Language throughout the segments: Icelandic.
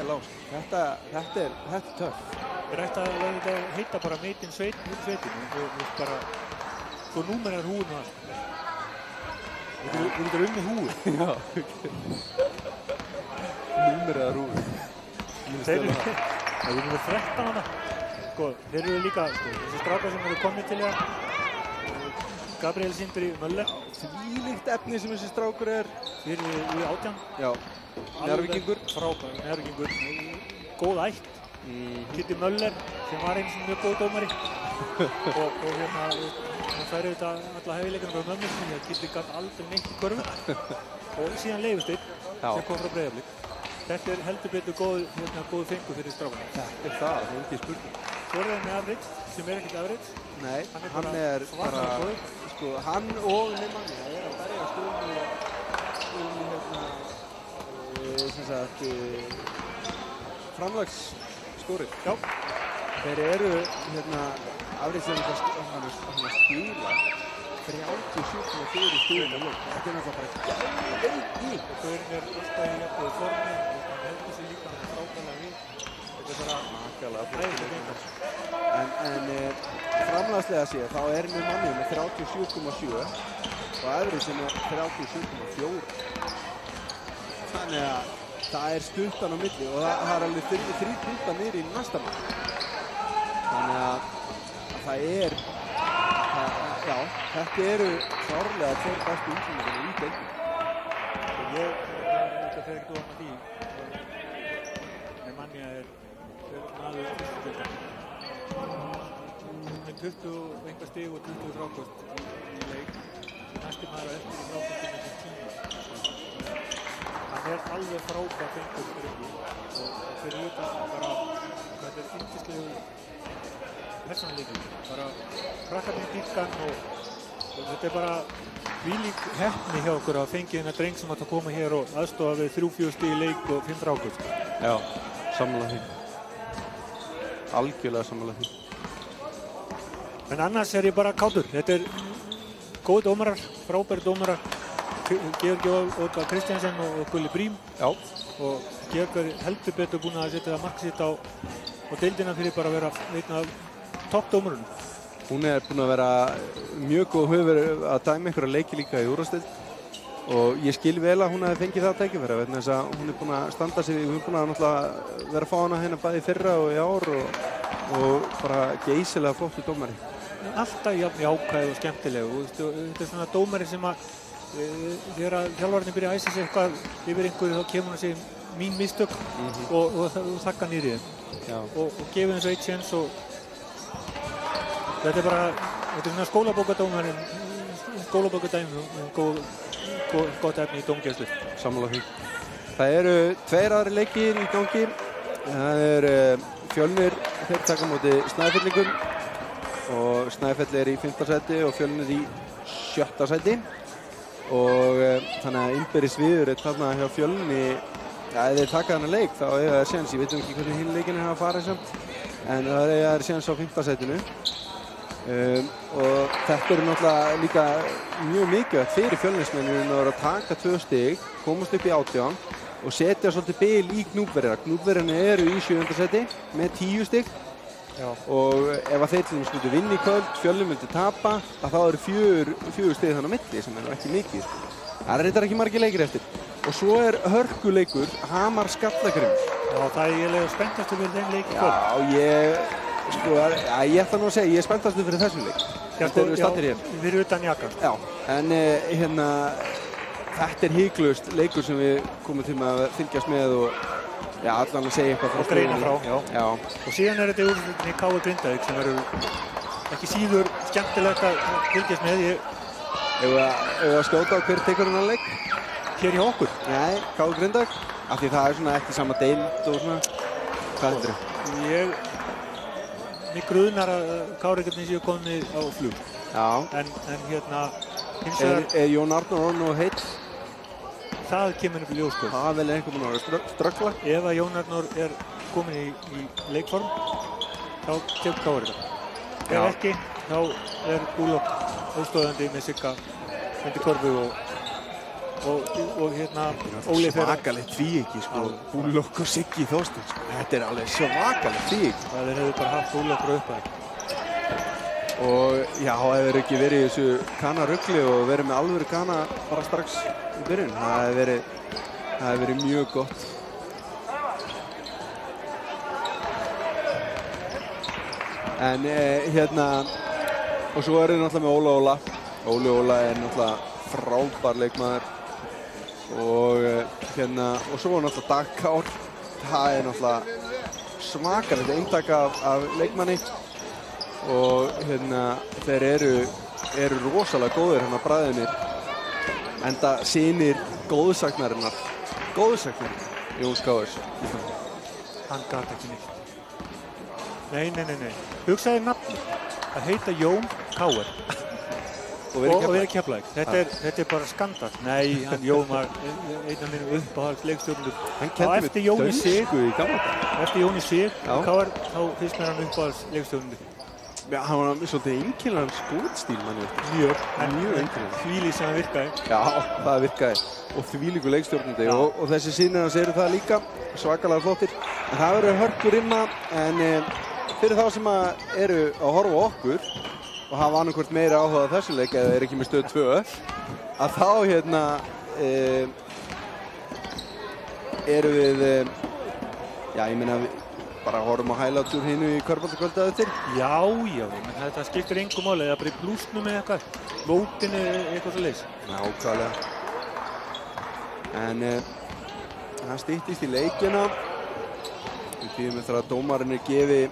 lás. Þetta er töff. Við ætti að heita bara Made in Sveitinu og bara svo númerar húin og allt. Þú getur unnið húi. Já, númeraðar húi. Þeir eru númer 13 hana. Sko, þeir eru líka, þessi strákar sem eru komnir til það. Gabriel Sindri Möller. Þvílíkt efni sem þessi strákur er. Þeir eru í 18. Já, Njarðvíkingur. Frábær, Njarðvíkingur. Góð ætt. Kitty Möller, sem var eins og mjög góð dómari. og hérna, hann færi þetta alla hæfileikana frá mömmu sinni, að Kitty gat aldrei neitt í körfu. Og síðan Leifsteinn, sem kom frá Breiðablik. Þetta er heldur betur góð fengur fyrir strákana. Þetta er það er ekki spurning. Svo er það með Average, sem er ekkert Average. Nei, hann er bara, sko, hann og Neymanni, það er að berja stöðum sem sagt, framlagsskórið. Já. Þeir eru, Average er að spila 37,4 stigum á leik. Þetta er náttúrulega bara gæðveiki. Gaurinn er alltaf í jafnveg formi og hann heldur sig líka með frábælega við. Þetta er bara ægilega fengur. En framlagslega séð, þá er Neymanni með 37,7 og Average með 37,4. Þannig að það er stuttan á milli og það er alveg 3 punktar niður í næsta mann. Þannig að það er, já, þetta eru klárlega 2 bestu útlendingar í deildinni. Ég fer ekkert ofan að því. Nemanja er maður fyrstu deildar. Með 20 og einhver stig og 20 fráköst í leik. Næsti maður á eftir í fráköstum með 10. Hann er alveg frábær fengur fyrir því og fyrir utan bara þetta er yndislegu persónuleikur. Bara krakkarnir dýrkan og þetta er bara þvílík heppni hjá okkur að fengi þennan dreng sem átt að koma hér og aðstofa við 3-4 stig í leik og 5 fráköst. Já, sammála því. Algjörlega sammála því. En annars er ég bara kátur. Þetta er góð dómarar, frábæri dómarar. Georgi Óta Kristjansen og Gulli Brím. Já. Og Georgi er heldur betur búinn að setja mark sitt á deildina fyrir bara að vera einn af toppdómarunum. Hún er búin að vera mjög góð höfur að dæma einhverja leiki líka í úrvalsdeild og ég skil vel að hún hefði fengið það tækifæri vegna þess að hún er búin að standa sig, hún er búin að náttúrulega vera að fá hana hérna bæði í fyrra og í ár og bara geysilega flottu dómari. Alltaf jafn jákvæð og skemmtileg og þetta er svona dómari sem að þegar þjálfarnir byrja að æsa sig eitthvað yfir einhverju þá kemur hann að segja mín mistök og þakka nýri þeim og gefið eins og eitt séns og þetta er svona skólabókardæmi gott efni í dómgæslu. Sammála því. Það eru 2 aðri leikir í gangi. Það er Fjölnir, þeir taka móti Snæfellingum og Snæfell er í 5. sæti og Fjölnir í 7. sæti og þannig að innbyrðis viður er þarna hjá Fjölni ef þeir taka þennan leik þá eiga þeir séns, ég veit ekki hvernig hinn leikinu hafa farið samt en það eiga þeir séns á 5. sætinu og þetta eru náttúrulega líka mjög mikilvægt fyrir Fjölnismenninu að vera að taka 2 stig, komast upp í 18 og setja svolítið bil í Gnúpverjana. Gnúpverjana eru í 7. sæti með 10 stig og ef að þeir til dæmis myndu vinna í kvöld, Fjölnir myndi tapa að þá eru 4 stig þannig á milli sem er ekki mikið. Það er reyndar ekki margir leikir eftir. Og svo er hörkuleikur Hamar Skallagrímur. Já, það er ég spenntastur fyrir þeim leik í kvöld. Já, ég ætla nú að segja, ég er spenntastur fyrir þessum leik. Þetta eru stattir hér. Fyrir utan jakkan. Já, en þetta er hygglust leikur sem við komum til með að fylgjast með og allan að segja eitthvað frá. Og greina frá, já. Og síðan er þetta úrslitin í K.A. Grindavík sem eru ekki síður skemmtilegt að fylgjast með. Ef að skjóta á hver tekur hennar leik? Hér hjá okkur? Nei, K.A. Grindavík. Af því það er svona ekki sama deild og svona. Hvað heldur þið? Mig grunar að Káringarnir séu komnir á flug. Já. En hins vegar... Er Jón Arnór orðinn og heill? Það kemur upp í ljós, sko. Það vel einhver búinn að ströggla. Ef að Jón Arnór er komin í leikform, þá tekur Káringar. Ef ekki, þá er Búlokk óstóðandi með Sigga undir korfu og og hérna Óli fer svakalegt tvíeyki sko, Bullock og Siggi Þorsteins sko. Þetta alveg svakalegt tvíeyki. Það hefur bara haft Bullock frá upphafi. Og já, hefur ekki verið í þessu Kana-rugli og verið með alvöru Kana bara strax í byrjun. Það hefur verið mjög gott. En hérna, og svo er náttúrulega með Óla Óla. Óli Óla er náttúrulega frábær leikmaður. Og hérna, og svo náttúrulega Dag Kár. Það er náttúrulega svakalegt eintak af leikmanni. Og hérna, þeir eru rosalega góðir hérna bræðinir. Enda synir góðsagnarinnar. Jóns Káurs. Hann gat ekki neitt. Nei. Hugsaði nafni. Að heita Jón Káur. Og vera Keflavík. Þetta er bara skandal. Nei, hann Jón var einn af mínum uppáhalds leikstjórnendur. Hann kenndi með dönsku í gamla daga. Eftir Jóni Sig Káur, þá finnst mér hann uppáhalds leikstjórnendur. Já, hann var svolítið einkennilegan skotstíl, manni. Mjög einkennilegan. Þvílík sem hann virkaði. Já, það virkaði. Og þvílíkur leikstjórnandi. Og þessi synir hans eru það líka. Svakalega flottir. En það verður hörkur inna. En fyrir þá sem eru að horfa á okkur og hafa annarkvort meira áhuga á þessu leik eða ekki með stöð 2, að þá hérna eru við, já, ég meina við bara horfum á highlights úr hinu í körfuboltakvöldi eftir. Já, menn þetta skiptir engu máli, eða bara í blúsnum eða eitthvað, mótinu eitthvað svo leys. Nákvæmlega. En það styttist í leikina. Við býðum eftir að dómarinn gefi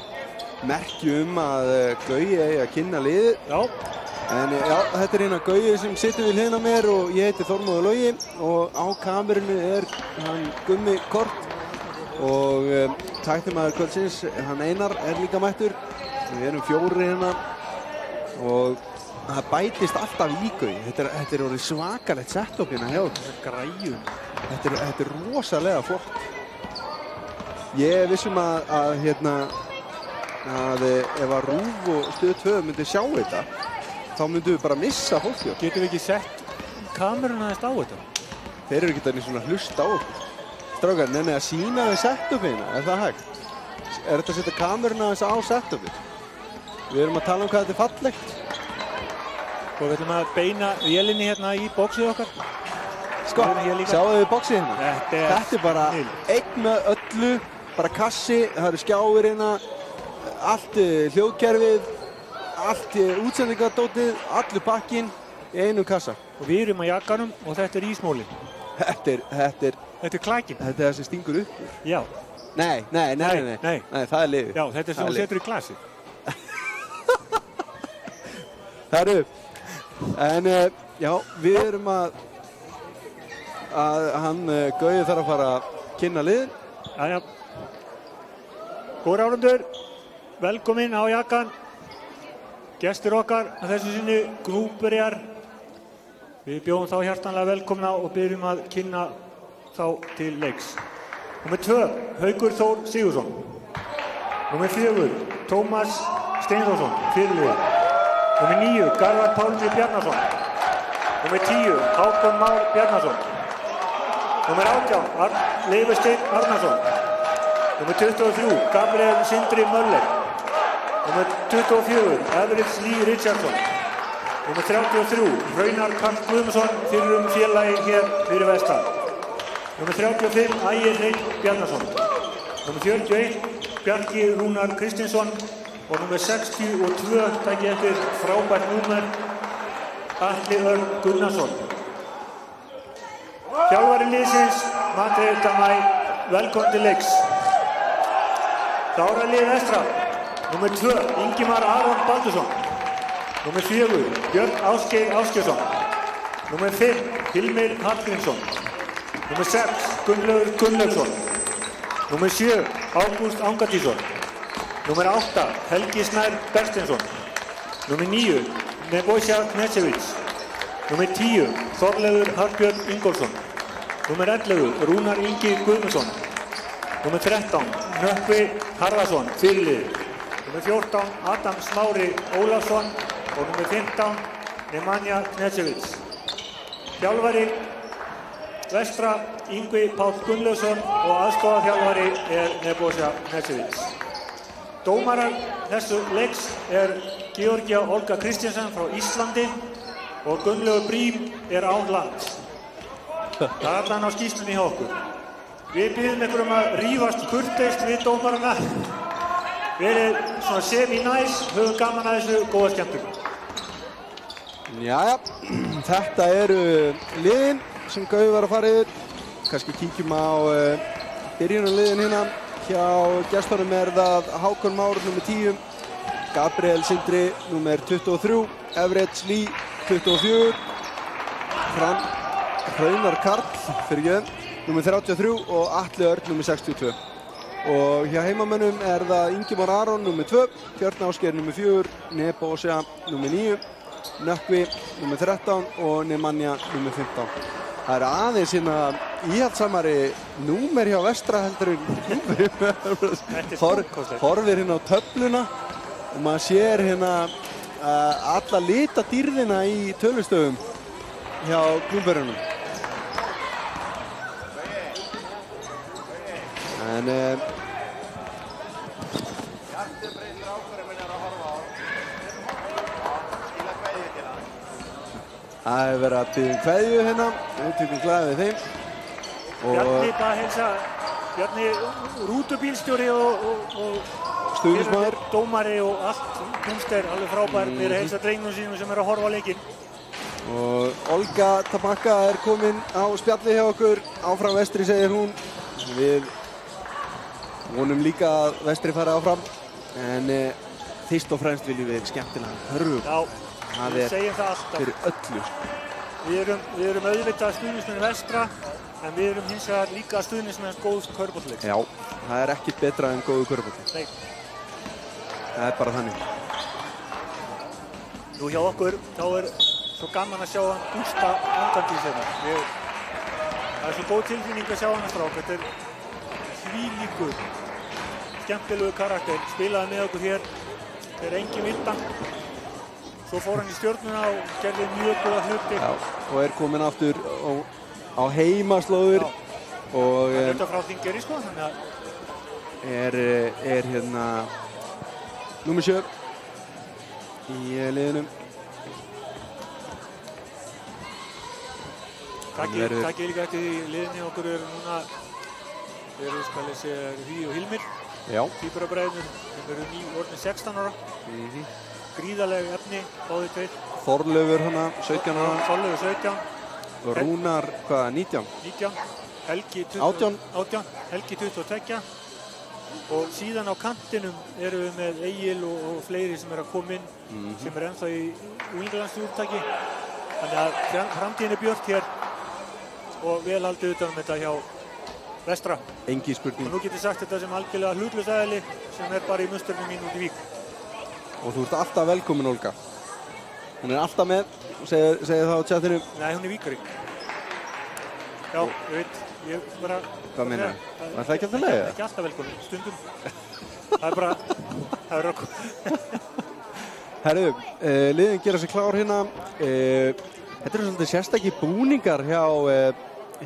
merki að Gaui eigi að kynna liðið. Já. En já, þetta hérna Gaui sem situr við hliðina á mér og ég heiti Þormóður Logi og á kamerunni er hann Gummi Kort og tæknimaður kvöldsins, hann Einar er líka mættur. Við erum 4 hérna og það bætist alltaf í Gaui. Þetta er orðið svakalegt setup hérna hjá okkur. Græjum. Þetta er rosalega flott. Ég vissum að ef að RÚV og Stöð 2 myndi sjá þetta, þá myndum við bara missa fólki. Getum við ekki sett kameruna aðeins á þetta? Þeir eru ekki þannig svona hlusta á okkur. Strákar, nenni að sýna við setupina, er það hægt? Er þetta að setja kameruna aðeins á setupið? Við erum að tala hvað þetta er fallegt. Og við ætlum að beina vélinni hérna í bóksið okkar. Sko, sjáu þið bóksið hérna? Þetta er bara einn með öllu, bara kassi, það eru skjáir hérna, allt hljóðkerfið, allt útsendingadótið, allur pakkinn í einu kassa. Og við erum á jakkanum og þetta er ísmólin. Þetta er klækinn. Þetta er það sem stingur upp. Já. Nei, það er liðið. Já, þetta er sem þú setur í glasið. Það er upp. En já, við erum að hann Gaui þarf að fara að kynna liðin. Jæja. Góður áhorfendur. Velkomin á jakkan. Gestir okkar að þessu sinni Gnúpverjar. Við bjóðum þá hjartanlega velkomna og byrjum að kynna þá til leiks. Númer 2, Haukur Þór Sigurðsson. Númer 4, Tómas Steinþórsson, fyrirliði. Númer 9, Garðar Pálmi Bjarnason. Númer 10, Hákon Már Bjarnason. Númer 18, Leifur Steinn Arnarsson. Númer 23, Gabriel Sindri Möller. Númer 24, Everett Lee Richardson. Númer 33, Raunar Karl Guðmundsson, fyrrum félagi hér fyrir vestan. Númer 35, Ægir Hreinn Bjarnason. Númer 41, Bjarki Rúnar Kristinsson. Og númer 62, takk ég eftir frábært númer, Atli Örn Gunnarsson. Þjálfari liðsins, Matti Damæ, velkomin til leiks. Klára lið vestra. Númer 2, Ingimar Aron Baldursson. Númer 4, Björn Ásgeir Ásgeirsson. Númer 5, Hilmir Hallgrímsson. Númer 6, Gunnlaugur Gunnlaugsson. Númer 7, Ágúst Angatísson. Númer 8, Helgi Snær Bersteinsson. Númer 9, Nebojša Knežević. Númer 10, Þorleifur Hallbjörn Ingólfsson. Númer 11, Rúnar Ingi Guðmundsson. Númer 13, Nökkvi Harðarsson, fyrirliði. Númer 14, Adam Smári Ólafsson. Og númer 15, Nemanja Knežević. Þjálfari Vestra Yngvi Páll Gunnlaugsson og aðstoðarþjálfari Nebojša Nesević. Dómarar þessu leiks Georgía Olga Kristjansen frá Íslandi og Gunnlaugur Brím án lands. Það allan á skýrslunni hjá okkur. Við biðjum ykkur að rífast kurteist við dómarana. Verið svona semi-næs, höfum gaman að þessu, góða skemmtum. Jæja, þetta eru liðin sem Gauði var að fara yfir. Kannski kíkjum á byrjunarliðin hérna. Hjá gestunum það Hákon Már nr. 10, Gabriel Sindri nr. 23, Everett Lee 24, Hraunar Karl nr. 33 og Atli Örn nr. 62. Og hjá heimamönnum það Ingimar Aron nr. 2, Björn Ásgeir nr. 4, Nebojša nr. 9, Nökkvi nr. 13 og Nemanja nr. 15. Það aðeins hérna íhaldsamari númer hjá Vestra heldur horfir hérna á töfluna og maður sér hérna alla litadýrðina í tölustöfum hjá klúbverunum. En það hefur verið að biðja kveðju hérna, við tökum glæði við þeim. Bjarni bara heilsa, Bjarni rútubílstjóri og stuðningsmaður, dómari og allt, kunster, alveg frábær, við heilsa drengnum sínum sem að horfa á leikinn. Og Olga Tabaka komin á spjalli hjá okkur, áfram Vestri segir hún. Við vonum líka að Vestri fari áfram, en fyrst og fremst viljum við skemmtilega hörfu. Við segjum það alltaf. Fyrir öllu. Við erum auðvitað stuðningsmenn Vestra, en við erum hins vegar líka stuðningsmenn góðs körfuboltaleiks. Já, það ekkert betra en góðu körfubolti. Nei. Það bara þannig. Nú hjá okkur, þá svo gaman að sjá hann Gústa Angandís hérna. Það svo góð tilfinning að sjá hann strák. Þetta þvílíkur, skemmtilegu karakter. Spilaði með okkur hér. Þetta engin vildan. Svo fór hann í Stjörnuna og gerði mjög góða hluti. Já, og komin aftur á heimaslóður. Og þetta frá Þingeyri sko, þannig að hérna númer 7 í liðinum. Takk líka eftir því liðinni okkur núna skal ég segja Hví og Hilmir. Já. Tvíburabræðurnir, þeim orðnir 16 ára. Gríðarleg efni, báðir tveir. Þorleifur hana, 17 ára. Þorleifur 17. Og Rúnar, hvað, 19? 19. Helgi 18. Helgi 22. Og síðan á kantinum erum við með Egil og fleiri sem að koma inn, sem ennþá í unglingalandsliðsúrtaki. Þannig að framtíðin björt hér og vel haldið utan þetta hjá Vestra. Engin spurning. Og nú get ég sagt þetta sem algjörlega hlutlaus aðili sem bara í musturnum mín út í Vík. Og þú ert alltaf velkomin, Olga. Hún alltaf með og segir það á chatinu. Nei, hún Víkari. Já, ég veit, ég bara... Hvað meina það? Var það ekki alltaf leið? Ekki alltaf velkomin, stundum. Það bara, það okkur. Herru, liðin gera sig klár hérna. Þetta svolítið sérstakki búningar hjá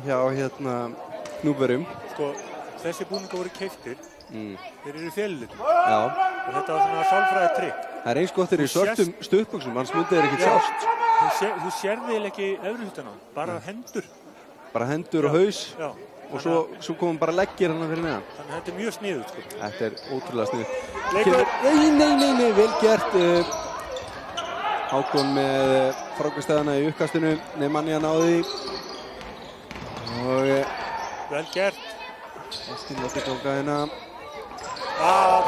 hérna Knúbverjum. Sko, þessi búningar voru keyptir. Þeir eru féllit. Já. Og þetta var svona sálfræði trikk. Það eins gott þeir í svörtum stuttbuxum, hans myndið ekkert sjást. Þú sérði ekki efri hlutana, bara hendur. Bara hendur og haus. Já. Og svo komum bara leggir hann fyrir neðan. Þannig að þetta mjög sniðugt, sko. Þetta ótrúlega sniðugt. Leikur. Nei, vel gert. Hákon með frákastæðana í uppkastinu. Nemanja náði. Og vel gert. Vestin láti ganga hérna.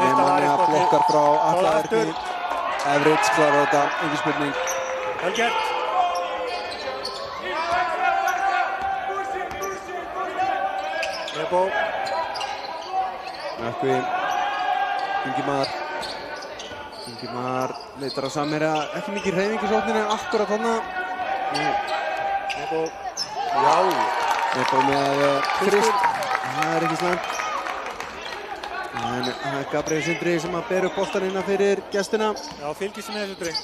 Nemanja blokkar frá Atla Erni. Everett klárar þetta, engin spurning. Vel gert. Nebo. Nökkvi. Ingimar leitar að samherja. Ekki mikið hreyfing í sókninni, akkurat þarna. Nebo. Já. Nebo með Krist. Það ekki slæmt. En það Gabriel Sindri sem að bera upp boltann innan fyrir gestina. Já, fylgist með þessu dreng.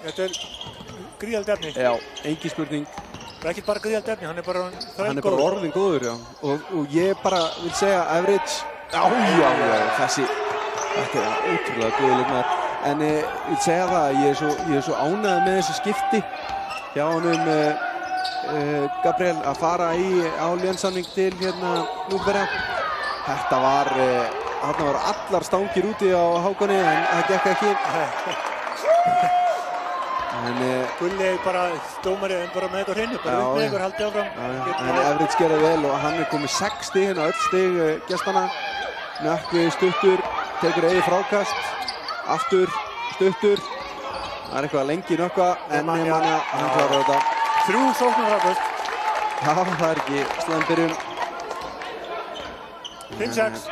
Þetta er gríðalegt efni. Já, engin spurning. er ekki bara gríðald efni, hann er bara Hann er bara orðin góður, já. Og ég bara vil segja Everidge, já, þetta er ótrúlega góður leikmaður. En ég vil segja það að ég er svo ánægður með þessi skipti hjá honum Gabriel að fara á lénssamning til hérna Gnúpverja. Þetta var allar stangir úti á Hákoni en það gekk ekki. Gulli bara dómari bara með þetta á hreinu, bara upp með ykkur, haldið áfram. En Everidge gerði vel og hann er komið 6 stig hérna, öll stig gestana. Nökkvi stuttur, tekur eigið frákast, aftur, stuttur. Það er eitthvað lengi Nökkva, en hann klarar þetta. 3 sóknarfrákast. Já, það er ekki slæm byrjun. 5-6.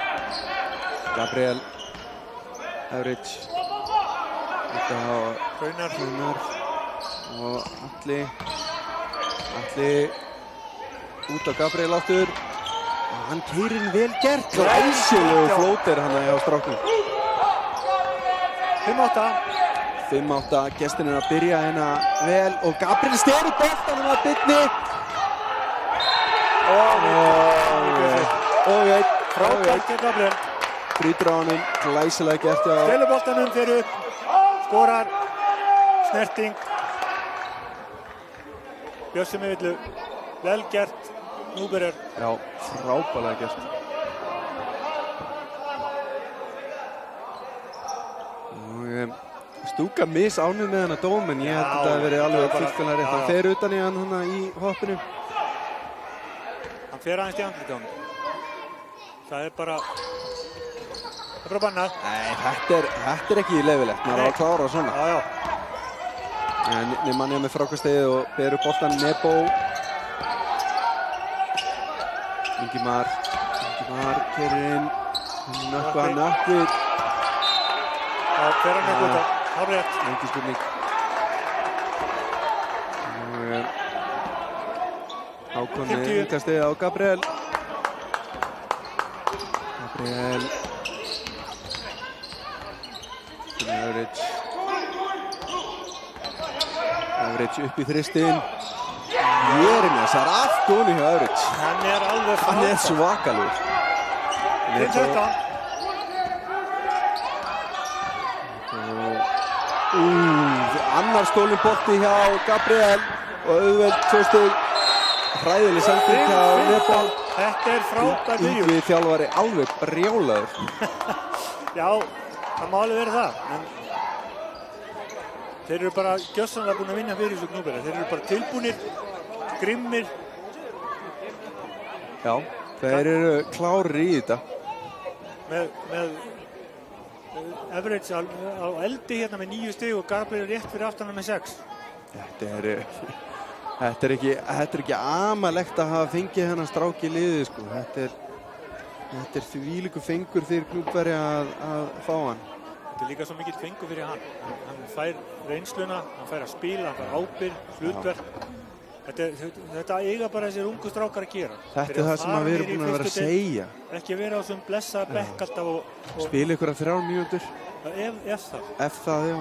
Gabriel, Everidge, Hraunar og Atli út á Gabriel aftur. Hann keyrir vel gert og æsilegu flóter hann hjá stráknum. 5-8, gestin er að byrja hérna vel og Gabriel styrir boltanum að byrni. Og frábært til Gabriel. Brýtur á honum, glæsilega gert hjá. Stelur boltanum fyrir upp, skorar, snerting. Bjössi með villu, vel gert, Gnúpverjar. Já, frábælega gert. Og Stúka misánum með hana dóm, en ég held að þetta hafi verið alveg fullkomlega rétt. Hann fer utan í hann í hoppinu. Hann fer aðeins í andlitið á hann. Það er bara bannað. Nei, þetta er ekki leyfilegt. Maður á að klára svona. Já. En Nemanja með frákastegið og ber upp boltan Nebo. Ingimar keyrir inn. Nökkvi. Já, fer hann út á. Hárrétt. Engi spurning. Hákon með innkastið á Gabriel. Everidge upp í þristinn. Jeremías er aftur hjá Everidge. Hann er alveg frábær. Hann er svakalegur. 5-13. Annar stólinn bolti hjá Gabriel og auðveld 2 stig. Hræðileg sending hjá Nebo. Þetta er frábær byrjun. Yngvi þjálfari alveg brjálaður. Já, það má alveg verið það. En þeir eru bara gjörsamlega búin að vinna fyrir þessu Gnúpverjar. Þeir eru bara tilbúnir, grimmir. Já, þeir eru klárir í þetta. Með Everidge á eldi hérna með 9 stig og Gabriel rétt fyrir aftana með 6. Þetta er ekki amalegt að hafa fengið hennar strák í liðið, sko. Þetta er þvílíkur fengur fyrir Gnúpverja að fá hann. Þetta er líka svo mikill fengur fyrir hann. Hann fær reynsluna, hann fær að spila, hann fær ábyrgð, hlutverk. Þetta eiga bara þessir ungu strákar að gera. Þetta er það sem við erum búin að vera að segja. Ekki vera á þessum blessaða bekk alltaf og spila ykkur að 3 mínútur. Ef það, já.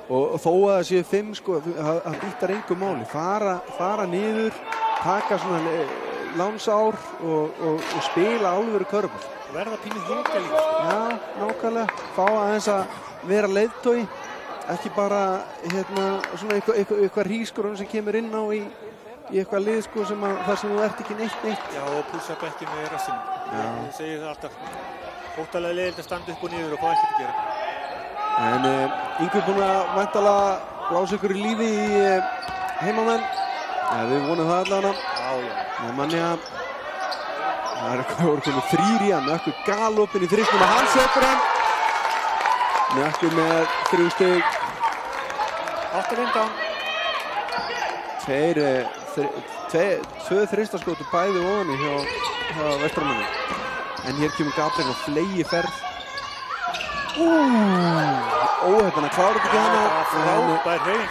Og þó að það séu 5, sko, það býttar engu máli. Fara niður, taka svona lánsár og spila alvöru körfubolta. Verða pínu hinga líka. Já, nákvæmlega. Fá aðeins að vera leiðtogi. Ekki bara svona eitthvað hrískur sem kemur inn á í eitthvað lið, sko, þar sem þú ert ekki neitt. Já, og pússa bekkið með rassinu. Ég segi það alltaf. Óttalega leiðilegt að standa upp og niður og fá ekkert að gera. En Yngvi búinn að væntanlega blása ykkur í lífi í heimamenn. Við vonum það allavega. Já. Nemanja. Það er komið 3 í hann. Nökkvi galopinn í þristnum og hann setur hann. Nökkvi með 3 stig. 8-15. 2 þristaskótu bæði ofan í hjá Vestramönnum. En hér kemur Gabriel og flegi ferð. Óhefn að klára þetta ekki hana.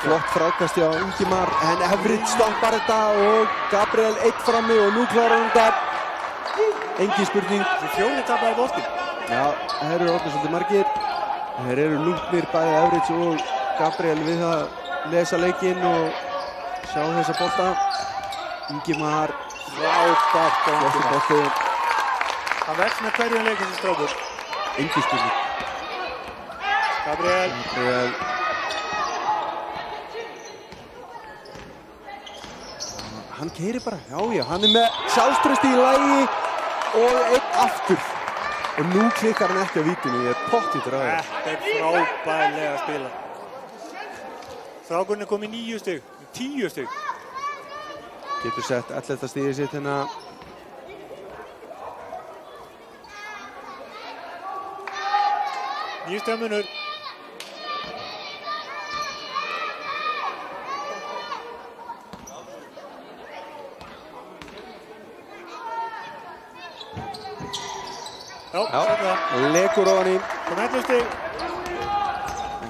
Flott frákast hjá Ingimar. En Everidge stoppar þetta og Gabriel 1 frammi og nú klárar hann þetta. Engin spurning. Fjóri tapaði boltinn. Já, þeir eru orðnir svolítið margir. Þeir eru lúknir bæði Everidge og Gabriel við að lesa leikinn og sjá þessa bolta. Ingimar. Frábært á Ingimar. Bolti. Hann vex með hverjum leik þessi strákur. Engi spurning. Gabriel. Hann keyrir bara, já, hann er með sjálfstrausti í lagi og einn aftur. Og nú klikkar hann ekki á vítinu, ég er pottþéttur á það. Þetta er frábærlega að spila. Strákurinn er komið 9 stig, 10 stig. Getur sett 11. stigið sitt hérna. Nýju stiga munur. Já, lekur ofan í. Kom 11 stig.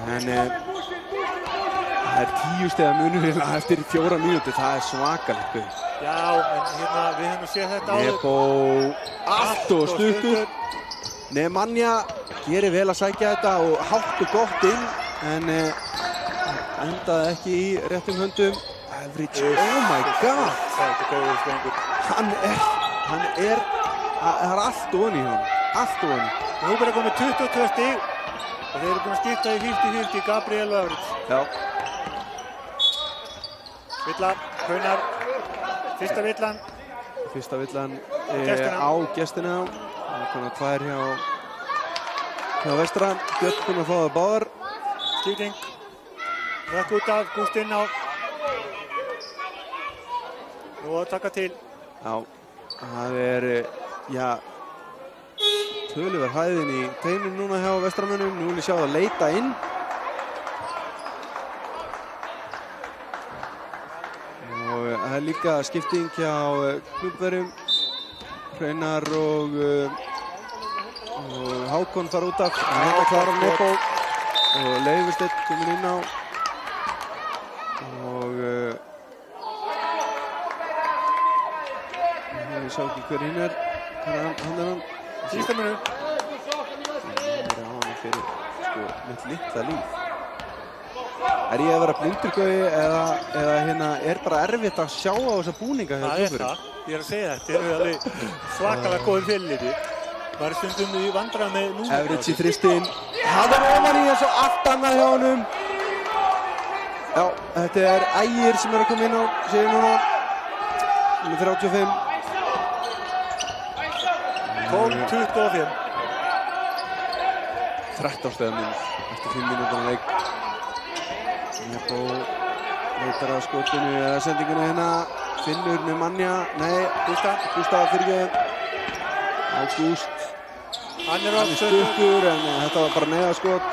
En það er 10 stiga munur eftir 4 mínútur, það er svakalegt. Já, en hérna, við höfum séð þetta áður. Nebo allt og stuttur. Nemanja gerir vel að sækja þetta og hátt og gott inn, en endaði ekki í réttum höndum. Everidge, oh my god! Það er ekki góður strengur. Það er allt ofan í hann, allt ofan í. Nú er komið 22 stig og þeir eru búin að skipta í 50-50, Gabriel og Everidge. Já. Villa, Hraunar, fyrsta villan. Fyrsta villan á gestina. Það er konar 2 hjá vestra. Björn búinn að fá það báðar. Skipting. Rökk út af, Gúst inn á. Nú að taka til. Já, það er, töluverð hæðin í teinum núna hjá vestramönnum. Nú vil ég sjá það leita inn. Og það er líka skipting hjá klúbbverjum. Hraunar og Hákon fara út af. Þetta klarar Nebo og Leifursteinn kemur inn á. Og ég sá ekki hver hinn er. Hann er hann. Sísta minu. Það er á hann fyrir mitt litla líf. Er ég að vera blindur Gaui eða hérna er bara erfitt að sjá á þessa búninga hjá klúbburinn? Það er það. Ég er að segja þetta. Þetta er alveg svakalega góður fyrirliði. Maður er stundum í vandræðum með núna. Everidge í þristinn. Hann er ofan í þessu allt annað hjá honum. Já, þetta er Ægir sem er að koma inn á sér núna. Númer 35. 12-25. 13 stiga munur eftir 5 mínútur leik. Nebo leitar að skotinu eða sendinginu hérna. Finnur Nemanja. Nei, Gústaf fyrirgefðu. Ágúst. Hann er stuttur en þetta var bara neðaskot.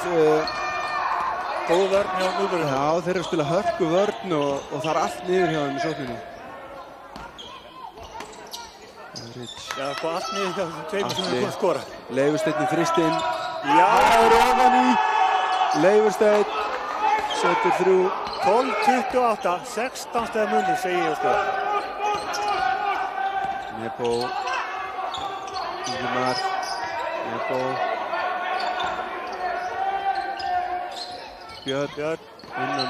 Góð vörn hjá Núburinn. Já, þeir eru að spila hörku vörn og það er allt niður hjá þeim í sókninni. Já, allt niður hjá þessum tveimur sem er búin að skora. Leifursteinn í þristinn. Já, það er ofan í. Leifursteinn setur 3. 12-28, 16 stiga munur segi ég sko. Nebo. Ingimar. Nebo. Björn. Innan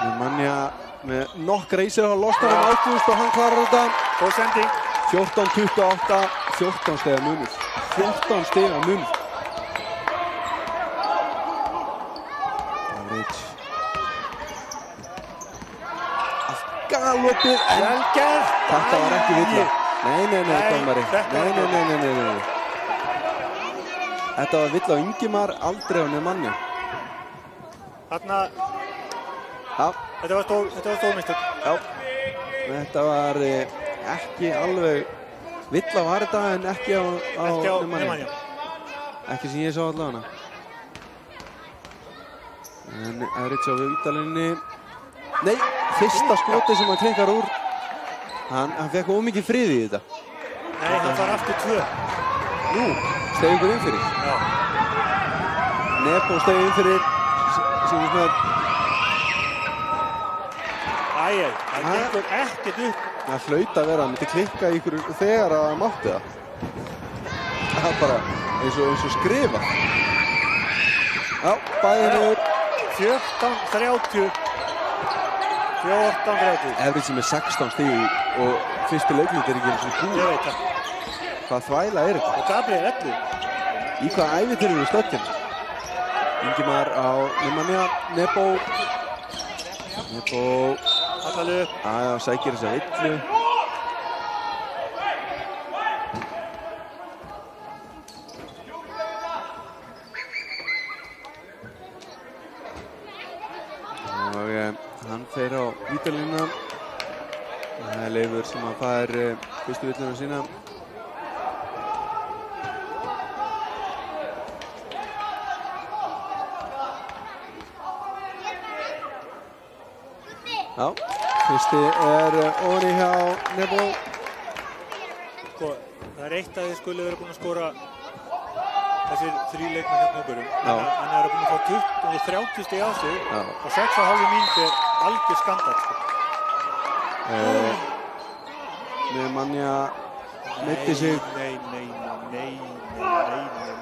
Nemanja með nokkra í sig á losnar Ágúst og hann klarar þetta. Góð sending. 14-28, 14 stiga munur. 14 stiga munur. Everidge. Allt galopið. Vel gert. Þetta var ekki villa. Nei, dómari. Nei. Þetta var villa á Ingimar, aldrei á Nemanja. Þarna. Já. Þetta var stórmistök. Já. Þetta var ekki alveg villa var þetta en ekki á Nemanja. Ekki sem ég sá allavega. En Everidge á vítalinni. Nei, fyrsta skoti sem hann klikkar úr. Hann fekk ómikið frið í þetta. Nei, hann var aftur 2. Nú, steig ykkur inn fyrir. Já. Nebo steig inn fyrir. Sýnist með. Æjæj, það gengur ekkert upp. Það hlaut að vera, hann myndi klikka ykkur þegar að hann mátti það. Það er bara eins og skrifa. Já, bæði niður. 14-30. 14-30. Everett sem 16 stig og fyrsti leiklut ekki eins og Ég búið. veit það. Hvað þvæla þetta? Og Gabriel 11. Í hvað ævintýri eru stöddin? Ingimar á Nemanja, Nebo. Allalegu. Sækir þessa villu. Og hann fer á vítalínuna. Það er Leifur sem að fær fyrstu villuna sína. Já, fyrsti ofan hjá Nebo. Sko, það er eitt að þið skulle vera búin að skora þessir 3 leikmenn hérna okkurum. En það eru búin að fá 30 stig á sig og 6,5 mínútur er algjör skandall. Sko. Nemanja meiddi sig.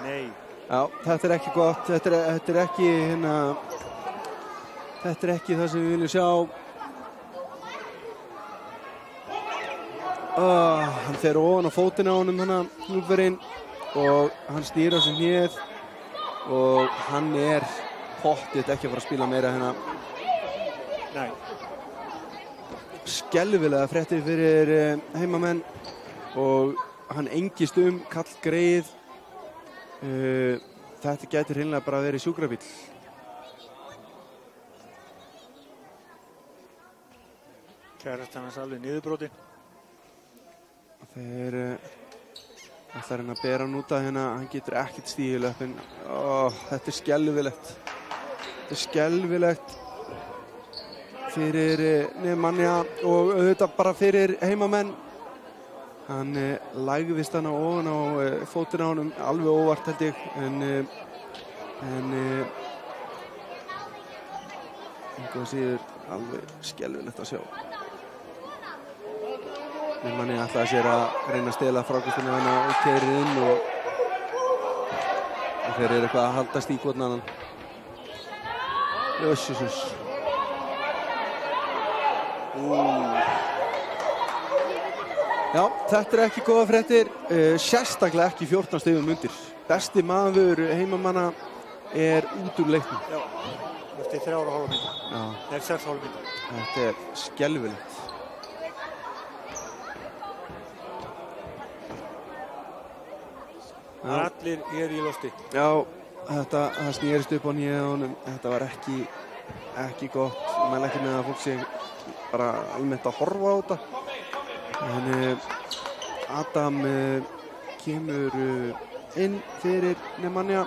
Nei. Já, þetta er ekki gott. Þetta er ekki þetta er ekki það sem við viljum sjá. Hann fer ofan á fótinn á honum Gnúpverjinn og hann snýr á sig hnéð og hann er pottþétt ekki að fara að spila meira hérna. Nei. Skelfilega fréttir fyrir heimamenn og hann engist kall greið. Þetta gæti hreinlega bara verið sjúkrabíll. Kærastan hans alveg niðurbrotin. Þeir ætla að reyna að bera hann út af hérna, hann getur ekkert stígið löppin. Þetta er skelfilegt. Þetta er skelfilegt fyrir Nemanja og auðvitað bara fyrir heimamenn. Hann lægðist hann ofan á fótinn á honum, alveg óvart held ég, en einhvað síður alveg skelfilegt að sjá. Nemanja ætlaði sér að reyna að stela frákastinu hana og keyrir inn og þeir eru eitthvað að haldast í hvorn annan. Jössus. Já, þetta er ekki góða fréttir, sérstaklega ekki 14 stigum undir. Besti maður heimamanna er út úr leiknum. Já, eftir 3,5 mínútur. Já. Nei, 6,5 mínútur. Þetta er skelfilegt. Allir hér í losti. Já, það snýrist upp á nýja á honum. Þetta var ekki gott. Mæla ekki með að fólk sé bara almennt að horfa á þetta. En Adam kemur inn fyrir Nemanja.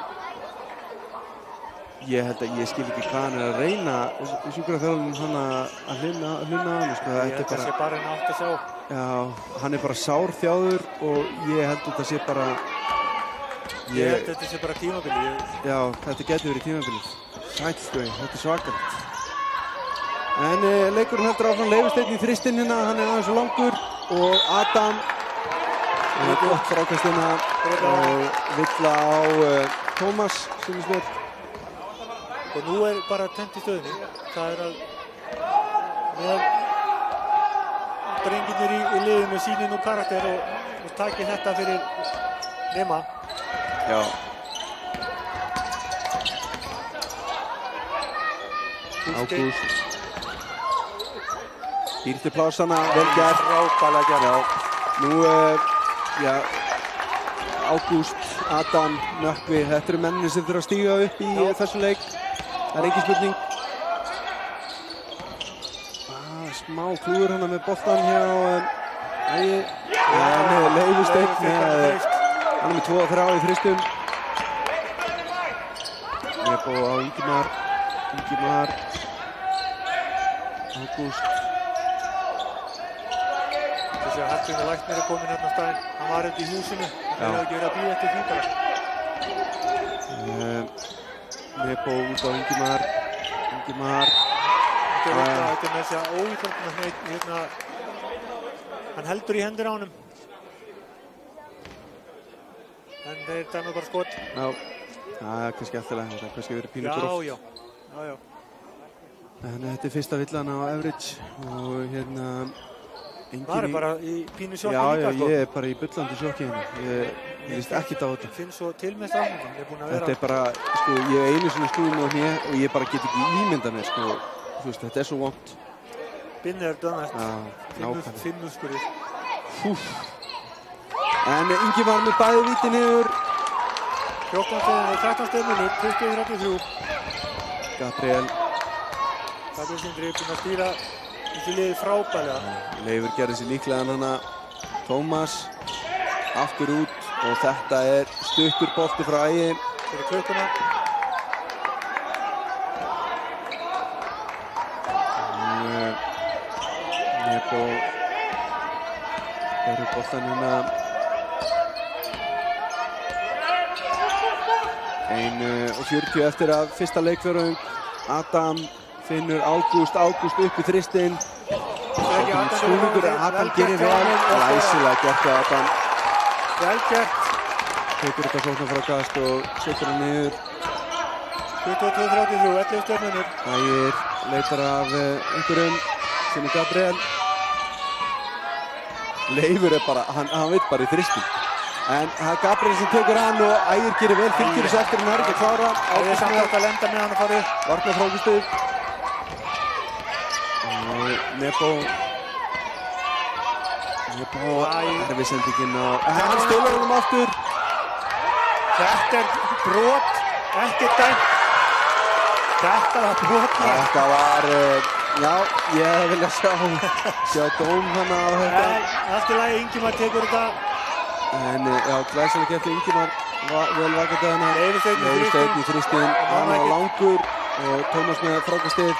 Ég held að ég skil ekki hvað hann er að reyna í sjúkraþjálfunum hann að hlunna á hann. Sko, ég held að það sé bara einn átt að sjá. Já, hann er bara sárþjáður og ég held að þetta sé bara... Ég held að þetta sé bara tímabilið. Já, þetta getur verið tímabilið. Sæll, þetta er svakalt. En leikurinn heldur áfram. Leifursteinn í þristinn hérna, hann er aðeins langur og Adam gott frákastina og villa á Tómas sem er snöð. Og nú er bara tvennt í stöðunni. Það er að með drengirnir í liðinu sýni nú karakter og taki þetta fyrir Nema. Já. Ágúst. Dýrti plásana, vel gert. Rápalega gert. Já. Nú, Ágúst, Adam, Nökkvi, þetta eru menni sem þurfa að stíga upp í þessum leik. Það er engin spurning. Smá klúður hana með boltan hjá Leifursteinn hann er með 2 og 3 í þristum. Nebo á Ingimar. Ágúst. Þessi að Hallgrímur Læknir er komin hérna á staðinn. Hann var hérna í húsinu. Það hefði ekki verið að bíða eftir því bara. Nebo út á Ingimar. Þetta er með þess að óíþróttina hérna. Hann heldur í hendur á honum. En þeir dæma bara skot. Já, það er kannski alltaf þetta er kannski verið pínu gróft. Já. En þetta fyrsta villan á Everidge og hérna Það bara í pínu sjokki líka, sko. Já, ég bara í bullandi sjokki hérna. Ég líst ekkert á þetta. Finn svo til með stafnum. Þetta bara, sko, ég einu svona snúðum á hér og ég bara get ekki ímynda mér, sko. Þú veist, þetta svo vont. Binnir dömast. Já, nákvæmlega. Finnuskurðir. En Ingimar með bæði víti niður. 14 stöðunni, 13 stöðunni, 20-33. Gabriel Sindri búinn að stýra þessu liði frábælega. Leifur gerði sér líklega en hana Tómas aftur út og þetta stuttur bolti frá Ægi. Fyrir klukkuna. Nebo berur boltan hérna 1:40 eftir að fyrsta leikfjörðung. Adam finnur Ágúst upp í þristinn. Snúningur Adam gerir vel. Glæsilega gert á Adam. Vel gert. Tekur þetta sóknarfrákast og setur hann niður. 22-33, 11 stjörnunir. Ægir leitar af einhverjum. Finnur Gabriel. Leifur bara, hann veit bara í þristinn. En það Gabriel sem tekur hann og Ægir gerir vel, fylgir þessu eftir hann ekki að klára. Ægir samt átt að lenda með hann að fara upp. Varnarfrákastið. Nebo erfisendinginn á hann stöðlar honum aftur. Þetta brot, ekki dæmt. Þetta var brot. Þetta var, já, ég vilja sjá dóm hana á þetta. Allt í lagi, Ingimar tekur þetta. En já, glæsilega gert Ingimar vel vakandi hana. Leifur Steinn í þristinn, hann var langur og Tómas með frákastið.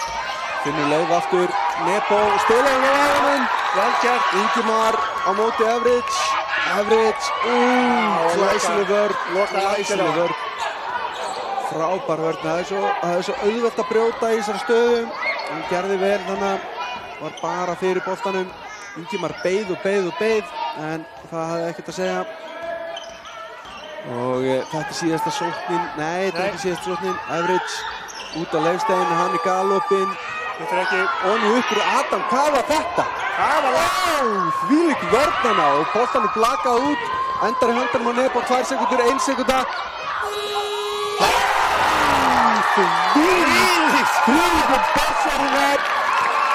Finnur Leif aftur, Nebo, stöðlar á hann. Vel gert. Ingimar á móti Everidge, glæsileg vörn. Frábær vörn, það svo auðvelt að brjóta í þessari stöðum. Hann gerði vel þannig að var bara fyrir boltanum. Ingimar beið, en það hafði ekkert að segja. Og þetta síðasta sóknin, nei, þetta ekki síðasta sóknin. Everidge út á Leifstein, hann í galopinn. Þetta ekki. Og nú uppur Adam, hvað var þetta? Þvílík vörnana og boltan blakað út. Endar í höndanum á Nebo, 2 sekúndur, 1 sekúnda. Þvílík boltarinnar.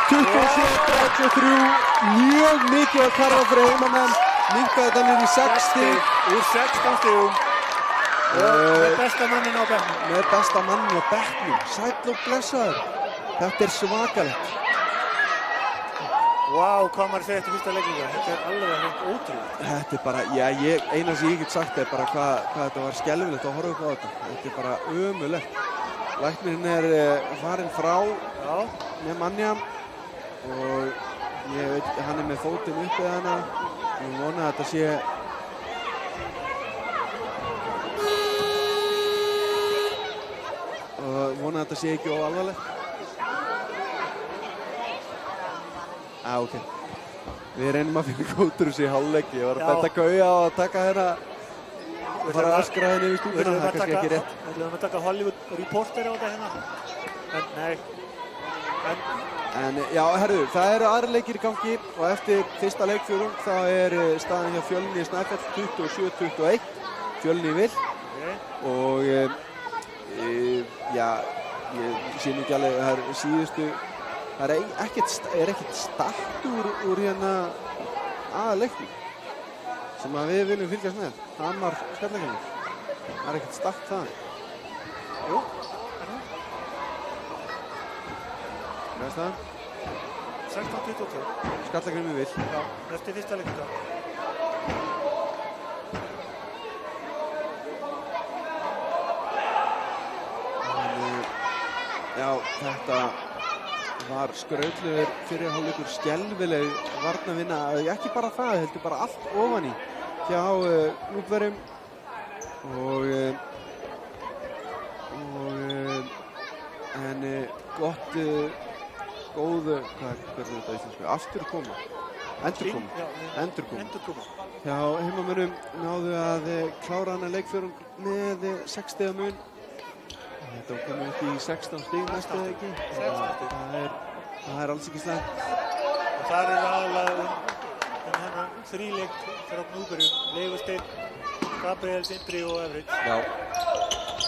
27-33. Mjög mikið að karfa fyrir heimamenn. Minnkaði þetta niður í 6 stig. Úr 16 stigum. Með besta mannin á bekknum. Sæll og blessaður. Þetta svakalegt. Vá, hvað maður segir eftir fyrsta leiklinga. Þetta alveg hreint ótrúlega. Þetta bara, já, eina sem ég get sagt bara hvað þetta var skelfilegt að horfa upp á þetta. Þetta bara ömurlegt. Læknirinn farinn frá með Manja og ég veit, hann með fótinn uppið hana. Ég vona að þetta sé ekki óalvarlegt. Ok. Við reynum að finna kótur þessi í hálfleik. Ég var að betta Gauja á að taka hérna og fara að öskra henni yfir stúkuna. Það kannski ekki rétt. Við ætlum að taka Hollywood Reporter á þetta hérna. En nei. En já, herru, það eru aðri leikir í gangi og eftir fyrsta leikfjörðung þá staðan hjá Fjölni í Snæfell 27-21. Fjölni í vill. Og já, ég sé nú ekki alveg, það síðustu. Það ekkert start úr hérna aðaleiknum sem að við viljum fylgjast með. Hamar Skallagrímur. Það ekkert start það. Jú. Hvað það? 16-22. Skallagrímur vill. Já, eftir fyrsta leiknum. Já, þetta var skrautlegur fyrirhálfleikur, skelfileg varnarvinna, ekki bara það, heldur bara allt ofan í hjá Gnúpverjum en góð, hvað er þetta íslensku? Endurkoma. Já, heimamönnum náðu að klára hana leikfjörung með 6 stiga mun. Þetta komið upp í 16 stig næstu eða ekki. Það Það er alls ekki slæmt. Og þar er aðalega hennan þríleik frá Gnúpverjum, Leifur Steinn, Gabriel, Sindri og Everett. Já,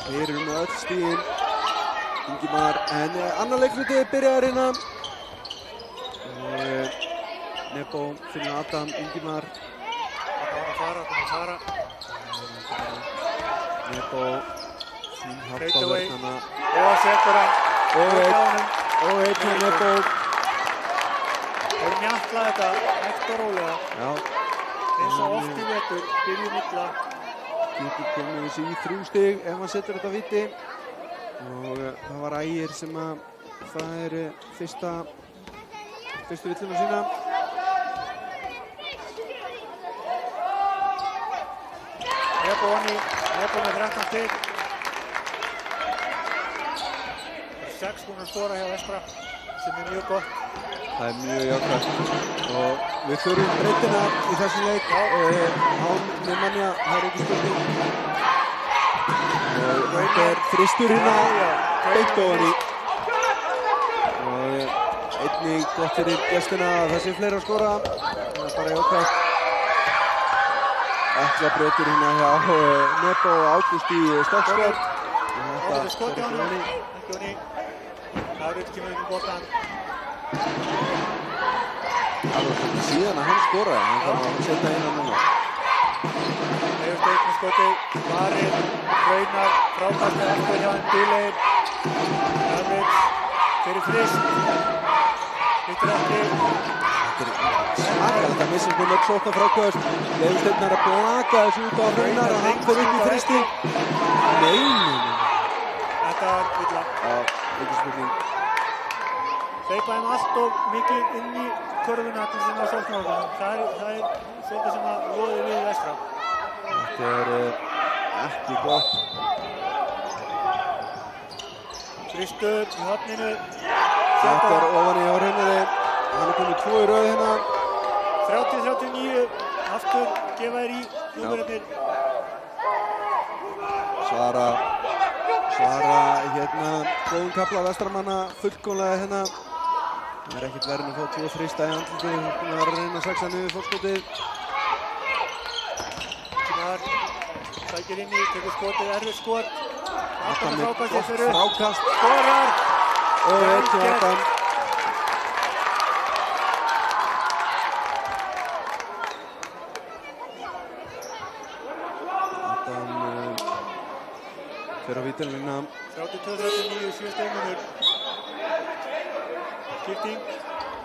þeir eru með öll stíðin. Ingimar, en annar leikluti byrjar hérna. Nebo finnur Adam, Ingimar. Það var að fara. Nebo, sín hafðavörnana. Og setur hann. Og einn hjá Nebo. Þeir mjalla þetta hægt og rólega. Já. Eins og oft í vetur, byrjum illa. Getur komið þessi í 3 stig ef hann setur þetta viti. Og það var Ægir sem að það er fyrstu villuna sína. Nebo með 13 stig. 6 búin að skora hjá Vestra, sem er mjög gott. Það er mjög jákvæmt og við þurfum breytina í þessum leik. Án Nemanja, það er ekki spurning. Þetta er þristur hérna, beint ofan í. Og einnig gott fyrir gestina að það sé fleiri að skora. Það er bara jákvæmt. Ætla breytur hérna hjá Nebo og Ágúst í stokkskot. Þetta er skot hjá hann, ekki hann í. Árið kemur um boltan. Það var svolítið síðan að hann skoraði, hann þarf að setja inn á núna. Leifur Steinn með skotið, Varir, Raunar, frábært eftir hjá hann, Bíleir, Everett, fyrir Frist, hittir ekki. Þetta er að missa einhvern veginn sóknar frákvæðast. Leifur Steinn er að blaka þessu út á Raunar og hann fyrir upp í Fristi. Nei. Þetta er illa. Já, ekki spurning. Hleypa allt of mikið inn í körfuna til þess að sókna á það. Það er svolítið sem að loði við Vestra. Þetta er ekki gott. Fristur í horninu. Þetta er ofan í Rauninni. Hann er komið 2 í röð hérna. 30-39. Aftur gefa þér í Gnúpverjarnir. Svara hérna góðum kafla Vestramanna fullkomlega hérna. Það er ekkert verið að fá 2 þrista í andliti. Það er að reyna að saxa niður fólkskotið. Ingimar sækir inn í, tekur skotið, erfið skot. Adam með gott frákast. Skorar! Og einn til Adam. Adam fer á vítalínuna. 32-39, 7 stigmunur. Skipting.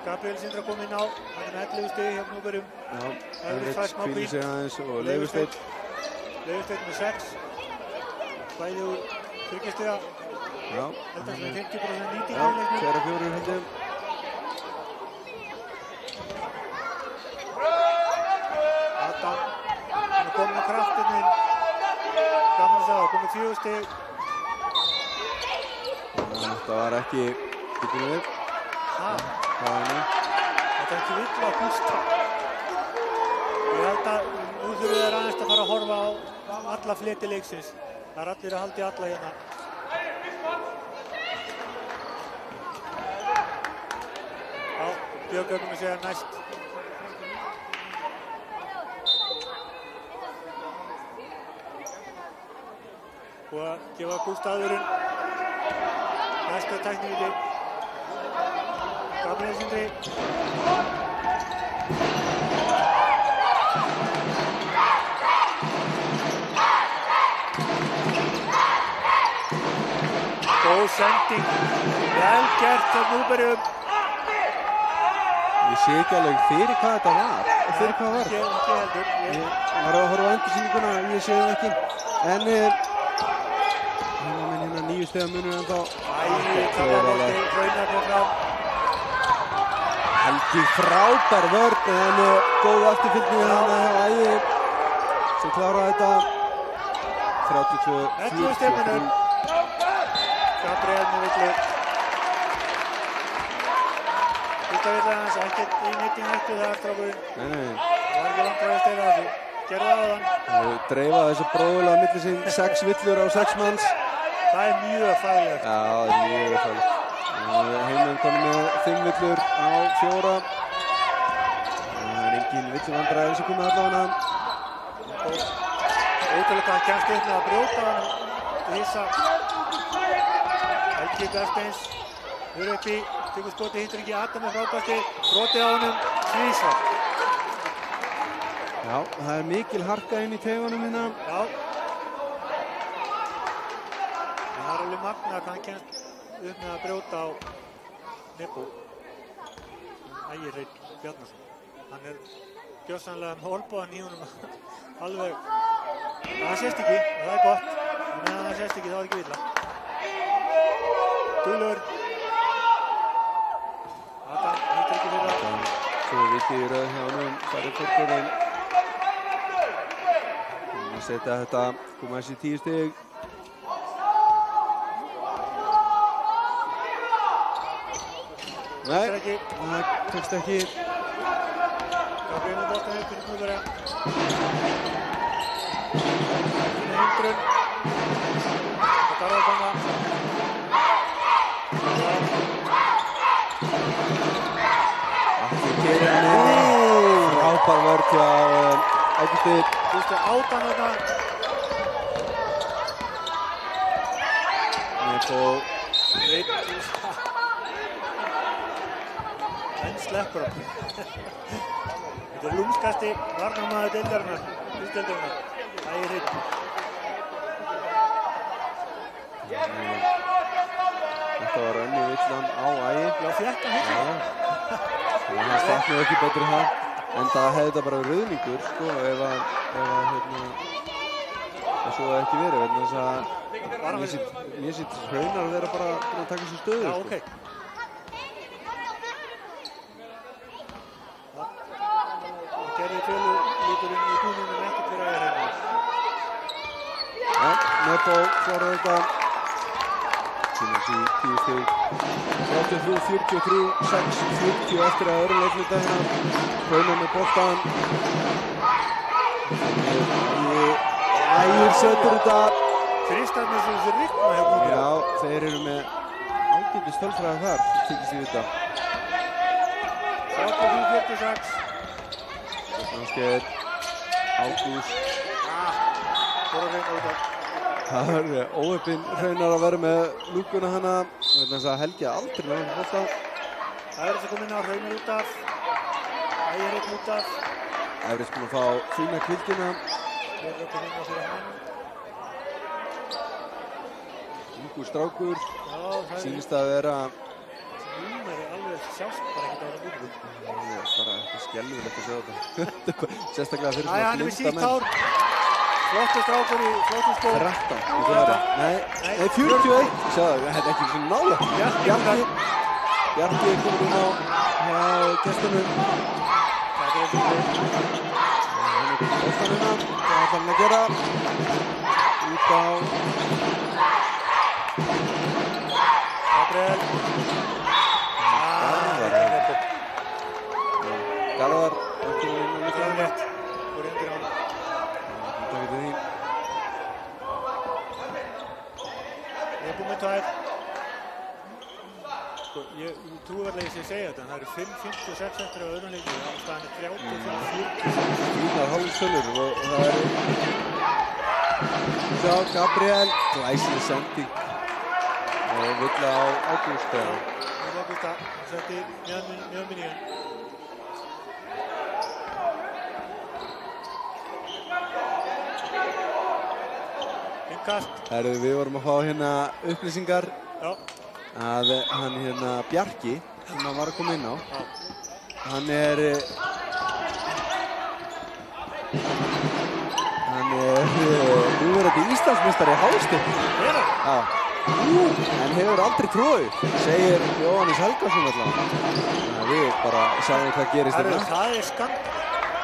Gabriel Sindra kom inn á. Hann er með 11 stig hjá Gnúpverjum. Já, Everett fær smá hvílir sig aðeins og Leifur Steinn. Leifur Steinn með 6. Bæði úr 30 stiga. Já. Þetta er 50% nýting Já, í leiknum. 2-4 held ég. Adam. Hann er komin á kraftinn inn. Gaman að segja, komið 4 stig. Þetta var ekki byggðum við. Hvað er nú? Þetta er ekki vill að pústa. Ég held að nú þurfum við aðeins að fara að horfa á alla fleti leiksins. Það er allir að halda í alla hérna. Já, Björgögnum að segja næst. Og að gefa Gústafurinn næsta tæknivíti. Gabriel Sindri. Góð sending. Vel gert hjá Gnúpverjum. Ég sé ekki alveg fyrir hvað þetta var. Fyrir hvað var. Ekki heldur. Ég var að horfa á endursýninguna, ég sé það ekki. En hérna 9 stiga munur en þá. Það var móti Raunarni fram. Helgi frábær vörn en góð afturfylgni hérna hjá Ægi sem kláraði þetta. 11 stimunum. Gabriel með villu. Þetta vilja hans, ekkert í neitt í hættu það strákurinn. Nei. Það var ekki langt að stela þessu. Gerðu það á þann. Það dreifa þessu bróðulega milli sín 6 villur á 6 manns. Það er mjög fæðilegt. Já, það er mjög fæðilegt. Heimamenn konum með 5 villur á 4. Það engin villuvandræði sem komið allavega. Ótrúlega hann kemst upp með að brjóta hann og hissa. Helgi Bersteins fyrir upp í, tekur skoti, hittir ekki Adam með frákasti, brotið á honum, tvísvar. Já, það mikil harka inn í taugunum hérna. Já. En það alveg magnað hvað hann kemst upp með að brjóta á Nebo. Ægir Hreinn Bjarnason. Hann gjörsamlega með olnbogann í honum alveg. Það sést ekki, og það gott. En meðan það sést ekki, þá ekki illa. Dúlur. Adam hittir ekki fyrir það. Svo viti í röð hjá honum, það fórkurinn. Að setja þetta, koma þessi 10 stig. Nei, það tekst ekki. Gabriel boltan upp fyrir Knúðverja. Hindrun. Það þarf að koma. Allir gerir henni. Frábær vörð hjá Ágústi. Þú veist að átan þetta. Nebo. En sleppur hann. Þetta lúmskasti varnarmaður deildarinnar, fyrstdeildarinnar. Ægir Hreinn. Þetta var önnur villan á Ægi. Já, fékk hann hittir. Það staknaði ekki betur það. En það hefði þetta bara verið ruðningur, sko, ef svo það ekki verið, vegna þess að mér sýtt Hraunar að vera bara að taka sér stöðu. Já, sko. ok. Hann gerði tölulíkurinn í búnum en ekkert fyrir Ægir Hreinn. Já, Nebo kláraði þetta. Sýnir þessi 10 stig. 33, 43, 6, 40 eftir að öðrum leikluta hérna. Hraunar með boltan. Ægir setur þetta. Kristarnir sem þessi ryggma hjá búnum. Já, þeir eru með ágætis tölfræði þar, þykist ég vita. 33-46. Ásgeir, Ágúst. Fór að reyna út af. Það er óheppinn Hraunar að vera með lúkuna hana. Vegna þess að Helgi aldrei með hann bolta. Það er þess að koma inn á Hraunar út af. Ægir Hreinn út af. Efrið sko að fá fína kvildina. Við erum að koma inn á fyrir hann. Ungur strákur. Já, það er... Sýnist að vera... Númer er alveg sjást bara ekkert á það búnum. Það er bara eitthvað skelvilegt að sjá þetta. Sérstaklega fyrir Æja, svona hann er við sítt blinda menn. hár. Flottur strákur í flottum skóm. 13, ekki vera. Nei, 41. Sjáðu, þetta er ekki svona nálega. Bjarki er komin inn á hjá gestunum. Það er þetta. Hann er komin boltanina. Hvað ætlar hann að gera? Út á... Gabriel. Garðar. Ekki inn á líka. Rétt. Fór undir á hann. Þetta getur því. Ég er búinn með tvær. Sko, ég trúi verðilega ég sé að segja þetta, en það eru 5-56 eftir á öðrum leikju. Staðan er 35-40. Fínar hálfstölur og það er... Sjá, Gabriel. Glæsileg sending. Og villa á Ágúst. Ágústa setti mjög minni hann. Innkast. Herðu, við vorum að fá hérna upplýsingar Já. að hann hérna Bjarki, sem hann var að koma inn á, Já. hann er núverandi Íslandsmeistari í hálfstökki. Er það? Já. En hefur aldrei tróðið, segir Jóhannes Helgason allavega. Við bara sjáum hvað gerist Það hérna. er skand.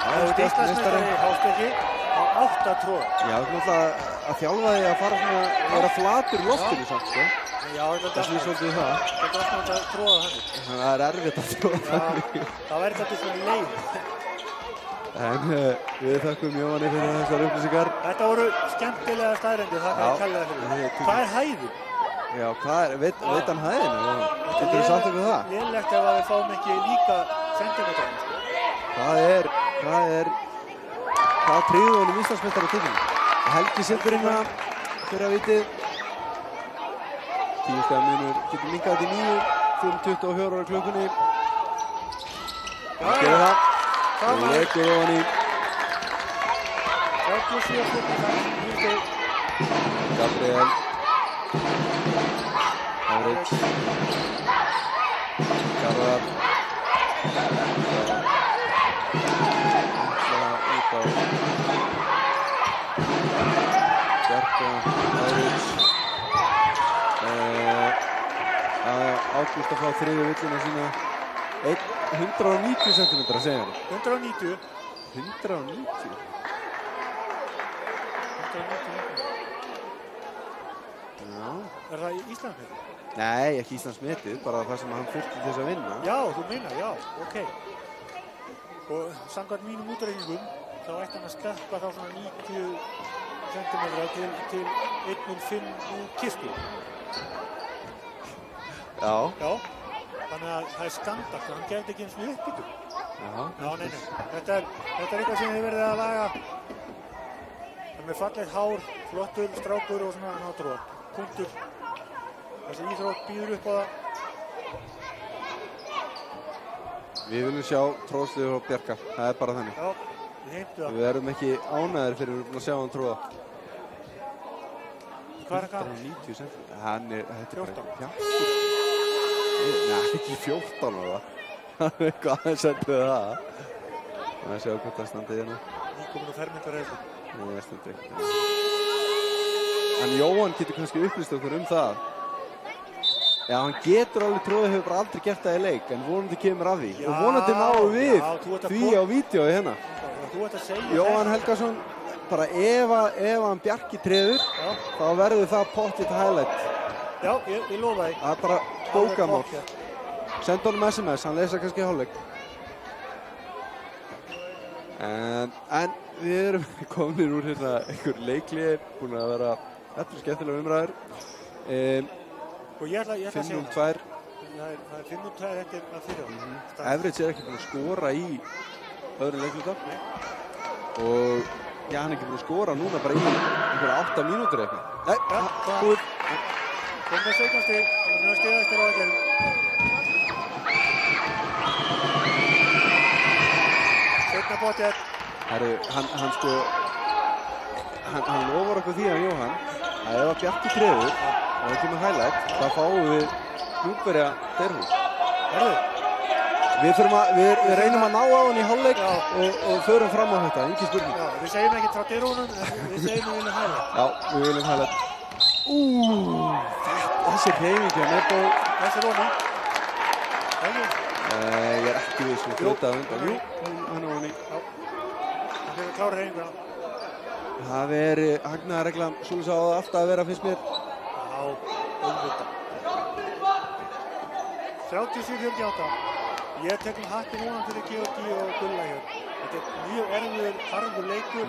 Það er Íslandsmeistari í hálfstökki á 8 tróð. Já, það er náttúrulega að þjálfa því að fara svona, vera flatur í loftinu samt, sko. Já, þetta Það snýr svolítið í það. Þetta er alltaf að tróða þannig. Það er erfitt að tróða þannig. Það verður þetta svona leið. En við þakkum Jóhanni fyrir þessar upplýsingar. Þetta voru skemmtilega staðreyndir, það kann ég kalla það fyrir. Hvað er hæðin? Já, hvað veit hann hæðinu? Getur þú sagt eitthvað það? Lélegt ef við fáum ekki líka sentimetrarinn, sko. Hvað tryggði honum Íslandsmeistaratitilinn? Helgi setur inn að fyrir að vitið. 10 stiga munur getur minkað til 9, 5:24 á klukkunni. Hann gerir það. Og leikur ofan í. 37 stig. Gabriel. Average. Garðar. Út á. Bjarka. Average. Ágúst að fá þriðju villina sína. 190 cm segja hann. 190. 190? Já. Er það Íslandsmetið? Nei, ekki Íslandsmetið, bara það sem hann þurfti til þess að vinna. Já, þú meinar, já, ok. Og samkvæmt mínum útreikningum þá ætti hann að sleppa þá svona 90 cm til 105 kirkju. Já. Já, þannig að það er skandalt, hann gerði ekki eins og uppbyttum. Já, nei. Þetta er eitthvað sem þið verðið að laga. Það er með fallegt hár, flottur, strákur og svona náttúrulega. Punktur. Þessi íþrótt býður upp á það. Við viljum sjá tróðsliður og Bjarka, það er bara þannig. Já, við heimtu það. Við erum ekki ánægðir fyrir að sjá hann tróða. Hvað er hann? 190 cm. Hann er, þetta er 14. Já. Nei, ekki 14 ára. Hann er eitthvað aðeins sendur við það. Það er sjá hvort það standið hérna. Nýkomin og fermingarreifin. Nei, það standið ekki. En Jóhann getur kannski upplýst okkur það. Já, hann getur alveg tróðið, hefur bara aldrei gert það í leik, en vonandi kemur af því. Og vonandi náum við því á vídeói hérna. Þú ert að segja Jóhann Helgason, bara ef hann Bjarki treður, þá verður það pottitt highlight. Já, ég lofa því. Það er bara bókamál. Senda honum SMS, hann lesa kannski hálfleik. En við erum komin úr hérna einhver leiklið, búin að vera allir skemmtilega umræður. Og ég ætla að segja 5-0-2. það er 5-0-2 þetta að fyrir á. Everett er ekki búin að skora í öðru leikluta. Og já, hann er ekki búin að skora núna bara í einhverja 8 mínútur eitthvað. Nei, búið. Kom með 17 stig, hann er að stiga eftir á allir. Setna bótið. Herru, hann lofar okkur því að Jóhann að ef að Bjarki treður og það kemur highlight, þá fáum við Gnúpverja derhús. Herru? Við reynum að ná á hann í hálfleik og förum fram á þetta, engin spurning. Já, við segjum ekkert frá derhúnum, en við segjum við viljum highlight. Já, við viljum highlight. Þessi hreyfingi að Nebo. Þessi róna. Ég er ekki við sem fljótað undan. Jú, hann er honni. Það fyrir klára hreyfinguna. Það er hagnaðarregla, svo sá það alltaf að vera finnst mér. Já, auðvitað. 37-48. Ég tek hattin ofan fyrir Georgi og Gulla hér. Þetta er mjög erfiður, harður leikur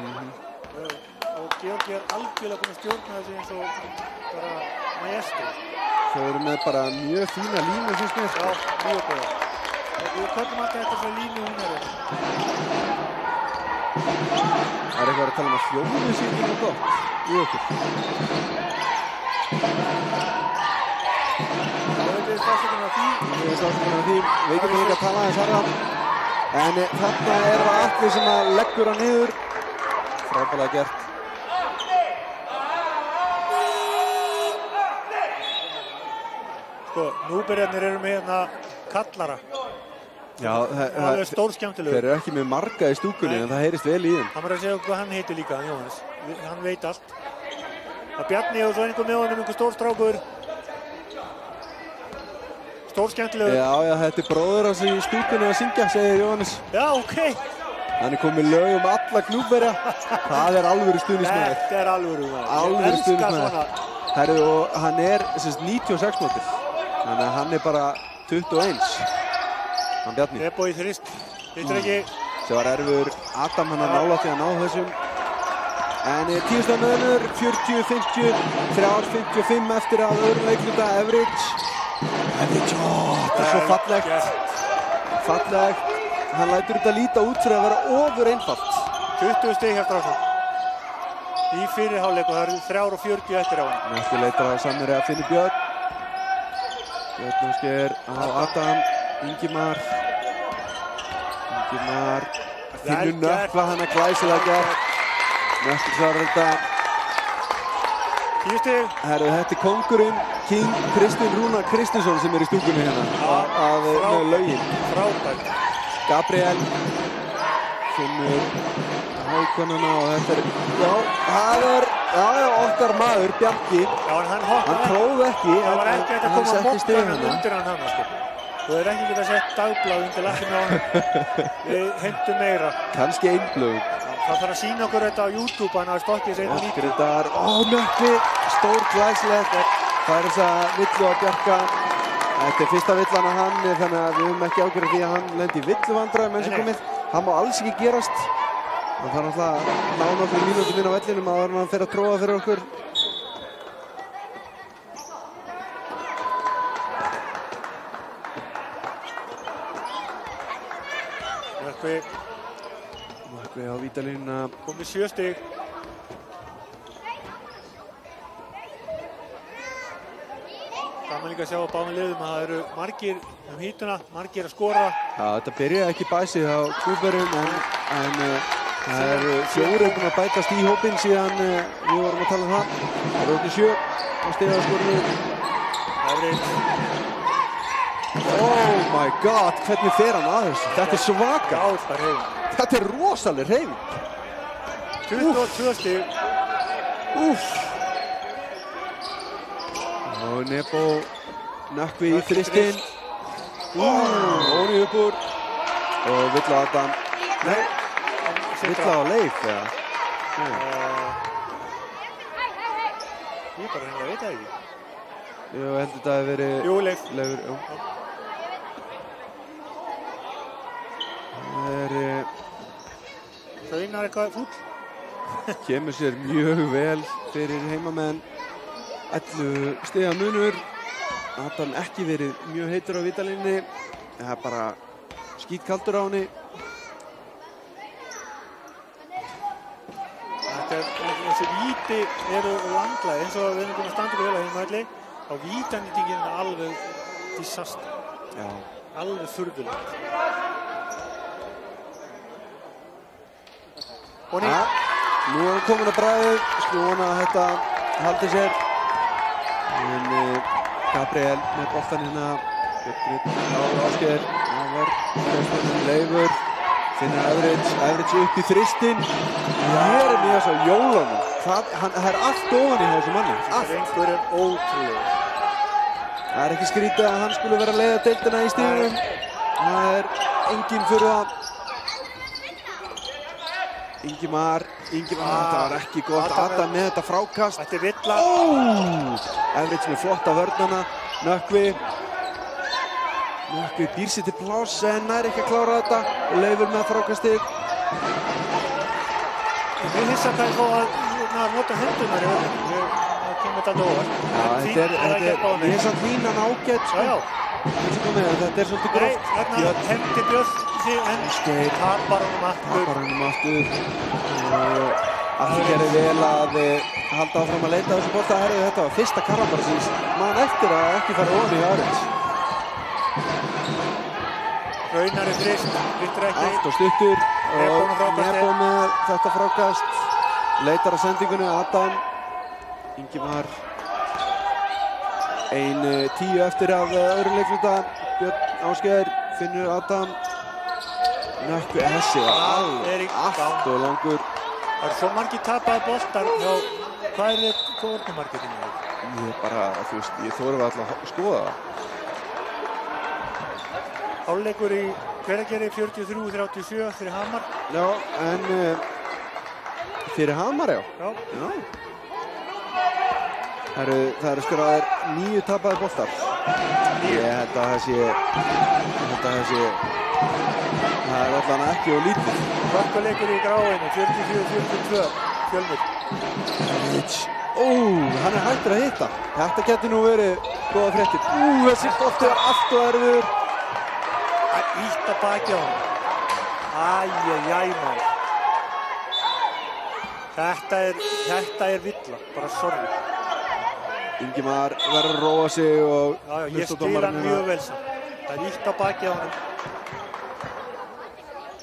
og Georgi er algjörlega búinn að stjórna þessu eins og bara maestro. Þau eru með bara mjög fína línu finnst mér. Já, mjög góða. Við köllum alltaf eftir þessa línu hún er. Það er eitthvað að tala um að hljómið sé ekki mjög gott í okkur. Við stafsökunum af því. Við getum ekki að tala aðeins harðan. En þarna er það allir sem að leggur hann niður. Frábælega gert. Sko, núbyrjarnir eru með hérna kallara. Já, það er stór skemmtilegur. Þeir eru ekki með marga í stúkunni en það heyrist vel í þeim. Hann var að segja hvað hann heitir líka, Jóhannes. Hann veit allt. Það Bjarni og svo einhver með honum, einhver stór strákur. Stór skemmtilegur. Já, þetta er bróður hans í stúkunni að syngja, segir Jóhannes. Já, ok. Hann er komið lög alla Gnúpverja. Það er alvöru stuðningsmaður. Þetta er alvöru maður. Alvöru stuðningsmaður. Herru, og hann er 96 mótil. Þannig að hann er bara 21. Hann Bjarni. Nebo í þrist. Hittir ekki. Sem var erfiður. Adam hann að nála því að ná þessum. En 10 stiga munur, 40-50, 3:55 eftir að öðrum leikluta. Everidge, þetta er svo fallegt. Fallegt. Hann lætur þetta líta út fyrir að vera ofur einfalt. 20 stig hjá Stráksson. Í fyrri hálfleik og það eru 3:40 eftir á hann. Næstu leitar að Samherji að finna Björn. Björn Ásgeir á Adam. Ingimar finnur Nökkva, hann er glæsilega gert. Nökkvi klarar þetta. 10 stig. Herru, þetta er kóngurinn, King Kristinn Rúnar Kristinsson sem er í stúkunni hérna með lögin. Frábært. Gabriel finnur Hákonana og þetta er, okkar maður, Bjarki. Já, en hann tróð ekki, það var ekki að hann koma setti stig mokkanum hérna. undir hann sko. Þú hefur ekki getað sett dagblað undir lappinu á hann. Við heimtum meira. Kannski einblöð. Það þarf að sýna okkur þetta á YouTube, hann hafi stokkið þessi einu líka. Gryndar, Nökkvi, stór glæsilegt. Það er þess að villu á Bjarka. Þetta er fyrsta villan að hann, þannig að við höfum ekki ágjörð því að hann lendi í villuvandræðum eins og komið. Hann má alls ekki gerast. Það þarf alltaf að ná nokkrum mínútum inn á vellinum áður en hann fer að tróða fyrir okkur. Nökkvi á vítalínuna. Komið 7 stig. Gaman líka að sjá á báðum liðum að það eru margir hítuna, margir að skora. Já, þetta byrjaði ekki bæsið á Knúsbergum en það eru 4 búin að bætast í hópinn síðan við vorum að tala um það. Það eru 87 á stigaskorinu. Oh my god, hvernig fer hann að þessu? Þetta er svaka. Þetta er rosaleg hreyfing. 22 stig. Og Nebo, Nökkvi í þristinn. Óni upp úr. Og vill á Adam. Nei, vill á Leif, eða? Ég bara reyna að veit það ekki. Jú, heldur þetta að verið... Jú, Leif. Leifur, jú. Það er... Hraunar eitthvað fúll. Kemur sér mjög vel fyrir heimamenn. 11 stiga munur. Adam ekki verið mjög heitur á vítalínni. Það er bara skítkaldur á henni. Þessi víti eru langlega eins og við erum búin að standa ykkur vel á heimavelli. Á vítanýtingin er alveg disaster. Já. Alveg furðulegt. Og nú er hann komin að bragðið. Sko vona að þetta haldi sér. En Gabriel með boltan hérna. Ásgeir. Leifur. Finnur Everidge upp í þristinn. Hér er mjög svo jólunum. Það er allt ofan í þessu manni. Allt. Drengur er ótrúlega. Það er ekki skrítið að hann skulle vera að leiða deildina í stigum. Það er enginn fyrir það. Ingimar, þetta var ekki gott. Adam með þetta frákast. Þetta er villa. Everidge með flotta vörnana. Nökkvi býr sér til pláss en nær ekki að klára þetta. Og Leifur með frákastið. Við hissa hvað ég fá að nota hendunar í völdinu. Það kemur þetta alveg óvart. Ég er samt línan ágætt. Þetta er svolítið gróft. Nei, hendi Björn sig en tapar honum aftur. Allir gerði vel að halda áfram að leita þessu bolta. Þetta var fyrsta karambara sem mann eftir að ekki fara ofan í Everidge. Hraunar er frist, vittur ekki. Allt og stuttur og Nebo með þetta frákast. Leitar að sendingunni, Adam. Ingimar. 1:10 eftir af öðrum leikluta. Björn Ásgeir, finnur Adam. Nökkvi, þessi var allt og langur. Það eru svo margir tapaði boltar hjá, hvað er þetta kórnumarketinu? Ég bara, þú veist, ég þóri alltaf að skoða það. Hálfleikur í Hveragerði 43-37 fyrir Hamar. Já, en fyrir Hamar, já. Já. Það eru skráðir 9 tapaðir boltar. Ég held að það sé, það er allan ekki og lítið. Hörkuleikur í Gráinu 44-42. Fjölnir. Hann hættur að hitta. Þetta getur nú verið góða fréttir. Þessi bolti var allt og erfiður. Að ítta baki á hann. Æjæjæj maður. Þetta er villa, bara sorry. Ingimar verður að róa sig og Já, ég skil hann mjög vel samt. Það er ítta baki á hann.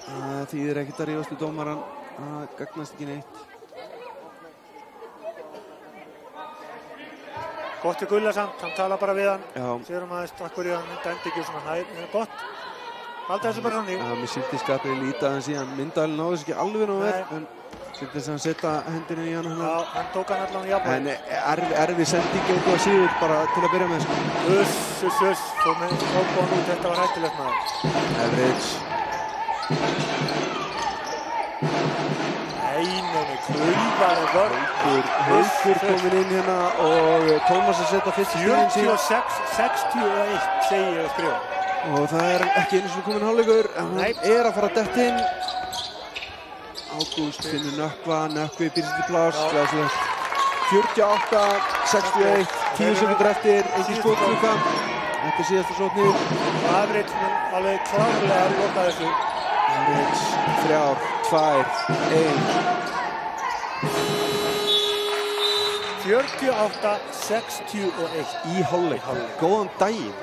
Það þýðir ekkert að rífast við dómarann. Það gagnast ekki neitt. Gott við Gulla samt, hann tala bara við hann. Já. Sérum aðeins takk fyrir hann myndi enda ekki svona hæð. Það er gott. Halda þessu bara þannig. Mér sýndi skapið lítið aðeins í hann. Myndalinn náði þess ekki alveg ná vel. En sýndi þess að hann setja hendina í hann. Já, hann tók hann allan í jafnvægi. En erfið sending eitthvað síður bara til að byrja með sko. Uss. Fór með tókbóðan út, þetta var hættulegt maður. Everidge. Nei, klaufaði vörn. Haukur komin inn hérna og Tómas að setja fyrst stíðin sín. 46-61 segi ég að skrifa. Og það er ekki einu sem komin hálfleikur, en hann er að fara að detta inn. Ágúst finnur Nökkvi býr sér til pláss. 48-61, 10 sekundur eftir, ekki skotklukka. Þetta er síðasta sóknir. Everidge mun alveg klárlega að loka þessu. Everidge, 3, 2, 1. 48-61 Í hálfleik. Góðan daginn.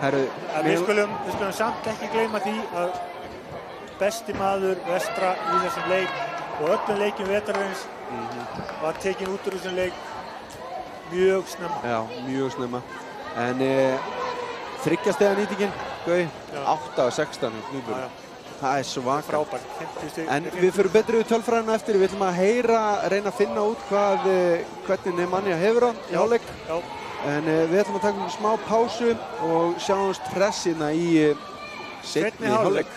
Herru, við skulum samt ekki gleyma því að besti maður vestra í þessum leik og öllum leikjum vetrarins var tekinn út úr þessum leik mjög snemma. Já, mjög snemma. En 3 stiga nýtingin, Gauði, 8-16 núbur. Það er svakar. Frábært, 50 stig. En við fyrir betri við tölfræðina eftir. Við ætlum að reyna að finna út hvernig Nemanja hefur það í hálfleik. Já. En við ætlum að taka smá pásu og sjáumst hressina í seinni hálfleik.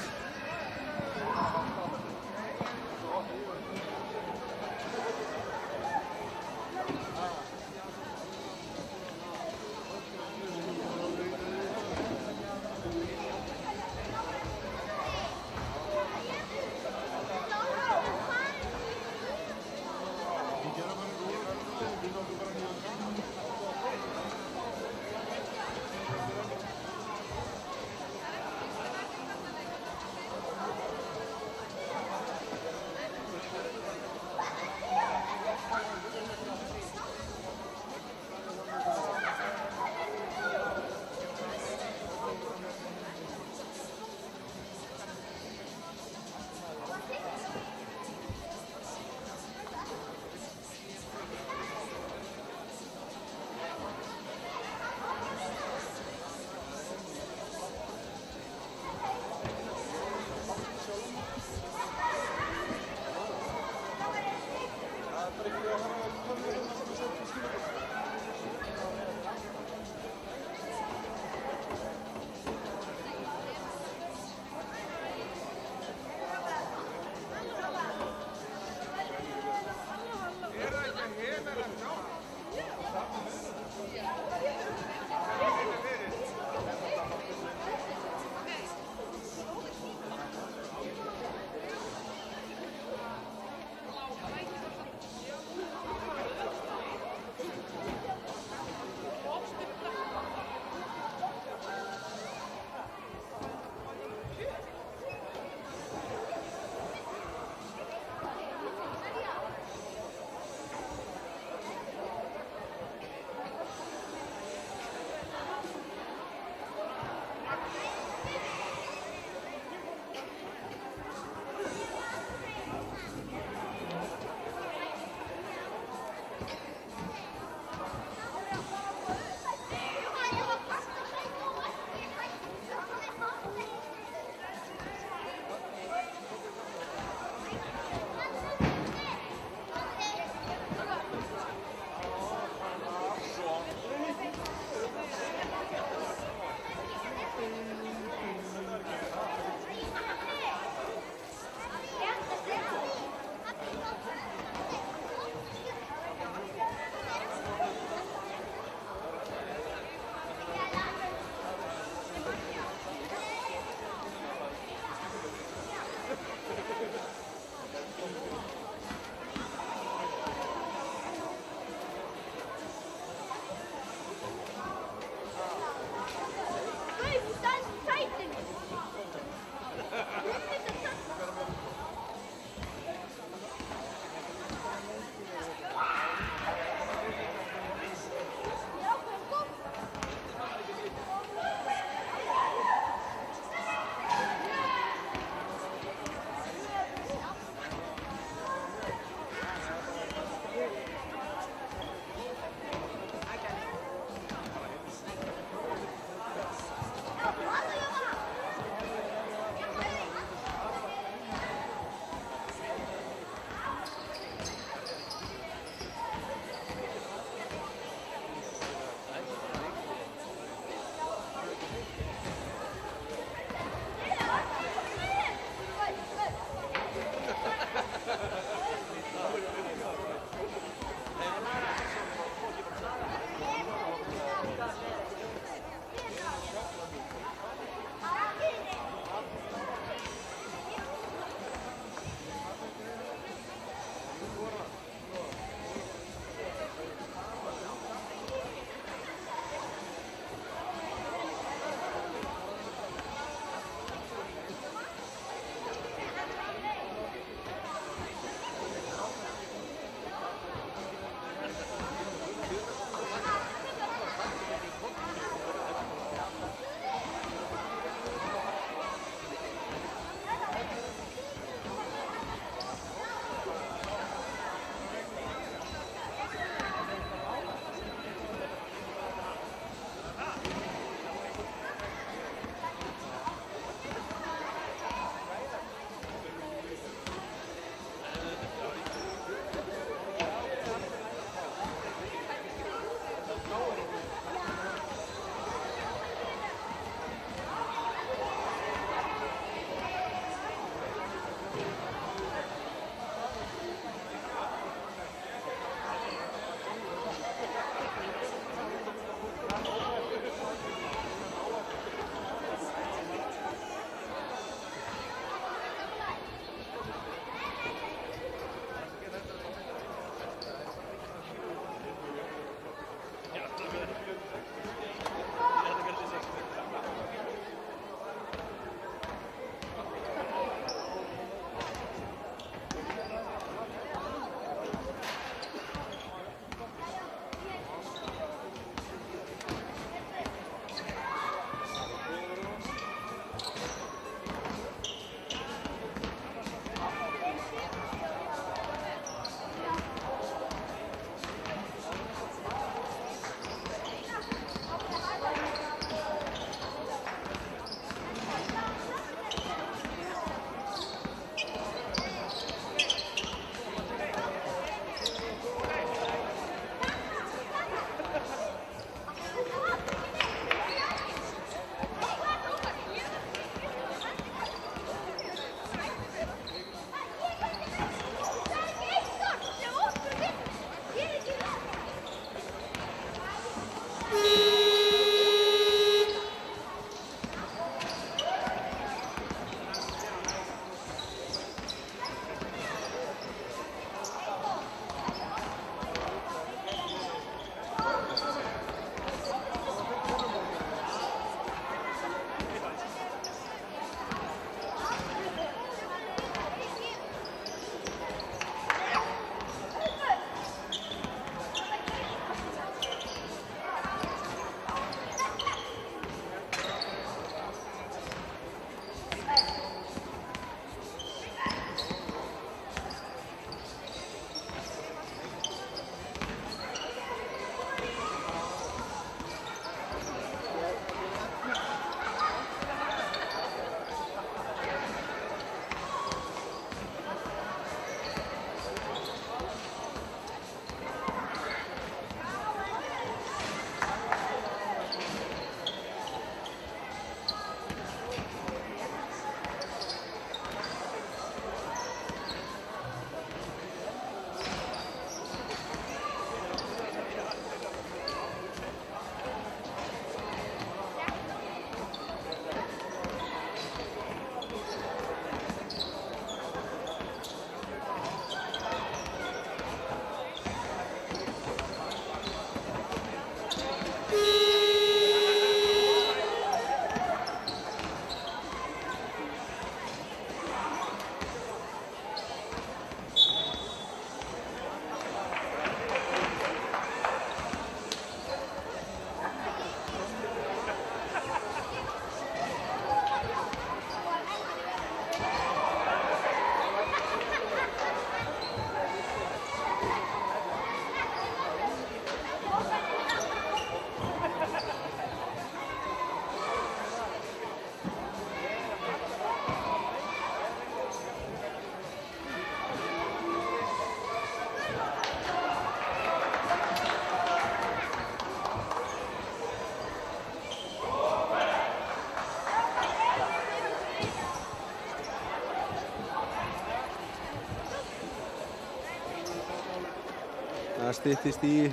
það styttist í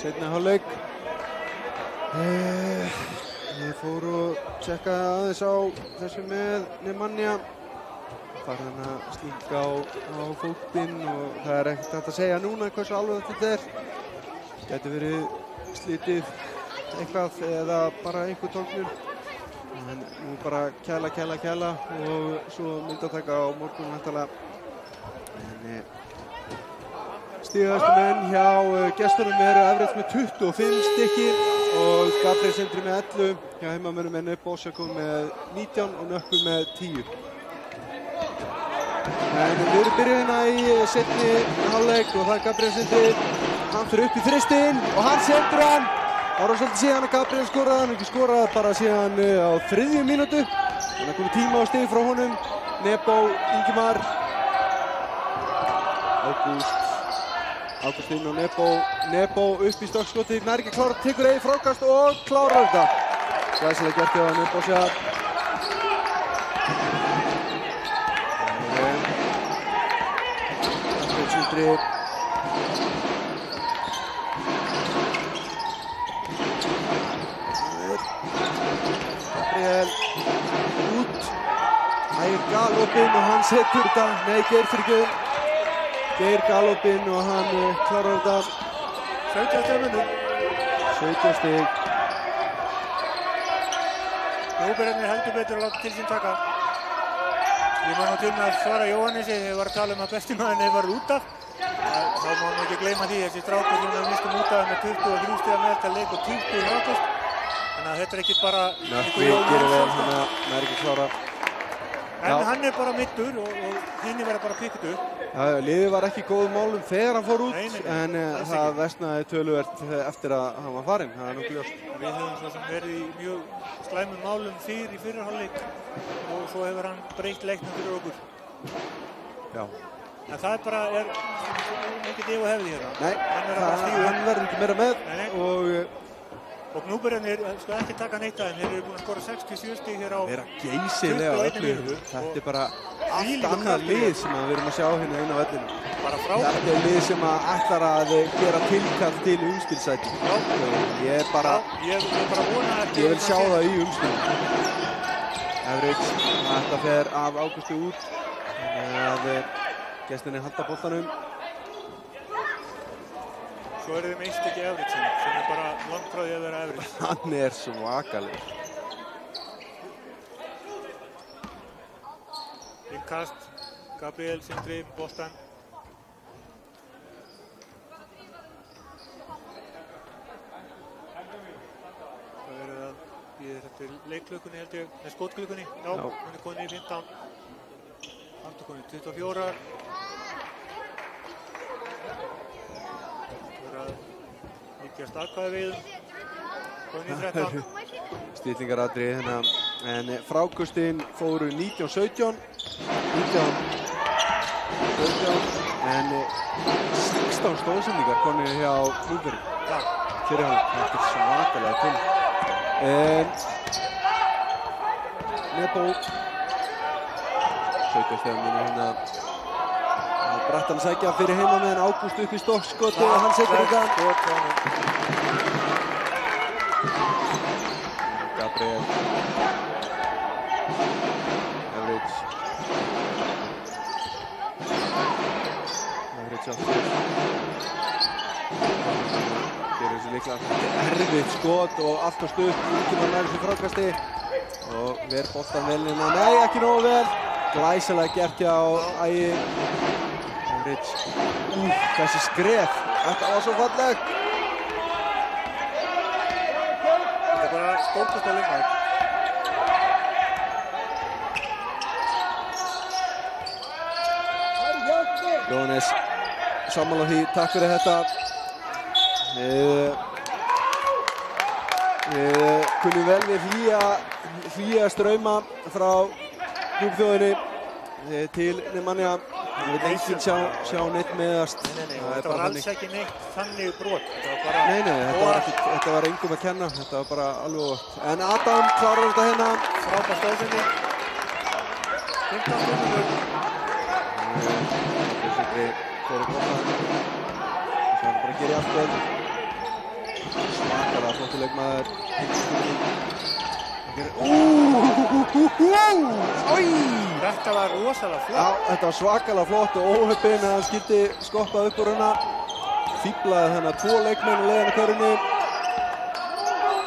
seinni hálfleik. Ég fór og tjekkaði aðeins á þessu með Nemanja. Farið hann að slinga á fótinn og það er ekkert hægt að segja núna hversu alveg þetta er. Gæti verið slitið eitthvað eða bara einhver tóknun. En nú bara kæla og svo myndataka á morgun væntanlega. En stigahæstu menn hjá gestunum eru Everett með 25 stykki og Gabriel Sindri með 11. Hjá heimamönnum er Bosjakov með 19 og Nökkvi með 10. En við erum byrjuð hérna í seinni hálfleik og það er Gabriel Sindri. Hann fyrir upp í þristinn og hann setur hann. Það var svolítið síðan að Gabriel skoraði, hann ekki skoraði bara síðan á 3. mínútu. Þannig að komið tíma á stig frá honum. Nebo, Ingimar, Ágústinn og Nebo upp í stokkskoti, nær ekki klára, tekur eigi frákast og klárar þetta. Glæsilega gert hjá Nebo sér. Gabriel Sindri. Gabriel út, Ægir galopinn og hann setur þetta, nei Geir fyrir ekki. Geir galopinn og hann klárar þetta. 17 minnur. 17 stig. Gnúpverjarnir heldur betur að láta til sín taka. Ég má nú til með að svara Jóhannesi þegar ég var að tala um að besti maðurinn var út af. Þá má nú ekki gleyma því þessi strákur sem við mistum út af með 23 stiga meðaltal og 20 hrákast. Þannig að þetta er ekki bara... Nökkvi gerir vel, hann er ekki klára. En hann er bara middur og henni verður bara pikkut upp. Já, liðið var ekki í góðum málum þegar hann fór út, Nei, en það versnaði töluvert eftir að hann var farinn, það er nokkuð ljóst. Við höfum svo sem verið í mjög slæmum málum í fyrra hálfleik og svo hefur hann breytt leiknum fyrir okkur. Já. En það er bara, ekkert ég og hefði hérna. Nei, hann verður ekki meira með og Gnúpverjarnir skal ekki taka neitt að þeim, þeir eru búin að skora 67 stig hér á 21 vera geysilega öllu. Þetta er bara allt annað lið sem við erum að sjá hérna inn á vellinu. Bara frábært. Þetta er lið sem ætlar að gera tilkall til umspilsæti. Ég bara vona að ég vil sjá það í umspilinu. Everett, þetta fer af Ágústi út. Þannig að gestinni halda boltanum. Svo eru þeim eitt ekki Everett sem er bara langt frá því að vera Everett. Hann er svakalegur. Innkast, Gabriel Sindri, boltan. Það verður að býða eftir leikklukkunni held ég, með skotklukkunni. Já, hann er konið í 15. Afturkonið 24. Líkjast aðkvæði við, konið 13. Stillingaradrið hérna, en frákustinn fóru 19-17, 19-17, en 16 stóðsendingar konið hjá Gnúpverjum. Fyrir hann, þetta er svakalega til. Nebo, 17 stegar minni hérna. Brattan sækja fyrir heimamenn, Ágúst upp í stokkskoti og hann setur þetta. Gabriel. Everett sjálfur. Gerir þessu líklega erfitt skot og allt og stutt. Ingimar nær þessu frákasti og ver boltan vel inn. Nei, ekki nógu vel. Glæsilega gert hjá Ægi. Þessi skref, þetta var svo falleg. Þetta er bara stórkostlega leikmaður. Jóhannes, sammála því, takk fyrir þetta. Við kunnum vel við hlýja strauma frá Gnúpþjóðinni til Nemanja. Við vil enginn sjá neitt meðast. Nei, þetta var alls ekki neitt þannig brot. Nei, þetta var engum að kenna. Þetta var bara alveg óvart. En Adam klárar þetta hérna. Frábært stóðsending. 15 minnur. fyrir boltan. Svo hann bara gerir aftur. Svakalega flottur leikmaður. Þetta var rosalega flott. Já, þetta var svakalega flott og óheppinn að hann skyldi skoppa upp úr hana. Fíblaði þennan 2 leikmenn og leiðan að körunni.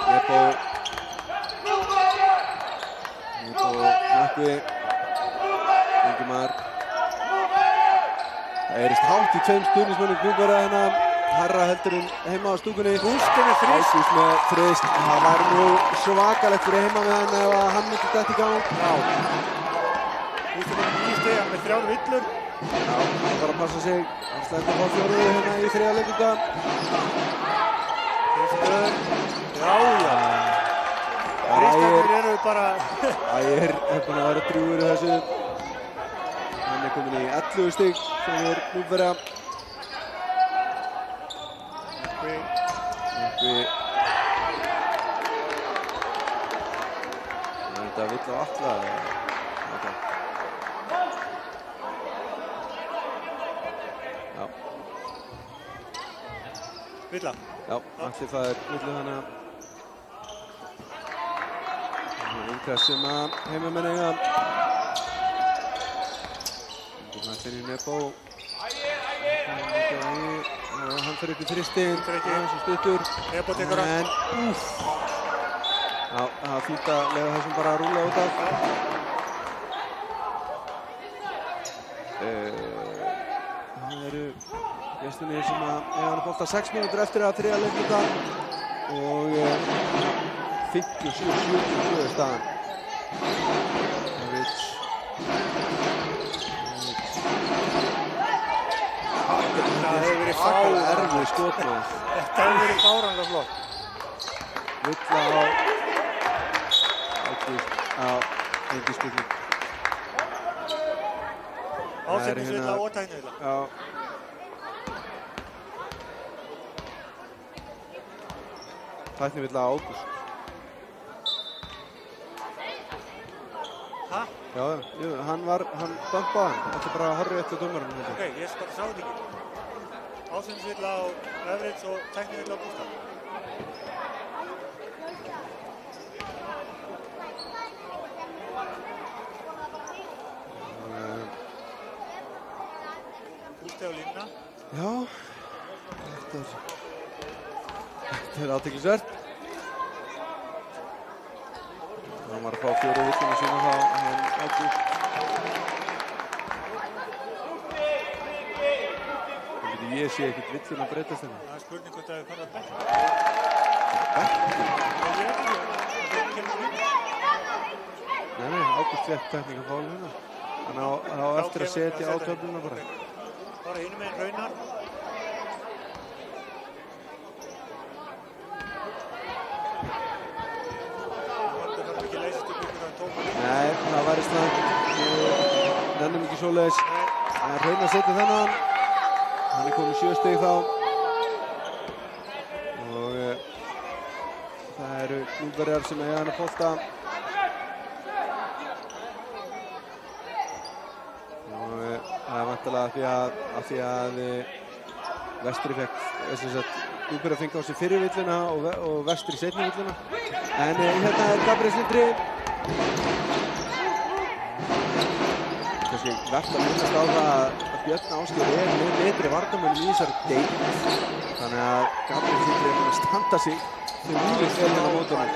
Nebo Nökkvi. Ingimar. Það erist hátt í 2 stuðningsmönnum Gnúpverja hérna. Herra heldurinn heima á stúkunni. Gústi með þrist. Ágúst með þrist. Það var nú svakalegt fyrir heima með hann ef hann myndi þetta í gang. Já. Gústi með 9 stiga með 3 villur. Já, hann var að passa sig. Hann stendur á 4 hérna í 3. leikluta. Kristur. Já. Kristur eru bara... Ægir er búinn að vera drjúgur í þessu. Hann er komin í 11 stig fyrir Gnúpverja. Þetta vill á alla. Já. Villa. Já, allir það er villu hana. Ingress sem að heimamenn eiga. Það fyrir Nebo. Hann fyrir upp í þristinn. Hann sem stuttur. Nebo tekur hann. En úff. Já, það var fínt að leiða þessum bara að rúla út af. Það eru gestunir sem að eiga hann bolta 6 mínútur eftir að 3. leikluta og 57-72 staðan. Það hefur verið svakalega erfið skotmaður. Þetta hefur verið fáránlega flott. Villa á Ágúst á engin spurning. Ásetningsvilla og tæknivilla. Já. Tæknivilla á Ágúst. Hæ? Já, hann bömpaði hann. Þetta er bara horrið eftir dómarinn. Ok, ég sá þetta ekki. Ásetningsvilla á Öfriðs og tæknivilla á Gústa. Gústi á línuna. Já, þetta er athyglisvert. Hann var að fá 4 villuna sína þá, hann Ágúst. Ég sé ekkert villun að breytast hérna. Það er spurning hvort það hefur farið að bekka. Nei, Ágúst fékk tekníkafáli hérna. Hann á eftir að setja á töfluna bara. Bara hinum meginn Raunar. Það þarf ekki leysast upp ykkur að tóma. Nei, það væri slæmt. Nennum ekki svoleiðis. En Raunar setja þennan. Hann er komið 7 stig þá. Og það eru Gnúpverjar sem eiga hann að bolta. Og það er vantilega af því að Vestri fekk, Gnúpverjar fengi á sig fyrir villuna og Vestri seinni villuna. En hérna er Gabriel Sindri. Kannski verðt að minnast á það að Björn Ásgeir er með betri varnarmönnum í þessari deild. Þannig að Gabriel Sindri er að standa sig fyrir lífið vel á mótunum.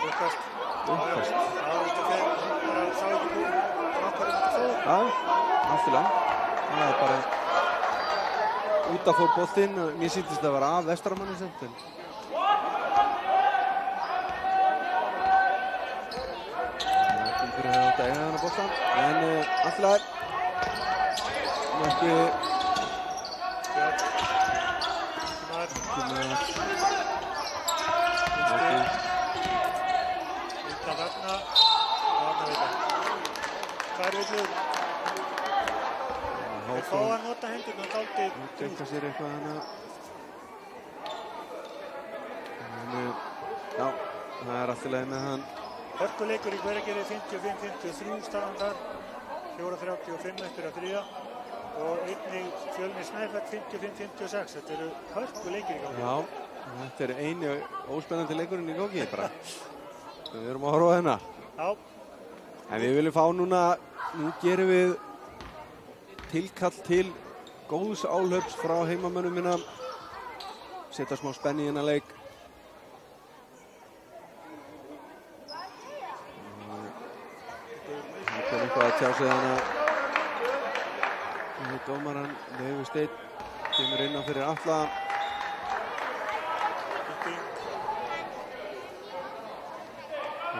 Uppkast. Uppkast. Já, allt í lagi. Það er bara út að fór boltinn. Mér sýndist að vera af Vestaramanni semt. Fyrir að þetta eiga þennan boltan. En allt í lagi. Ekki... Ynda þarna. Hvað er villur? Þeir fá að nota hendurna dálítið. Genka sér eitthvað hana. Já, það er allt í lagi með hann. Hörkuleikur í Hveragerði 55-53 staðan þar. 4:35 eftir að þriðja og einnig Fjölnir Snæfell 55-56. Þetta eru hörku leikir í gangi. Já, þetta er eini óspennandi leikurinn í gangi bara. Við erum að horfa á þennan. Já. En við viljum fá núna, nú gerum við tilkall til góðs álöps frá heimamönnum minna. Setja smá spenni í þennan leik. Þetta er eitthvað að tjá sig þannig. Dómaran Leifur Steinn kemur innan fyrir Atla.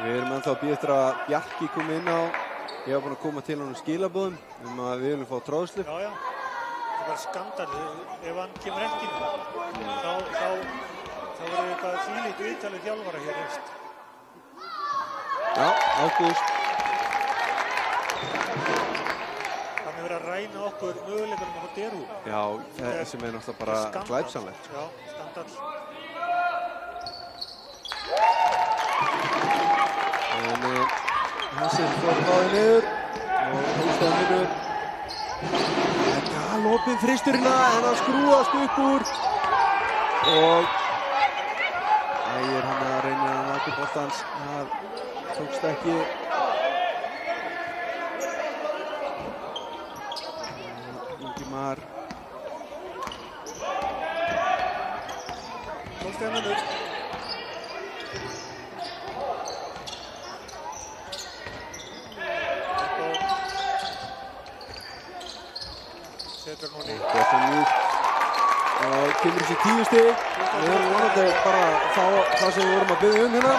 Við erum ennþá að bíða eftir að Bjarki komi inn á. Ég var búinn að koma til honum skilaboðum að við viljum fá tróðslu. Já, já. Það er bara skandal. Ef hann kemur ekki inn, þá verður eitthvað þvílíkt viðtalið þjálfara hér efst. Já, Ágúst. Hann hefur verið að ræna okkur möguleikunum á Deru. Já, það sem er náttúrulega bara glæpsamlegt. Já, skandal. En þessi fór báði niður og Hólsteinn vinnur. Galopin þristurina en hann skrúast upp úr og Ægir hann að reyna að naka boltans. Það tókst ekki. Ingimar. Hólsteinn vinnur. Setur núni. Þetta er mjög og kemur þessi 10 stig. Við erum vonandi bara að fá það sem við vorum að biðja hérna.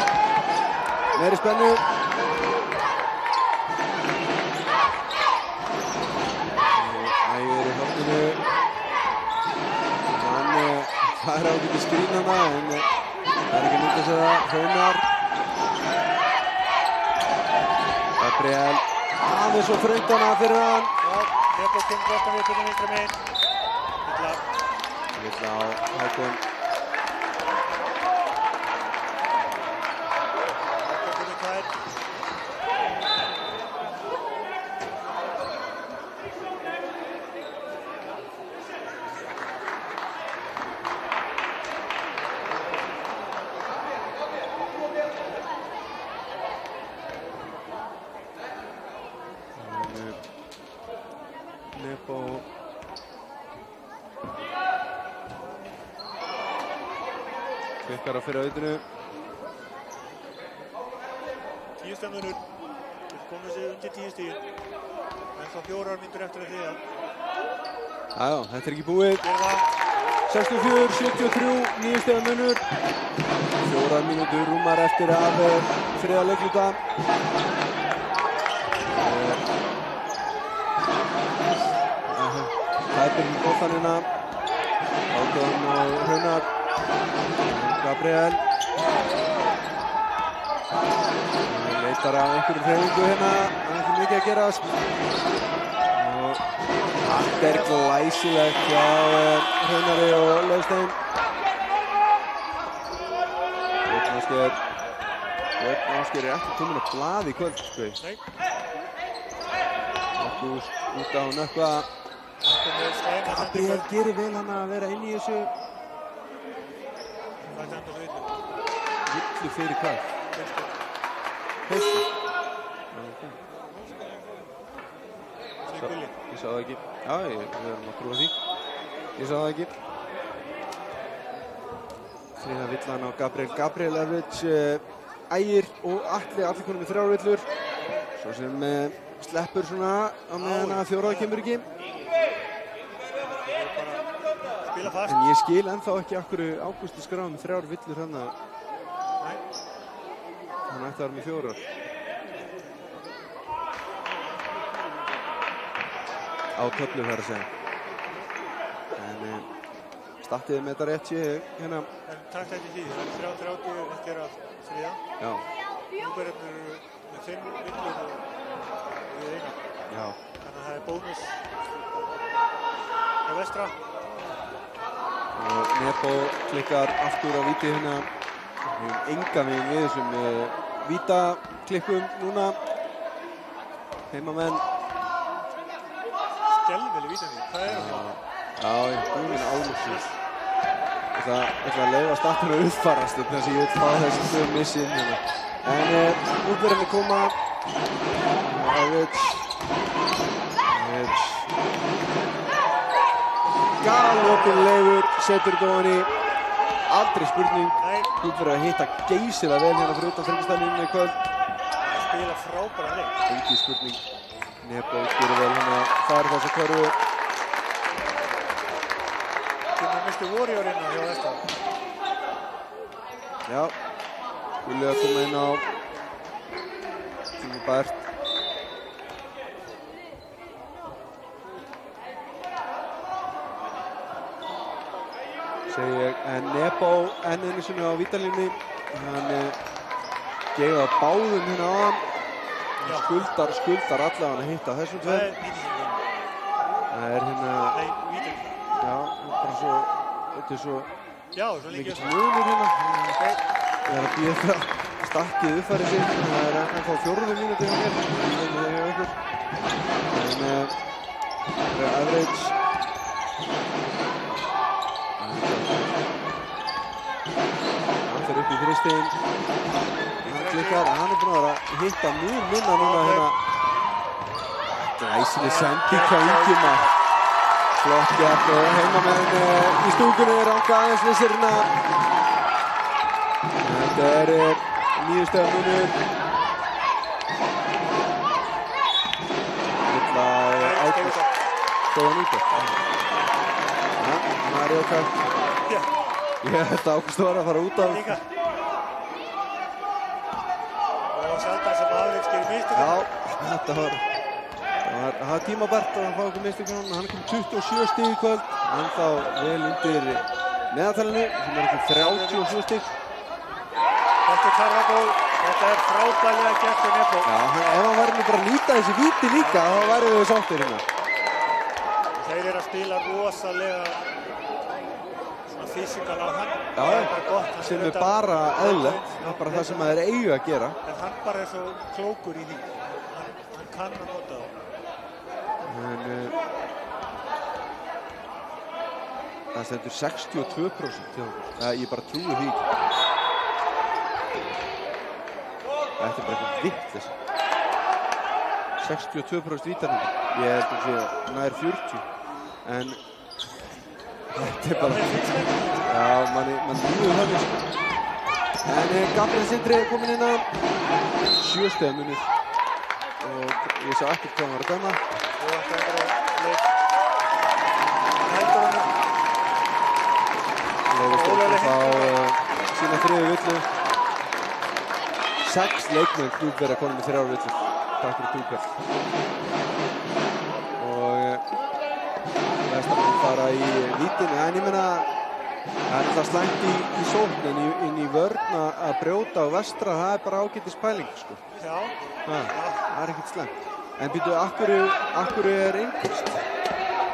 Meiri spennu. Ægir í horninu. Hann fær á ekki skrínana en það er ekki nýtt að segja Hraunar. Gabriel aðeins og þröngana fyrir hann. Nebo kemur boltan við byrjum vinstra megin. Vill á Hákon. Hákon kemur tvær. Nebo Kvikkar að fyrir auðinu. 10 stiga munur. Þeir komið sig undir 10 stigin. En þá 4 mínútur eftir að þriðja. Já, þetta er ekki búið. Hér var 64-73, 9 stiga munur. 4 mínútur rúmar eftir að þriðja leikluta. Það er byrjum boltanina. Hákon og Hraunar. Gabriel. Hann leitar að einhverjum hreyfingu hérna. Það er ekki mikið að gerast. Og allt er glæsilegt hjá Hraunari og Leifsteinn. Björn Ásgeir er ekki komin á blað í kvöld. Nei. Ágúst út á nökkva. Gabriel gerir vel hann að vera inn í þessu. Það er enda svo villu. Villu fyrir hvað? Fyrstu. Fyrstu? Það er gulli. Ég sá það ekki. Já, við erum að trúa því. Ég sá það ekki. Þriða villan á Gabriel. Gabriel Ervits, Ægir og Atli, allir konum með 3 villur. Svo sem sleppur svona á meðan að 4. kemur ekki. Spila fast. En ég skil ennþá ekki af hverju Ágústi skráði með 3 villur hann að hann ætti að vera með 4. Á töflu þar að segja. En startiði með þetta rétt sé hérna. En takk eftir því, það er 3:30 eftir að þriðja. Já. Núberðarnir eru með 5 villur og við eina. Já. Þannig að það er bónus hjá vestra. Og Nebo klikkar aftur á víti hérna. Við höfum engan veginn við þessum vítaklikkum núna. Heimamenn skelvileg vítaspyrna. Hvað er það? Já, ég guðminn almáttugur. Ég ætla að leyfa statinu að uppfarast þess að ég vil fá þessi 2 missi inn hérna. En útverðinni koma Average galopin Leifur setur þetta ofan í. Aldrei spurning. Útverðið að hitta geysilega vel hérna fyrir utan þryggastælínuna í kvöld. Spila frábæra leik. Engin spurning. Nebo gerir vel hérna þar þessu körfu. Hvernig mistu Warriorinn hjá Vestra? Já, Gulli að koma inn á Tími Bært. Segi ég, en Nebo enn einu sinni á vítalínni. Hann geið á báðum hérna á hann. Skuldar allavega að hitta þessum tveir. Það er hérna... Nei, vítaspyrna. Já, bara svo... Þetta er svo... Já, svo líka. Mikill munur hérna. Ég er að býða þetta stakkið uppfærið sig. Það er ennþá 4 mínútur hjá mér. En Average. Hann fer upp í þristinn. Hann klikkar. Hann er búinn að hitta mjög minna núna hérna. Glæsileg sending hjá Ingimar. Flott gert og heimamenn í stúkunni ranga aðeins vissir hérna. Þetta er 9 stiga munur. Lilla Ágúst stóðan úti. Ja, Mario Kart. Ég held að Ágúst var að fara út af. Líka. Og sjaldan sem Average gerir mistök. Já, þetta var tímabært að fá okkur mistök. Hann kom 27 stig í kvöld. Hann þá vel undir meðaltalinu sem er ekki 37 stig. Þetta er Karvagól. Þetta er frábærlega gert hjá Nebo. Já, ef hann væri nú bara að nýta þessi víti líka, þá væri við sáttir hérna. Þeir eru að spila rosalega svona fysikal á hann. Já, Það er bara gott. Hann sem er auðvitað- bara eðlilegt. Það er bara það sem maður eiga að gera. En hann bara er svo klókur í því. Hann kann að nota það. En það stendur 62% til okkur. Ég bara trúi því ekki. Þetta er bara eitthvað vitleys. 62% vítaspyrna. Ég held að sé nær 40. En þetta er bara... Já, mann líður þannig. En Gabriel Sindri er komin inn á 7 stiga munur. Og ég sá ekkert hvað hann var að dæma. Og þetta er bara leik. Heldur hann. Leifur Stjórn fá sína 3. villu. 6 leikmenn Djúpverja konum með 3 villur. Takk fyrir Djúpverð. Og Vestarmenn fara í vítin. En ég meina, það er alltaf slæmt í sókn en inn í vörn að brjóta á Vestra, það er bara ágætis pæling, sko. Já. Það er ekkert slæmt. En býtu, akkur er einhverst?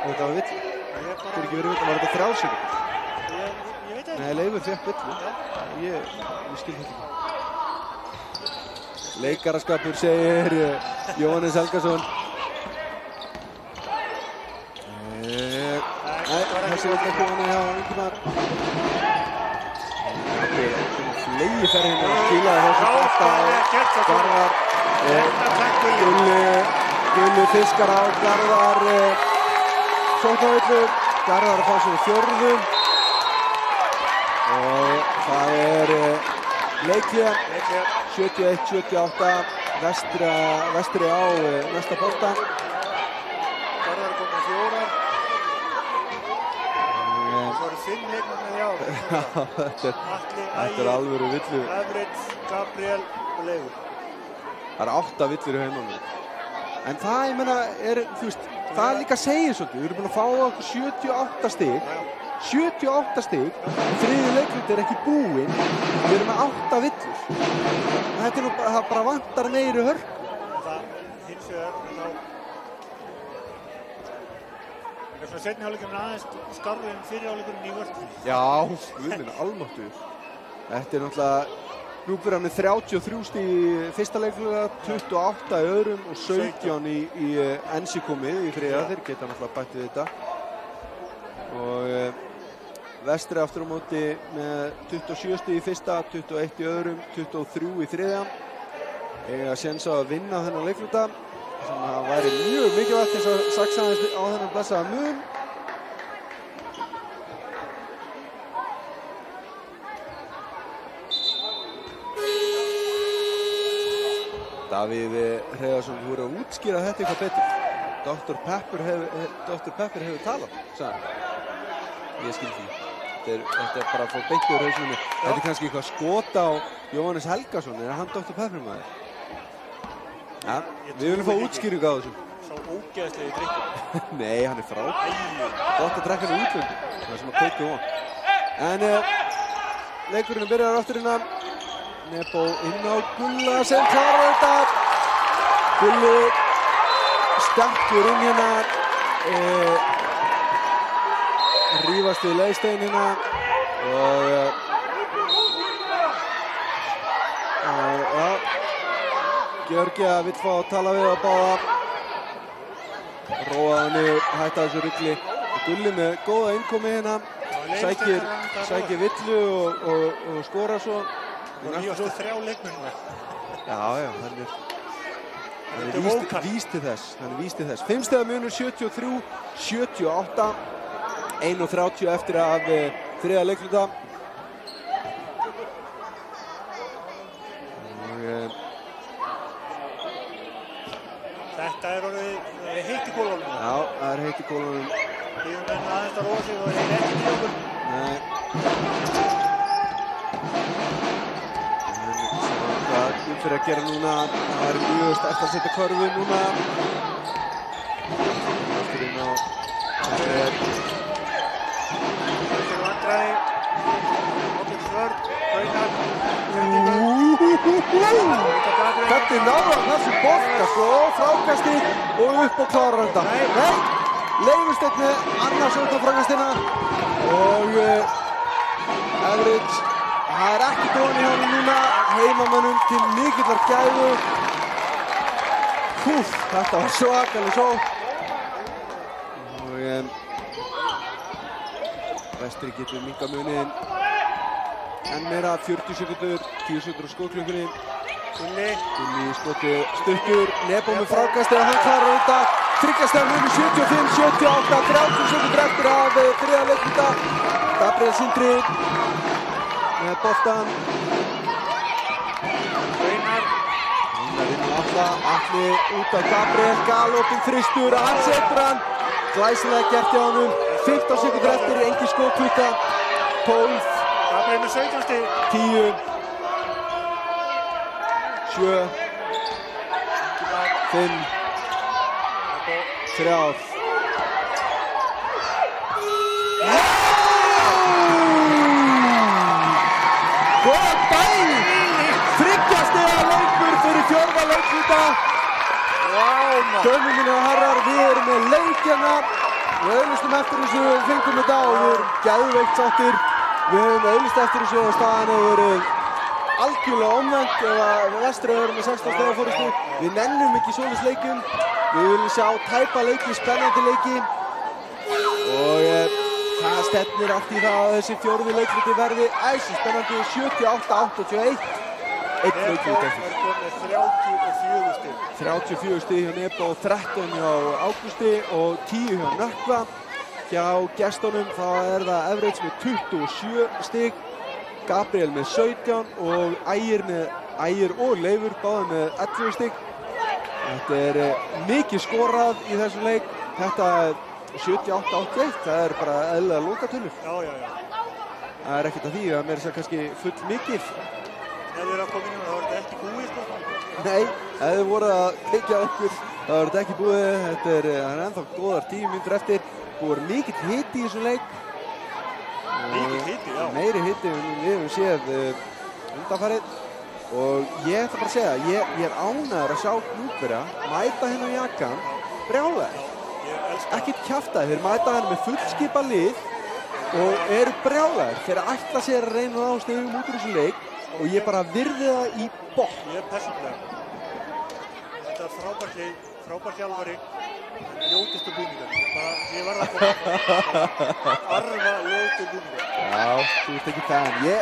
Þetta var vill. Það er ekki verið vill, var þetta 3 sekúndur? Ég veit ekki. Nei, Leifur fékk villu. Ég skil þetta ekki. Leikaraskapur segir Jóhannes Helgason. Nei, þessi vill ekki hana hjá Ingimar. Flegi ferðin að skila þessu bóta á Garðar. Gulli fiskar á Garðar. Sóknarvillur. Garðar að fá sér 4. Og það er leikhlé. 71-78. Vestri á næsta bolta. Garðar kom með 4. Það voru 5 leikmenn með í ár. Þetta er alvöru villu. Average, Gabriel og Leifur. Það er 8 villur í heimamönnum. En það, ég meina, þú veist, það líka segir svolítið. Við erum búin að fá okkur 78 stig. 78 stig. Þriðji leikluti er ekki búinn. Við erum með 8 villur. Þetta er nú það bara vantar meiri hörku. Það hins vegar þá er svona seinni hálfleikurinn aðeins skarfið fyrri hálfleikurinn í vörninni. Já, guðminn, almáttugur. Þetta er náttúrulega Gnúpverjar með 33 stig í fyrsta leikluta, 28 í öðrum og 17 í ensi komið í þriðja. Þeir geta náttúrulega bætt við þetta. Og Vestri aftur á móti með 27 stig í fyrsta, 21 í öðrum, 23 í þriðja. Eiga séns á að vinna þennan leikluta sem það væri mjög mikilvægt til að saksa aðeins á þennan blessaða mun. Davíð Hreiðarsson voru að útskýra þetta eitthvað betur. Dr. Pepper hefur talað, sagði hann. Ég skil því. Þetta er bara að fá beint úr hausnum. Þetta er kannski eitthvað skot á Jóhannes Helgason. Er hann Dr. Pepper maður? Ja, við viljum fá útskýringu á þessu. Sá ógeðslegi drykkur. Nei, hann er frábær. Gott að drekka hann í útlöndum. Það er sem að kókja von. En leikurinn byrjar aftur innan. Nebo inn á Gulla sem klarar þetta. Gulli sterkur inn hérna. Rífast við leiðsteinina og Georgia vill fá að tala við að báða. Róa hann niður, hætta þessu rugli. Gulli með góða innkomi hérna. Sækir villu og skora svo. Og nýjastu 3 leikmenn. Já, hann er víst til þess. 5 stiga munur, 73, 78, 1:30 eftir af þriðja leikluta. Þetta er orðið heitt í kólunum. Já, það er heitt í kólunum. Við erum enn aðeins að róa sig og þeir ekki í okkur. Nei. Hvað fyrir að gera núna, það er mjög sterkt að setja körfu núna. Aftur inn á Þetta er vandræði, Óbjörnsvörð, Gaunar, Hvernig náður hann þessu bolta sko, frákasti og upp og klárar þetta. Nei, Leifursteinn með annars út á frákastina og Everett. Það er ekki dóni hjá hann núna, heimamönnum til mikillar gæfu. Þetta var svakalega svo. Og Vestri getur minkað muninn enn meira, 40 sekundur, 10 sekundur á skotklukkunni. Gulli í skoti stuttur, Nebo með frákast eða hann klarar þetta. Þriggja munur 75, 78, 30 sekundur eftir af þriðja leikluta. Gabriel Sindri með boltan. Gaunar inn á Atli út af Gabriel, galopinn þristur, hann setur hann. Glæsilega gert hjá honum, 15 sekundur eftir, engin skotklukka. 12, Gabriel með 17 stig. 10, 7, 5, 3. Góðan daginn! Þriggja stiga leikur fyrir fjórða leikluta. Dömur minni og herrar, við erum með leikjana. Við auðlistum eftir þessu, fengum þetta og við erum geðveikt sáttir. Við höfum auðlist eftir þessu og staðan hefur verið algjörlega omvendt ef Vestri hefur með 16 stiga fórustu. Við nennum ekki svoleiðis leikjum. Við viljum sjá tæpa leiki, spennandi leiki. Og það stefnir allt í það að þessi fjórði leikluti verði æsispennandi, 78-81. Einn leikluti eftir. Nebo er komið 34 stig. 34 stig hjá Nebo, 13 hjá Ágústi og 10 hjá Nökkva. Hjá gestunum þá er það Everett með 27 stig, Gabriel með 17 og Ægir og Leifur báðir með 11 stig. Þetta er mikið skorað í þessum leik. Þetta er 78-81, það er bara eðlilega lokatölur. Já. Það er ekkert að því að mér er kannski full mikið. Ef þið eru að koma inn og það var þetta ekki búið sko. Nei, ef þið voru að leikja okkur, það var þetta ekki búið. Þetta er ennþá góðar 10 mínútur eftir. Það voru mikill hiti í þessum leik. Mikill hiti, já. Meiri hiti við höfum séð undanfarið. Og ég ætla bara að segja, ég er ánægður að sjá Gnúpverja mæta hérna á Jakan brjálæðir. Ekkert kjaftaði, þeir mæta hérna með fullskipa lið og eru brjálæðir. Þeir ætla sér að reyna á stigum út úr þessu leik og ég bara virði það í botn. Ég persónulega. Þetta er frábær þjálfari, ljótustu búningar. Ég var að arfa ljótu búningar. Já, þú ert ekki fan. Ég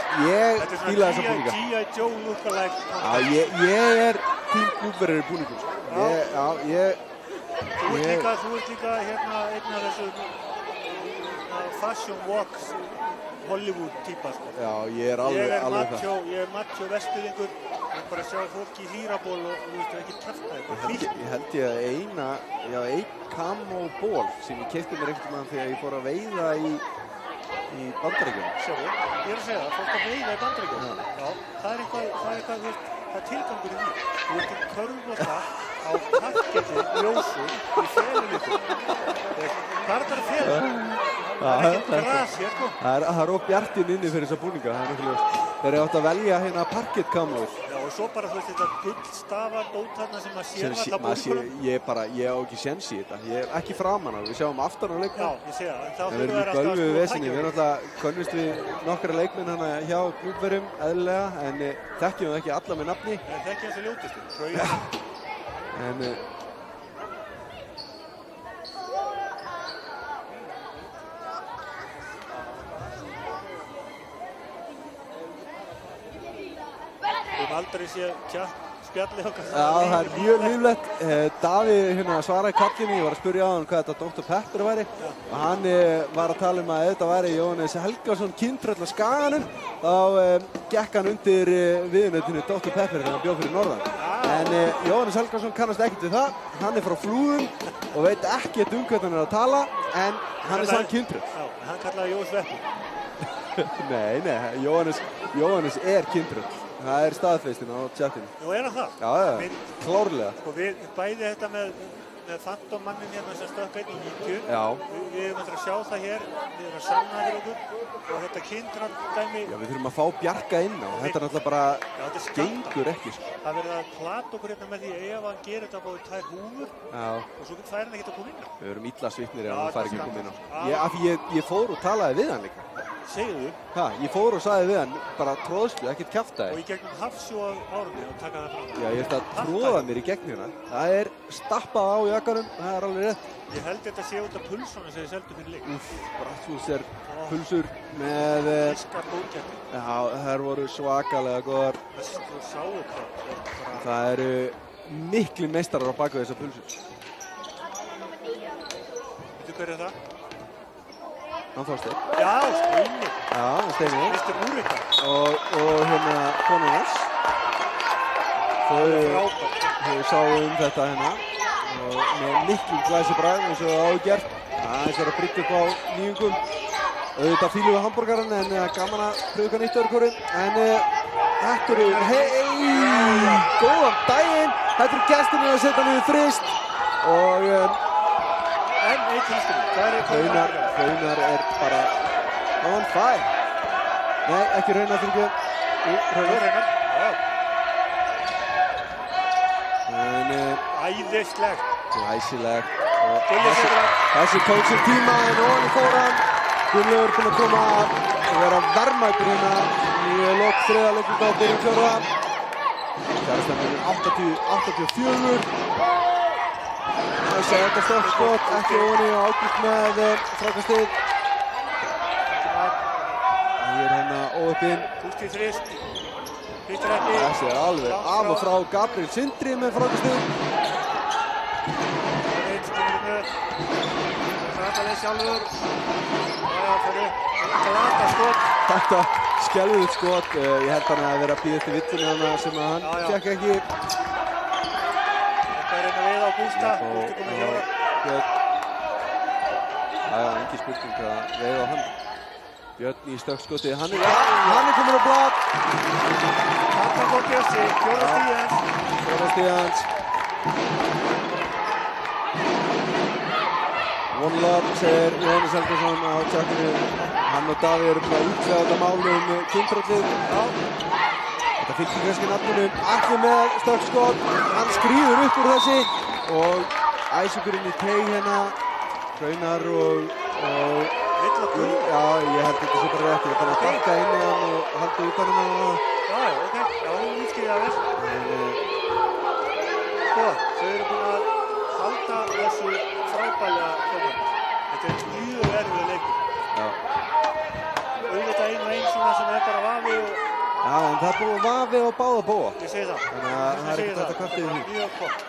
fíla þessa búninga. G.I. Joe lookalike. Já, ég er tím Gnúpverjar í búningum, sko. Þú ert líka einn af þessum fashion walks Hollywood típa, sko. Já, ég er alveg það. Ég er macho vesturingur, ég bara sjá fólk í hýraból og þú veist ekki kjafta þetta. Ég held ég að einn kamóból sem ég keypti mér einhvern veginn þegar ég fór að veiða í Bandaríkjunum. Sjáðu, ég er að segja það, fólk að veiða í Bandaríkjunum. Já, það er eitthvað, þú veist, það er tilgangur í því. Þú ert í körfbólta á parketti, ljósum, í felulitum. Hvað er þetta felur? Það er ekkert gras hér, sko. Það er bjartinn inni fyrir þessa búninga, það er nokkuð ljóst. Þeir eru átt að velja hérna parkettkamóður. Já, og svo bara, þú veist, þetta gullstafar dótarna sem maður sér alltaf búningunum. Ég á ekki séns í þetta. Ég er ekki framan á, við sjáum aftan á leikmenn. Já, ég sé það, en þá við þurfa erum í bölvuðu vesinni. Við erum alltaf könnumst við nokkra leikmenn hana hjá Gnúpverjum, eðlilega, en þekkjum við ekki alla með nafni. En þekkjum þessi ljótustu. Við höfum aldrei séð spjallið okkar. Já, það er mjög líflegt. Davíð svaraði kallinu, ég var að spyrja á hann hvað þetta Dr. Pepper væri og hann var að tala að þetta væri Jóhannes Helgason kyntröll á Skaganum. Þá gekk hann undir viðunöndinu Dr. Pepper þegar hann bjó fyrir norðan. En Jóhannes Helgason kannast ekkert við það. Hann er frá Flúðum og veit ekkert hvernig hann er að tala, en hann er sann kyntröll. Já, hann kallaði Jói Sveppi. Nei, Jóhannes er kyntröll. Það er staðfeistinn á chatinu. Nú er hann það? Já, klárlega. Sko við bæði þetta með Phantom-mannin hérna sem stökka inn í 90. Já. Við erum að sjá það hér, við erum að sanna fyrir okkur og þetta kyntröll-dæmi. Já, við þurfum að fá Bjarka inn á. Þetta er náttúrulega bara gengur ekki, sko. Það verður að plata okkur hérna með því ef hann gerir þetta á báðu tvær húfur og svo fær hann ekkert að koma inn á. Við erum illa svitnir ef hann fær ekki að koma inn á. Ég fór og talaði við hann líka. Segðu? Ég fór og sagði við hann, bara tróðslu, ekkert kjaftaði. Og í gegnum hafsjó á árunni og taka það fram. Já, ég ætla að tróða mér í gegn hérna. Það er stappað á jakkanum, það er alveg rétt. Ég held þetta sé út af pulsunum sem þið seldu fyrir leik. Brattús er pulsur með... Fiskar góðgættir. Já, þær voru svakalega góðar. Það eru mikli meistarar á baku þessar pulsur. Veitu hver er það? Hann Þorsteinn. Já, Steini. Já, Steini. Mr. Úrika. Og konun hans. Þau sáu þetta hérna. Og með miklu glæsibragð eins og það ágert. Það er að bryggja upp á nýjungum. Auðvitað fílum við hamborgaran en gaman að pröfa nýtt öðru hvorum. En þetta eru, góðan daginn. Þetta eru gestinni að setja niður þrist. Og en eitt hýstum. Hraunar er bara on fire. Nei, ekki Hraunar fyrir ekki. Hraunar. En æðislegt. Glæsilegt. Þessi tók sér tíma en ofan fór hann. Gunnlaugur búinn að koma að vera verðmætur hérna í lok þriðja leikluta og byrjun fjórða. Kærastemmurinn 80-84. Þetta stórt skot, ekki ofan í og Ágúst með frákastið. Það er hérna óöppinn. Kúst í þrist. Fyrst rétti. Þessi er alveg af og frá Gabriel Sindri með frákastið. Eitt skilur með. Ræðarleið sjálfur. Það fyrir glata skot. Þetta skelfilegt skot. Ég held hann að vera að bíða eftir villinu hana sem hann fékk ekki. Á Gústa, Gústi komið hjóra. Engi spurning að veiða á hann. Björn í stökkskoti, hann er komin á blad. Þarna kom Bjössi, fjóra stíð hans. One love, segir Jóhannes Helgason á tjakkinu. Hann og Davíð eru bara útveða þetta máli kyntröllið. Þetta fylgir kannski nafninu. Atli með stökkskot, hann skrýður upp úr þessi. Og æsingurinn í teig hérna, Hraunar og Vill og Gull. Já, ég held þetta svo bara rétt. Ég er bara að bakka inn í hann og halda utan um hann. Já, ok, já, þú útskýrði það vel. Sko, þau eru búin að halda þessu frábælega dómar. Þetta er mjög erfiður leikur. Já. Auðvitað einn og einn svona sem bara vafi og... Já, en það búið vafi á báða bóa. Ég segi það. Þannig að það er ekkert að kvarta yfir því. Mjög gott.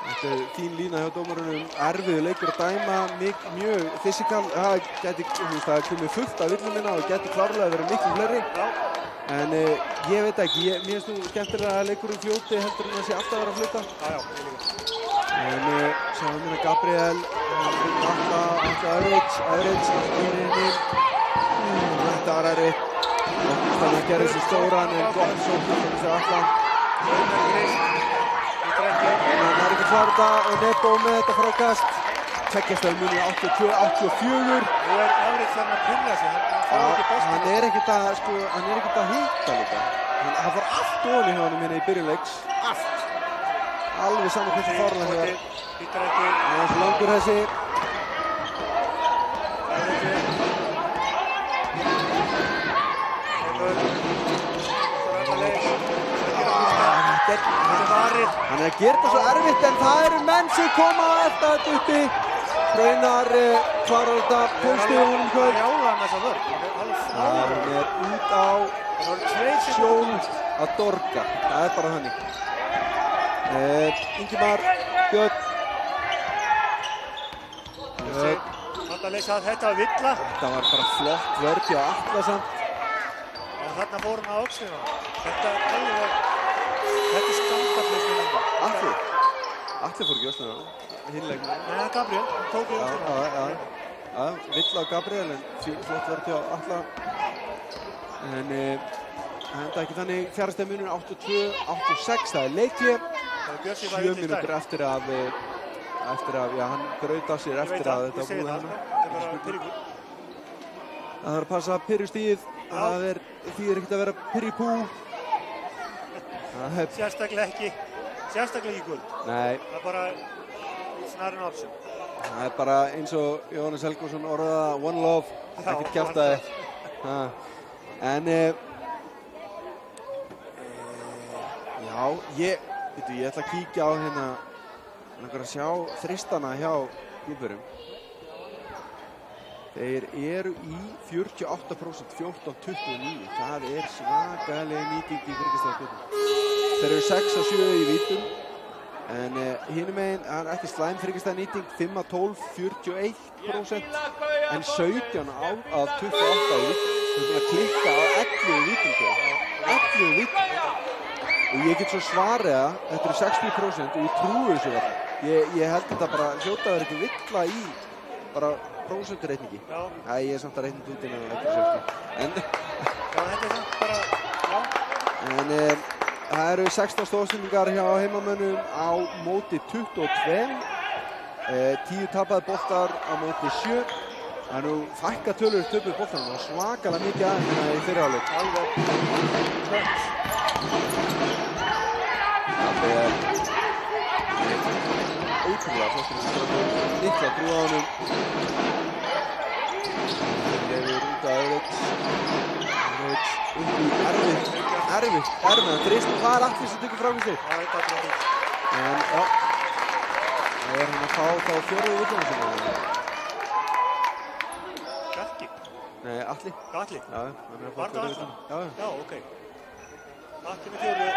Þetta er fín lína hjá dómarunum, erfiður leikur að dæma, mjög fysikal, það komið fullt af villumina og geti klárlega verið miklu fleiri. Já. En ég veit ekki, mér finnst nú skemmtilega að leikurinn fljóti heldur en að sé alltaf að vera að fljóta. Já, ég líka. En sjáum við Gabriel, Atla Öðrits, Írinin, þetta var erfitt. Þannig að gera þessu stóran en gott sókn fyrir Atla. Það er ekki klárt og Nebo með þetta frákast. Tveggjastaður munið 82-84. Nú er Öðrits þannig að pinna sig, hann er ekkert að hitta líka. Hann fór allt ofan í honum hérna í byrjun leiks. Allt. Alveg saman hversu fárlega þegar. Hittar ekki. Það er svo langur þessi. Hann er að gera þetta svo erfitt en það eru menn sem koma alltaf þetta uppi. Hraunar klarar þetta pólstið honum kvöld. Hann er út á sjón að dorga. Það er bara þannig. Ingimar, Björn. Þetta var villa. Þetta var bara flott vörð hjá Atla samt. Og þarna fór hann á öxlina. Þetta er alveg... Þetta er skandaflislega. Atli fór ekki öxlina. Hinleikna. Nei, Gabriel. Hann tók í öxlina. Já, villa á Gabriel en flott vörð hjá Atla. En enda ekki þannig fjárstæðmunum 82-86. Það er leikli. 7 mínútur eftir að hann braut af sér eftir að þetta búið hann. Það er að passa pyrrustíð. Það þýðir ekkert að vera pyrripú. Sérstaklega ekki guld. Nei. Það er bara snarinn option. Það er bara eins og Jóhannes Helgason orðaða one love. Ekkert kjaftaði. En já, ég ætla að kíkja á hérna að sjá þristana hjá Gnúpverjum. Þeir eru í 48%, 14-29. Það er svakalega nýting í þryggjastaðarspilum. Þeir eru 6-7 í vítum. En hinum megin, það er ekki slæm þryggjastaðarnýting, 5-12, 41%. En 17 af 28 í vítum. Þeir eru að klikka á 11 vítum. 11 vítum. Og ég get svo svarið að þetta eru 60% og ég trúi þessu verða. Ég held þetta bara hljóta að vera ekki villa í bara prósentureikningi. Æ, ég er samt að reikna út innan að ekki 60. En þetta er samt bara, já. En það eru 16 stóðsendingar hjá heimamönnum á móti 22. 10 tapaði boltar á móti 7. Það er nú fækka tölur töpuð boltanum og svakalega mikið aðeins hérna í fyrirháleik. Alveg tönns. Það er ótrúlega flottur sem mikla trú á honum. Leifur út að Öðrits upp í erfitt þrist og það er allir sem tekur fram í sig. En já, það er hann að fá þá fjórðu villuna sinna. Bjarki? Nei, Atli. Atli? Já, hann er að fá Var það fjórðu Atli? villuna. Já, ok. Atli með fjórðu.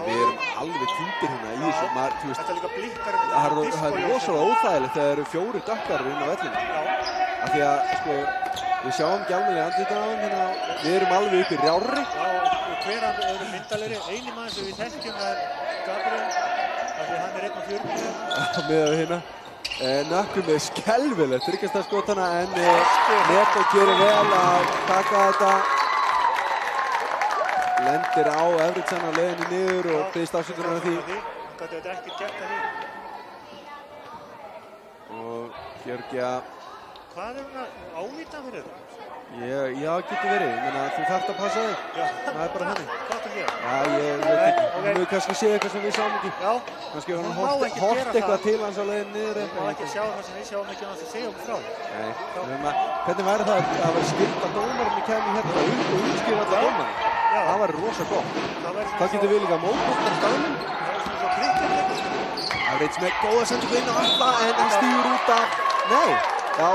Við erum alveg týndir hérna í þessu. Þetta er líka blikkar. Það er rosalega óþægilegt þegar það eru 4 dökkar inn á vellinu. Af því að, sko, við sjáum ekki alveg andlitið á þeim, hérna, við erum alveg upp í rjárri. Já, og hver af öðrum myndalegri, eini mann sem við þekkjum er Gabriel, af því hann er 1.40. Með hérna. Nökkum með skelfilegt þryggjastaðarskotana en Nebo gerir vel að taka þetta. Lendir á Öðritsen á leiðinni niður og biðst afsökunar af því. Hann gæti þetta ekkert gert að því. Og Georgia... Hvað er hann ávita fyrir þetta? Já, getur verið. Ég meina, þú þarft að passa þig. Það er bara þannig. Hvað er það að gera? Já, ég veit ekki. Hún hefur kannski séð eitthvað sem við sáum ekki. Já. Kannski hann hort eitthvað til hans á leiðinni niður. Hún má ekki sjá það sem við sjáum ekki annars að segja okkur frá því. Nei. Hvernig væri það að vera skilt að dómarinn kæmi hérna upp og útskýra alla dómarinn? Það var rosa gott. Það getur við líka mótbútt á staðnum. Average með góða sendingu inn á alla en hann stígur út af... Nei, já,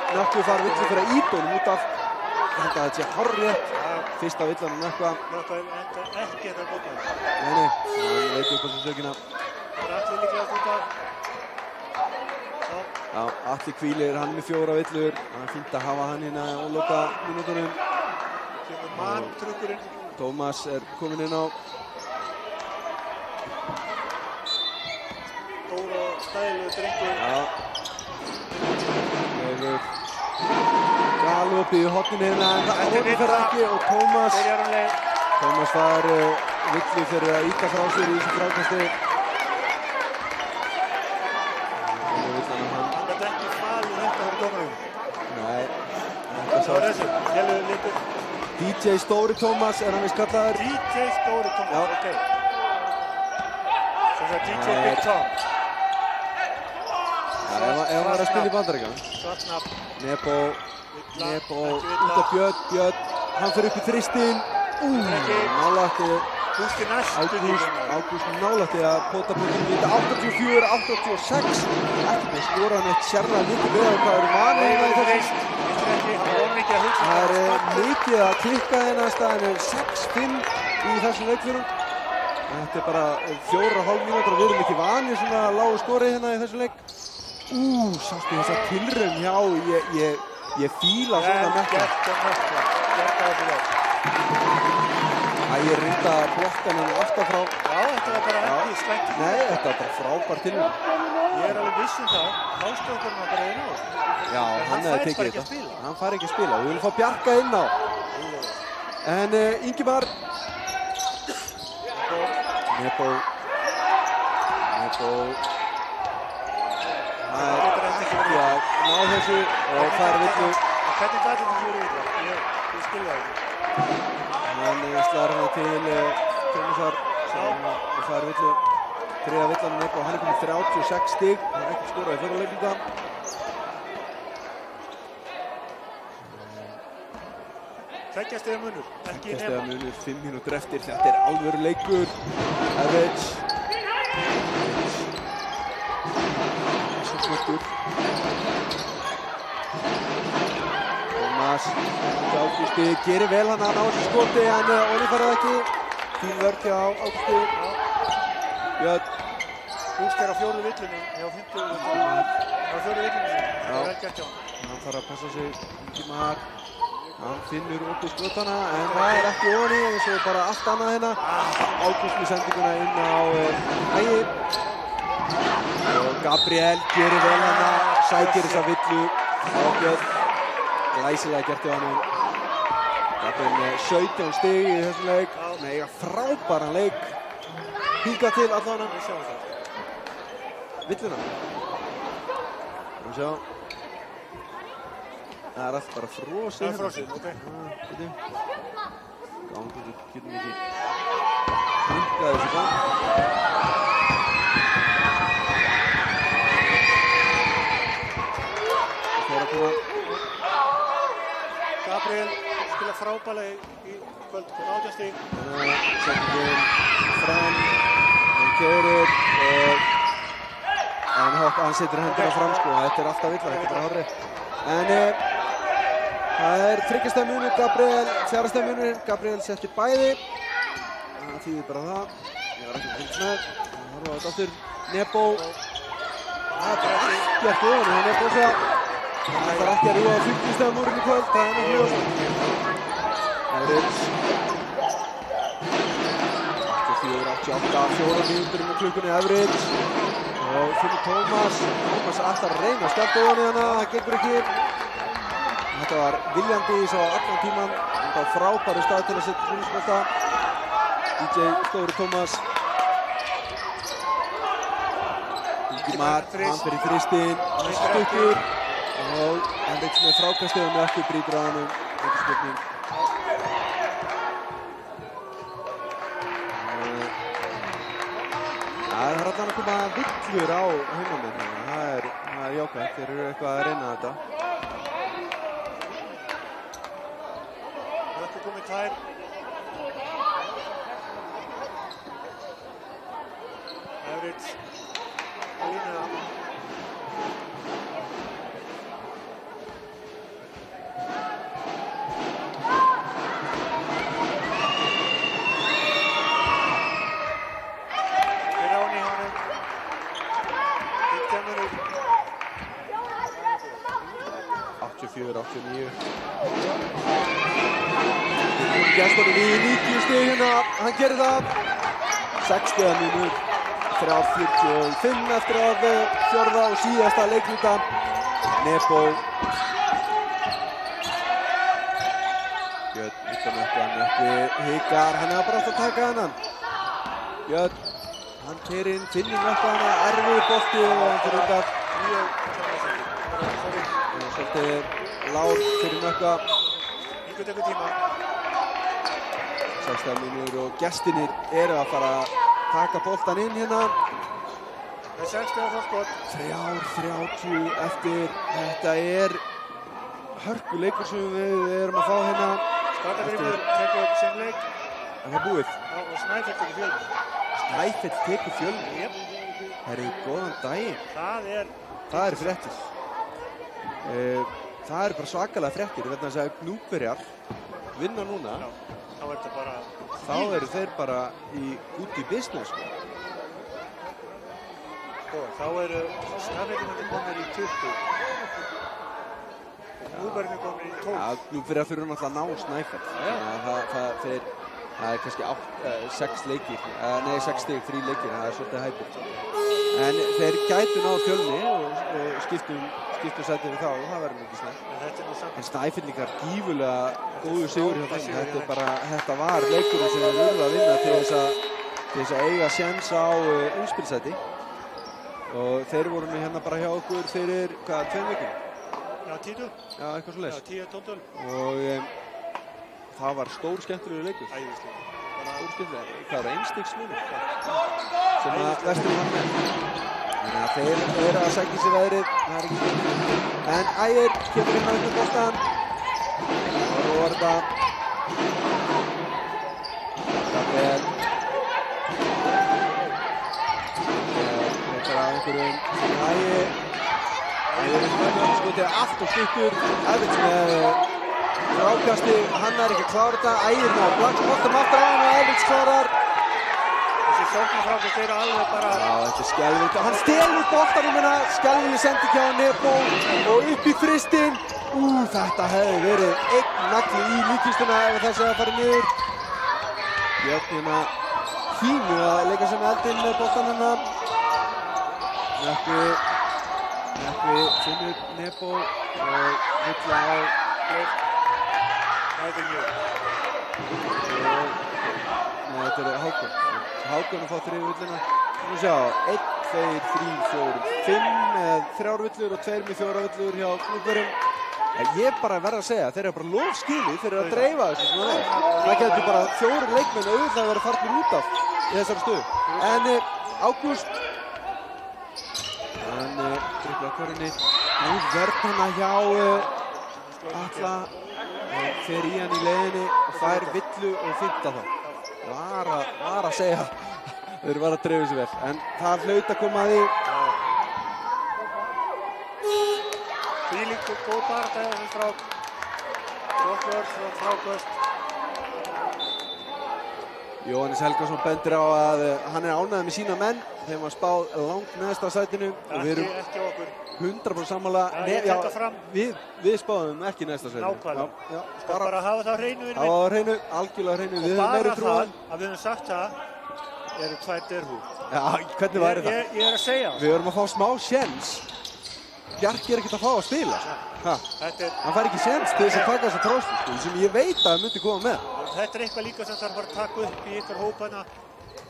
Nökkvi fara villu fyrir að ídónum út af... Ég held að þetta sé hárrétt. Fyrsta villan og Nökkva. Nökkva enda ekki þetta bóta. Nei, hann veit upp á þessu sökina. Það er allir líklega út af. Já, Atli hvílir, hann með 4 villur. Það er fínt að hafa hann hérna á loka mínútunum. Kemur mantrukkurinn. Tómas er komin inn á. Stór og stæðilegur drengur. Já. Leifur. Galop í horninu hérna, en það orður fyrir ekki og Tómas fær villu fyrir að íta frá sér í þessu frákasti. Hann gæti ekki falið þetta fyrir dómarum. Nei. Það var þessu, hérlegur leikur. DJ Stóri Tómas er hann vist kallaður. DJ Stóri Tómas, ok. Svo það DJ Big Tom. Ef hann var að spila í Bandaríkjunum. Svartnafn. Nebo út af Björn, hann fyrir upp í þristinn. Nálætti. Ágúst nálætti að pota búinn í 84-86. Ekki með skoran eitt sérlega mikið við hvað eru vanið í þessu. Það er mikið að klikka hérna að staðinu 6-5 í þessum leikfélum. Þetta er bara 4,5 mínútur og við erum ekki vanið svona lágu skori hérna í þessum leik. Sástu þessa tilraun hjá, ég fíla svona Nökkva. Ég reynda að blokka hann alltaf frá. Já, þetta var bara ekki slæmt. Nei, þetta var bara frábær tilraun. Ég er alveg viss það. Hástofnarna bara einn á. Já, hann hefði tekið þetta. Hann fær ekki að spila. Við viljum fá Bjarka inn á. En Ingimar. Nebo. Já, ná þessu og fær villu. Hvernig gæti þetta fyrir villu? Ég skilja það ekki. Hann slar hana til Tómasar sem fær villu. Þriðja villan Nebo, hann er komið 36 stig. Hann er ekki skorað í fyrra leikninga. Tveggja stiga munur, ekki Nebo. 2 stiga munur, 5 mínútur eftir. Þetta er alvöru leikur. Average. Tómas Ágústi gerir vel hann að ná þessu skoti en Óli fær það ekki. Fín vörk hjá Ágústi. Björn. Húst er á 4 villunum, hjá 50 villunum. Á 4 villunum sinni, það er vel gert hjá hann. Hann þarf að passa sig, Ingimar. Hann finnur út úr skotana en það er ekki ofan í eins og bara allt annað hérna. Ágúst með sendinguna inn á Ægir. Og Gabriel gerir vel hana, sækir þessa villu á Björn. Glæsilega gert hjá hann. Gabriel með 17 stig í þessum leik. Með eiga frábæran leik. Hingað til allan hann. Við sjáum það. Villuna. Við sjá. Það er allt bara frosið. Það er frosið, ok. Gangur, við getum ekki hingað þessu gang. Gabriel spila frábælega í kvöld, 18 stig. Setningin fram, hann keyrir og hann setur hendina fram sko, þetta er alltaf illa, þetta er bara hárrétt. En það er 3 stiga munur, Gabriel, 4 stiga munur, Gabriel setti bæði. Það þýðir bara það, ég var ekki fylgst með, það var þetta aftur, Nebo. Það er bara ekkert ofan, hann er bara svo. Það þarf ekki að rúa á 50 stiga múrin í kvöld, það er náttúrulega svo. Average. 4 mínútur með klukkunni Average. Og finnur Tómas alltaf að reyna að skjálta ofan í hana, það gengur ekki. Þetta var viljandi svo allan tíman, en það var frábæri stað til að setja húsmesta. DJ Stóri Tómas. Ingimar, hann fyrir þristinn, hann stuttur. Og Hendriks með frákastið og Nökkvi brýtur á hann ekki spurning. Það er allan að koma villur á heimamenn. Það er jákvæmt, þeir eru eitthvað að reyna þetta. Það er komið tær Edwards á línuna. Fyrir án í honum. 15 minútur. 84-89. Gesturinn í 90 stig hérna, hann gerir það. 60 mínútur, 3:45 eftir að fjórða og síðasta leikluta. Nebo. Björn utan Nökkvi hikar, hann er bara alltaf að taka hennan. Björn, hann keyrir inn, finnur Nökkvi hana, erfiður bolti og hann fyrir undan. Svolítið lár fyrir Nökkva. Yngur tekur tíma. 16 mínútur og gestirnir eru að fara að taka boltan inn hérna. Það er 60 fórskot. 3:30 eftir. Þetta er hörkuleikur sem við erum að fá hérna. Skardagrímur tekur upp sinn leik. Er það búið? Já, og Snæfell tekur Fjölnir. Snæfell tekur Fjölnir. Jep. Herri, góðan daginn. Það er fréttir. Það eru bara svakalega fréttir. Vegna þess að Gnúpverjar vinna núna. Já, þá er þetta bara... Þá eru þeir bara út í business. Sko, þá eru Snæfellirnir komnir í 20. Og Gnúpverjarnir komnir í 12. Já, Gnúpverjar þurfa náttúrulega að ná Snæfell. Það er kannski 6 leikir, nei 6 stig, 3 leikir, það er svolítið hæpið. En þeir gætu náð Fjölni og skiptum sætið við þá og það verður mikið snætt. En Snæfellingar gífurlega góður sigur hjá þeim. Þetta var leikurinn sem þeir urðu að vinna til þess að eiga séns á umspilsæti. Og þeir voru nú hérna bara hjá okkur fyrir, 2 vikum? Já, 10. Já, eitthvað svo leys. Já, 10-12. Og það var stór skemmtilegur leikur. Æðislega. Stór skemmtilegur. Það var einstigsmunur sem að Vesturinn var með. Þannig að þeir eru að sækja sér veðrið. Það er ekki mikið. En Ægir kemur inn á einhvern boltan. Og Róarda. Það er frekar af einhverjum. Ægir er skotið allt og stuttur. Edwards með frákasti, hann er ekki að klára þetta. Ægir ná boltan aftur á hann og Edwards klárar. Þessi sóknarfrákast eru alveg bara... Já, þetta er skelfilegt. Hann stelur boltanum hérna, skelfilegt sendi hjá Nebo og upp í fristinn. Þetta hefði verið einn nagli í líkistuna ef þessi að fara niður. Björn hérna fínu að leika sem eldinn með boltan hérna. Nökkvi finnur Nebo og villa á Blöð. Það er mjög. Þetta er Hákon. Hákon að fá 3 villina. Nú sjá, 1, 2, 3, 4, 5 með 3 villur og 2 með 4 villur hjá Gnúpverjum. Ég bara verð að segja, þeir eru bara lofskilið, þeir eru að dreifa þessu svona vel. Það getur bara 4 leikmenn auðvitað að vera farnir út af í þessari stöðu. En Ágúst, hann driflar hverjunni. Nú verð hana hjá Atla. Fer í hann í leiðinni og fær villu og 15 þá. Var að segja þeir var að dreifa sér vel, en það hlaut að koma að því. Þvílík og góð baráttu hjá þessum strák. Gott vörn frá frákast. Jóhannes Helgason bendir á að hann er ánægður með sína menn. Þeim var spáð langt neðst á sætinu og við erum ekki okkur 100% sammála. Ég tek það fram. Við spáðum ekki neðst á sætinu. Nákvæmlega. Bara hafa það á hreinu. Hafa það á hreinu, algjörlega á hreinu. Og bara það að við höfum sagt það eru 2 derhúr. Já, hvernig væri það? Ég er að segja það. Við erum að fá smá séns. Bjarki er ekkert að fá að spila. Hann fær ekki séns til þess að taka þessa tróðstöðu sem ég veit að hann myndi koma með. Þetta er eitthvað líka sem þarf bara að taka upp í ykkur hópana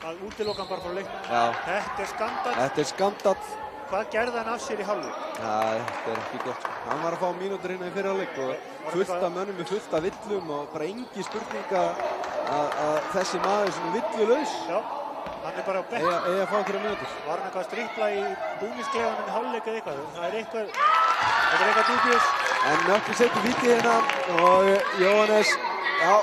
að útiloka hann bara frá leiknum. Þetta er skandall. Þetta er skandall. Hvað gerði hann af sér í hálfleik? Þetta er ekki gott. Hann var að fá mínútur hérna í fyrri hálfleik og fullt af mönnum með fullt af villum og bara engi spurning að þessi maður sem er villulaus. Já, hann er bara á bekk. Eigi að fá einhverja mínútur. Var hann eitthvað að stripla í búningsklefanum í hálfleik eða eitthvað? Þetta er eitthvað dúbjus. En Nökkvi setur víti hérna og Jóhannes, já,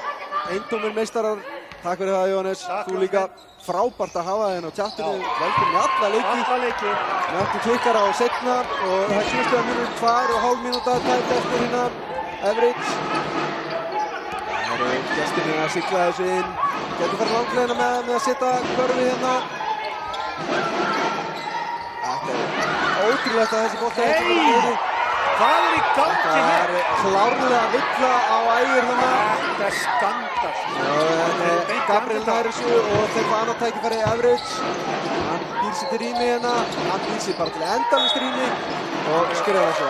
eintómir meistarar Takk fyrir það, Jóhannes. Takk, Þú líka frábært að hafa þenn á tjattinu. Velkomin í alla leiki. Alla leiki. Nöttu klikkar á seinna og það er 7 mínútur, 2,5 mínúta tætt eftir hérna Everett. Það eru gestirnir að sigla þessu inn. Getur farið langlegina með að setja körfið hérna. Þetta er ótrúlegt að þessi bolti ekki verið niður. Hvað er í gangi hér? Það er klárlega villa á ægir þarna. Þetta er skandal. En Gabriel nær þessu og þeir fá annað tækifæri Everett. Hann býr sér til rými hérna. Hann býr sér bara til endalaust rými og skrifa þessu,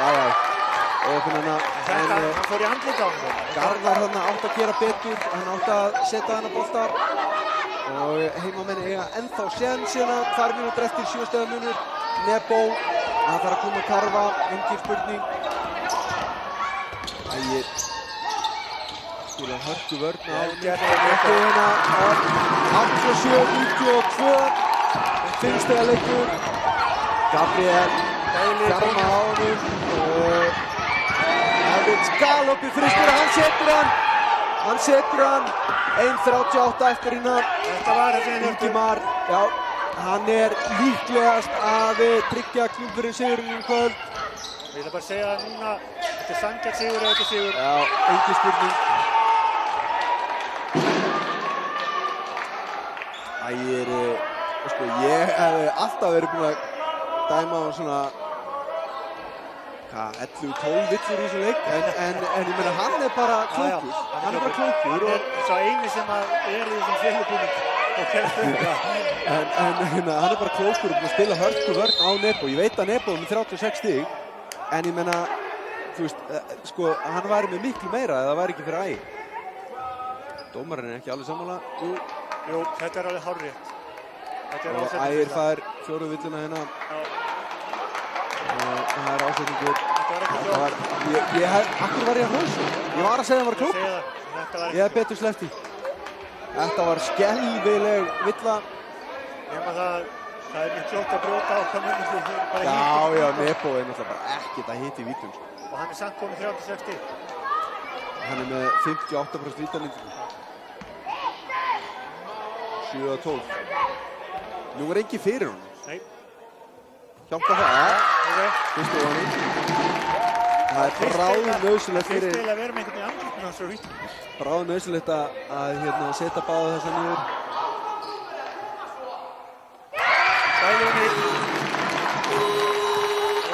og hérna. Hann fór í andlit á hann. Garðar þarna átt að gera betur. Hann átt að setja þennan bolta. Og heimamenn eiga ennþá séns hérna. 2 mínútur eftir 7 stiga munur. Nebo. Það þarf að koma að karfa, engin spurning. Ægir spila hörku vörn á hérna. 87-92. 5 stiga leikur. Gabriel fjarma á honum. Everett galoppi fristur og hann setur hann. 1:38 eftir hérna. Þetta var þessi Ingimar, já. Hann er líklegast að tryggja klúbburinn sigurinn kvöld. Ég vil bara segja það núna, þetta er sanngjarn sigur eða ekki sigur. Já, engin spurning. Ægir, sko, ég hef alltaf verið búinn að dæma á svona 11-12 villur í þessu leik, en ég meina hann er bara klókur. Hann er bara klókur. Hann er sá eini sem er í þessum fyrirbúning. En hann er bara klókur og búinn að spila hörku vörn á Nebo. Ég veit að Nebo er með 36 stig, en ég meina, þú veist, sko, hann væri með miklu meira eða það væri ekki fyrir Ægir. Dómarinn er ekki alveg sammála. Jú, þetta er alveg hárrétt. Og Ægir fær 4. villuna hérna. Og það er ásetningur. Akkur var ég að hrósa? Ég var að segja að það var klókur. Ég hef betur sleppt í. Þetta var skelfileg villa. Nefna það er mjög klókt að brjóta á hvað mönnum bara Já, híti. já, Nebo er náttúrulega bara ekkert að hita í vítum. Og hann er samt komið 36 stig. Hann er með 58% vítanýtingu. 7-12. Nú er engin fyrir honum. Nei. Hjálpa það. Ok. Það er bráðnauðsynlegt fyrir... Fyrst að vera með einhvern veginn andlutinu hans frá vítum. Bráðnauðsynlegt að setja báða þessa niður. Bæðunni.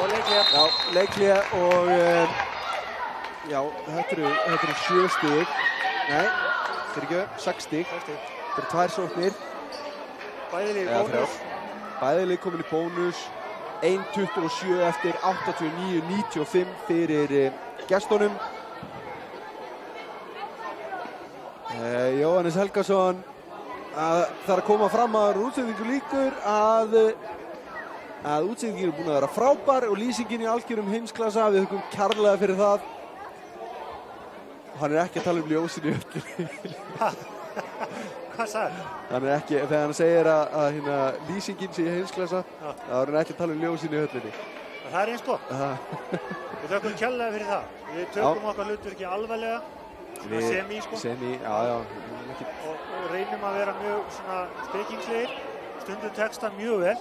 Og leiklega. Já, leiklega og... já, þetta eru 7 stig. Nei, þetta er ekki 6 stig. Þetta eru 2 sóknir. Bæðilið í bónus. Bæðilið komin í bónus. 1:27 eftir 89-95 fyrir gestunum. Jóhannes Helgason þarf að koma fram að útsendingu líkur að útsendingin er búin að vera frábær og lýsingin í algjörum heimsklassa. Við þökkum kærlega fyrir það. Hann er ekki að tala um ljósin í öllinni. Hvað sagði? Hann er ekki, þegar hann segir að lýsingin sé í heimsklassa, þá er hann ekki að tala um ljósin í höllinni. Það er eins gott. Við þökkum kærlega fyrir það. Við tökum okkar hlutverki alvarlega. Semi, sko. Semi, já. Og reynum að vera mjög svona spekingslegir. Stundum texta mjög vel.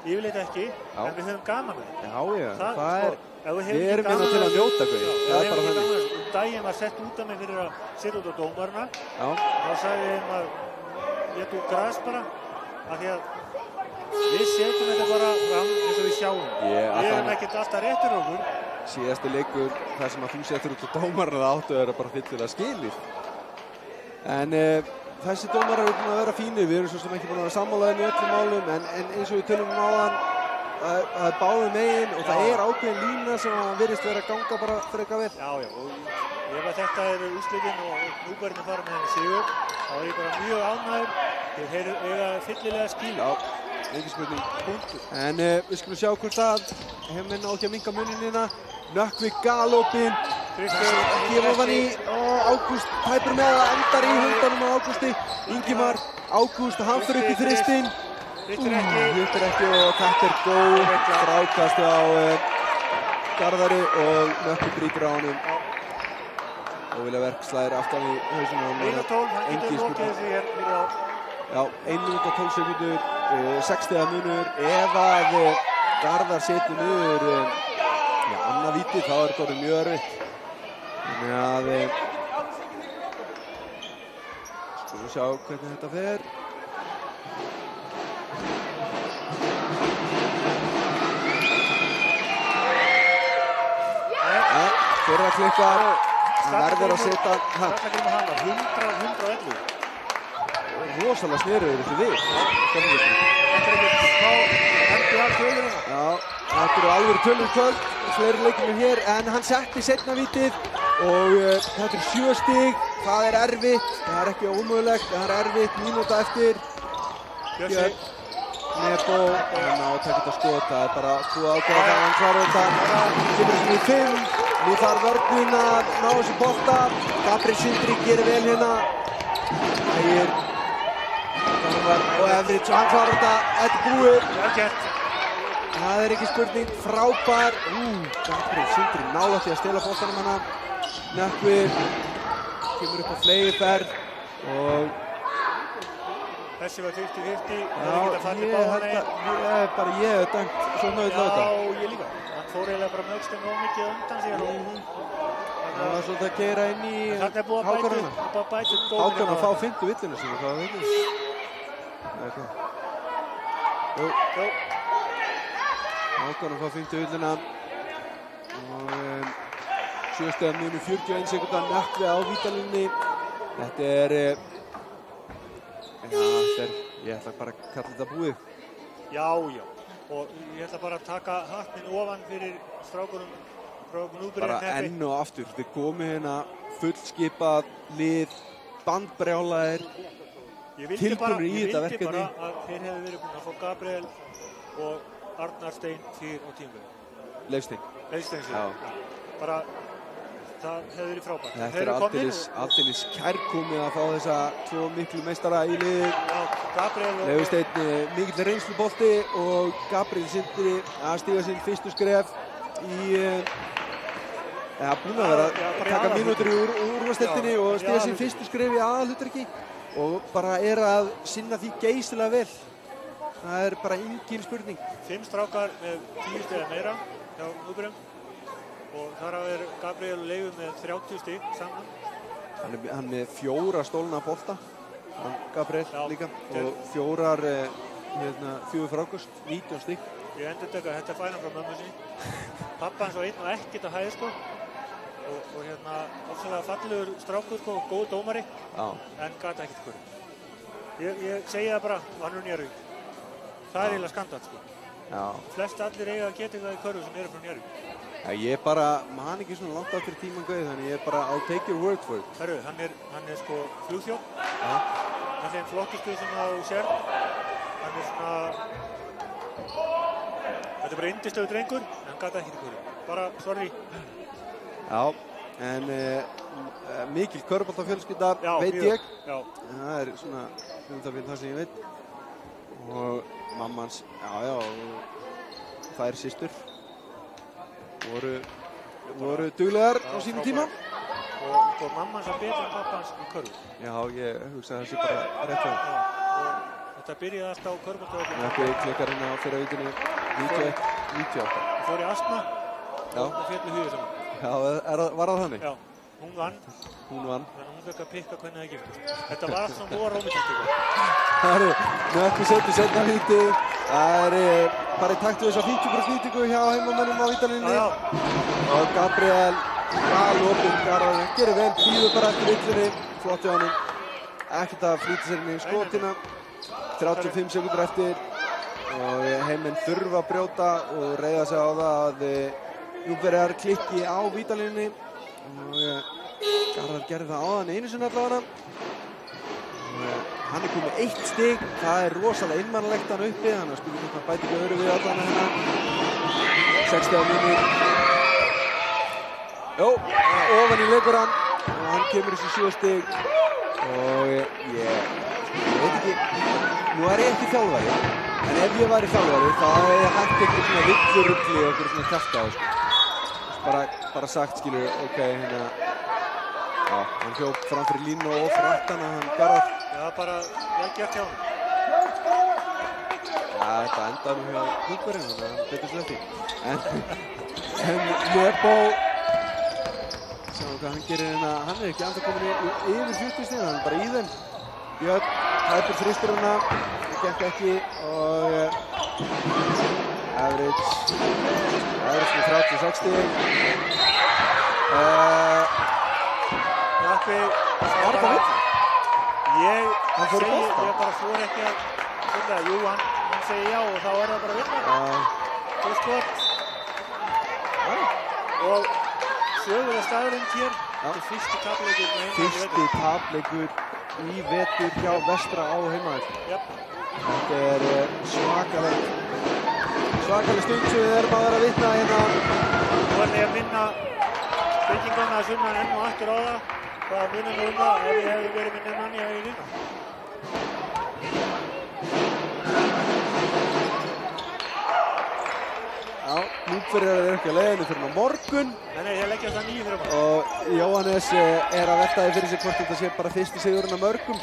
Yfirleitt ekki, en við höfum gaman með það. Já, það er... Við erum gaman til að njóta hverju. Það er bara þannig. Daginn var sett út af mig fyrir að setja út á dómarna. Já. Þá sagði ég að ég tók gras bara, af því að við setjum þetta bara fram eins og við sjáum. Við erum ekkert alltaf réttur okkur. Síðasti leikur, þar sem að þú setur út á dómarna, það áttu að vera bara fyllilega skilið. En þessi dómarar eru búin að vera fínir. Við erum svo sem ekki búin að vera sammálaðir í öllum málum, en eins og við tölum áðan, það er báðum megin og það er ákveðin lína sem að virðist vera að ganga bara frekar vel. Já, og ef þetta eru úrslitin og núbærinu fara með henni sigur, þá er ég bara mjög ánægður. Þeir eiga fyllilega skil. Já, engin spurning. Punktur. En við skulum sjá hvort að heiminn á ekki að minka muninina. Nökkvi galopin. Ekki ofan í Ágúst tæpur með að endar í hundanum á Ágústi. Ingimar, Ágúst, hann fyrir upp í þristinn. Hittir ekki og þetta er góð frákast á Garðari og Nökkvi brýtur á honum. Óviljaverk slæðir aftan í hausinu. 1:12, hann getur lokið þessu hér fyrir á. Já, 1 mínúta og 12 sekúndur, 6 stiga munur. Ef að Garðar setur niður annað víti, þá þetta orðið mjög erfitt. Þannig að skulum við sjá hvernig þetta fer. Fyrra klikkar, hann verður að setja Skallagrímur Hanar, 111. Rosalega sneruður þessu við. Þetta er ekki smá NBA-tölur. Já, þetta eru alveg tölur kvöld, fleiri leikir hér, en hann setti seinna vítið og þetta eru 7 stig. Það er erfitt, það er ekki ómögulegt, það er erfitt, mínúta eftir. Björn, Nebo, hann á að taka þetta skot, það er bara búið ákveða það, hann klarar þetta. Kemur þessu í 5, nú þarf vörnin að ná þessu bolta. Gabriel Sindri gerir vel hérna. Ægir, og Everidge, hann klarar þetta, þetta er búið. Það er ekki spurning, frábær. Gabriel Sindri náði því að stela boltanum hana. Nökkvi kemur upp á fleygiferð og þessi var 50-50, já, ég hef dæmt svo nöðull á þetta. Já, ég líka. Hann fór eiginlega bara með öxlum og mikið undan sér. Það var svolítið að keyra inn í Hákonuna. Hákon að fá 50 villinu sem það var villinu. Jú. Hákon að fá 50 villina. Og 7 stiga munur 41 sekúnda Nökkvi á vítalínunni. Þetta er ég ætla bara að kalla þetta búið. Já. Og ég ætla bara að taka hattinn ofan fyrir strákunum frá Gnúpverjaranum. Bara enn og aftur. Þið komið hérna fullskipað lið, bandbrjálaðir, tilbúinir í þetta verkefni. Ég vildi bara að þeir hefðu verið búin að fá Gabriel og Arnar Stein fyrr á tímabili. Leifstein. Leifstein sér. Bara það hefði verið frábært. Þetta er aldeilis kærkomið að fá þessa 2 miklu meistara í liði. Leifsteinn mikill reynslubolti og Gabriel Sindri að stíga sinn fyrstu skref í búin að vera að taka mínútur í úrvalsdeildinni og stíga sinn fyrstu skref í aðalhlutverki og bara er að sinna því geysilega vel. Það er bara engin spurning. 5 strákar með 10 stiga meira hjá Gnúpverjum. Og þar á Gabriel og Leifur með 30 stig saman. Hann með 4 stólna bolta, Gabriel líka, og 4 frákost, 19 stig. Ég endurtaka, þetta er færan frá mömmu sinni. Pappa hans var einn og ekkert að hæði sko. Og ofsalega fallegur strákur sko, góð dómari, en gata ekkert hverju. Ég segi það bara, hann er Njarðvík. Það er eiginlega skandall sko. Flest allir eiga að geta eitthvað í hverju sem eru frá Njarðvík. Ég bara man ekki svona langt aftur tíman gauð, þannig ég bara I'll take your word for it. Herru, hann er sko flugþjónn. Hann er þeim flokkistu sem þú sér. Hann er svona þetta er bara yndislegu drengur, en hann gata ekki hverju. Bara, sorry. Já, en mikil körfuboltafjölskylda, veit ég. Já. Það er svona það sem ég veit. Og mamma hans, og þær systur voru duglegar á sínum tíma. Og mamma hans var betur en pappa hans í körfu. Já, ég hugsa að það sé bara rétt hjá. Þetta byrjaði alltaf á körfuboltavöllum. Nökkvi klikkar hérna á fyrra vítunni 91-98. Það fór í astma og féllu hugið saman. Já, var það þannig? Já, hún vann. Þannig að hún fekk að pikka hvernig það giftist. Þetta var allt svona búa rómístíka. Nökkvi setur seinna víti. Það er bara í takt við þess að 50% nýtingu hjá heimamönnum á vítalínunni. Og Gabriel galopinn Garðar gerir vel, býður bara eftir villinni, flott hjá honum. Ekkert að flýta sér inn í skotina. 35 sekúndur eftir og heiminn þurfa að brjóta og reiða sig á það að Gnúpverjar klikki á vítalínunni. Og Garðar gerði það áðan einu sinni allavega. Hann er komið 1 stig, það er rosalega einmannlegt hann uppi, þannig að spilum hann bæti ekki öðru við allan hérna. 60 mínútur. Jó, ofan í leikur hann og hann kemur þessi 7 stig og ég veit ekki, nú er ég ekki þjálfari, en ef ég væri þjálfari þá hefði ég hægt eitthvað svona villurugli og eitthvað svona kjaftaði sko. Bara sagt, skilur, ok, hérna, Já, hann hljóp fram fyrir línu og frættan að hann Garðar. Já, bara vel gert hjá hann. Já, þetta endar nú hjá Gnúpverjum, þannig að hann betur sleppti. En Lebo, sjáum hvað hann gerir hérna, hann ekki enda komin yfir 40 stig, hann bara í þeim. Björn, hæpur þrýstur hana, það gekk ekki og average með 36 stig. Jakki, Var það vill? ég Hann fór í segi, bolta? ég bara fór ekki að finna, jú, hann segi já og þá er það bara vinna. Þú skot. Og sögulega staðurinn hér, þetta er fyrsti tapleikur með Fyrsti tapleikur í vetur hjá Vestra á heimavelli. Jep. Þetta er svakaleg stund sem við erum að vera að vitna hérna. Nú er ég að minna byggingana að sunna enn og aftur á það. Hvað munum við það ef ég hefði verið með nefn ég hefði líka. Já, Gnúpverjar eru ekki að leiðinu fyrir á morgun. Nei, ég leggja það 9 fyrir maður. Og Jóhannes er að veltaði fyrir sig hvort þetta sé bara fyrsti sigurinn af mörgum.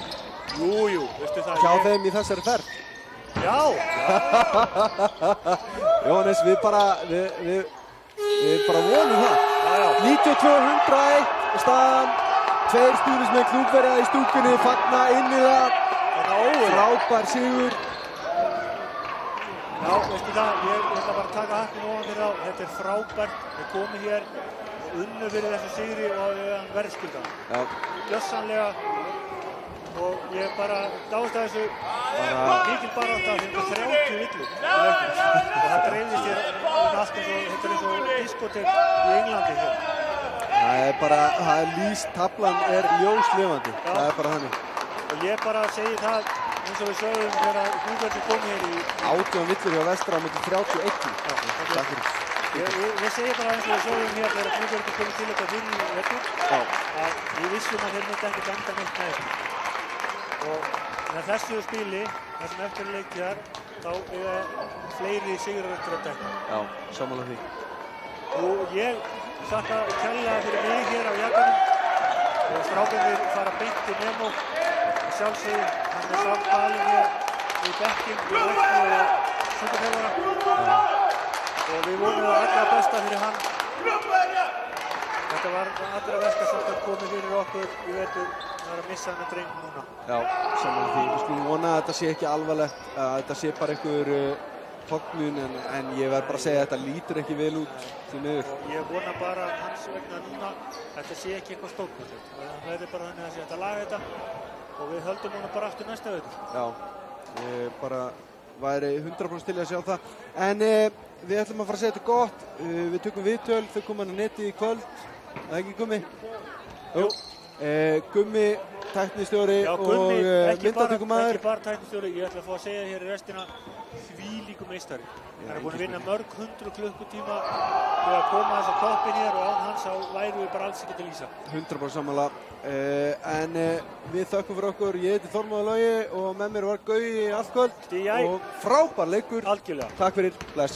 Jú, veistu það. Hjá þeim í þessari ferð. Já! Jóhannes, við bara vonum það. Já. 92-101 staðan. 2 stuðningsmenn Gnúpverja í stúkunni, fagna inn í það. Frábær sigur. Já, veistu það, ég ætla bara að taka hattinn ofan fyrir þá. Þetta er frábært. Við komum hér og unnu fyrir þessu sigri og verðskylda. Já. Gjörsamlega. Og ég bara dáist að þessu mikil barátta því þetta er 30 villur í leiknum. Og það dreifðist hér allt eins og þetta er eins og diskotek í Englandi hér. Það er lýst, tablan er ljóslifandi. Það er bara þannig. Og ég bara segi það eins og við sögum þegar Gnúpverjar komið hér í 18 villur hjá Vestra á móti 31. Takk fyrir. Við segjum bara eins og við sögum hér þegar Gnúpverjar komið til þetta fyrir í vettur að við vissum að þeir myndi ekki enda neitt með þetta. Og með þessu spili, þessum eftir leikjar, þá er fleiri sigrar eftir að dekka. Já, sammála því. Og ég þakka kærlega fyrir mig hér á Jakkanum. Og strákarnir fara beint í Nemo. Sjálfsögðu, hann er samtalið hér í bekkinn, í veknu og sjúkafélagana. Og við vonum það allra besta fyrir hann. Þetta var allra versta sem það komið fyrir okkur í vetur. Það er að missa hann að dreng núna. Já, sammála því. Við skulum vona að þetta sé ekki alvarlegt, að þetta sé bara einhver tognun, en ég verð bara að segja að þetta lítur ekki vel út því miður. Ég vona bara hans vegna núna að þetta sé ekki eitthvað stórkostlegt. Það verður bara þannig að sé hægt að laga þetta og við höldum hana bara aftur næsta vetur. Já, ég bara væri 100% til að sjá það. En við ætlum að fara að segja þetta gott. Við tökum viðtöl, þau koma á netið í kvöld. Það er ekki Gummi? Jú. Gummi, tæknistjóri og myndatökumaður. Ekki bara tæknistjóri, ég ætla að fá að segja hér í restina þvílíku meistari. Hann er búinn að vinna mörg 100 klukkutíma við að koma þess að toppin hér og án hans þá væru við bara alls ekki til lýsa. 100% sammála. En við þökkum fyrir okkur. Ég heiti Þormóður Logi og með mér var Gaui allt kvöld. Stígjæ. Og frábær leikur. Algjörlega. Takk fyrir. Bless.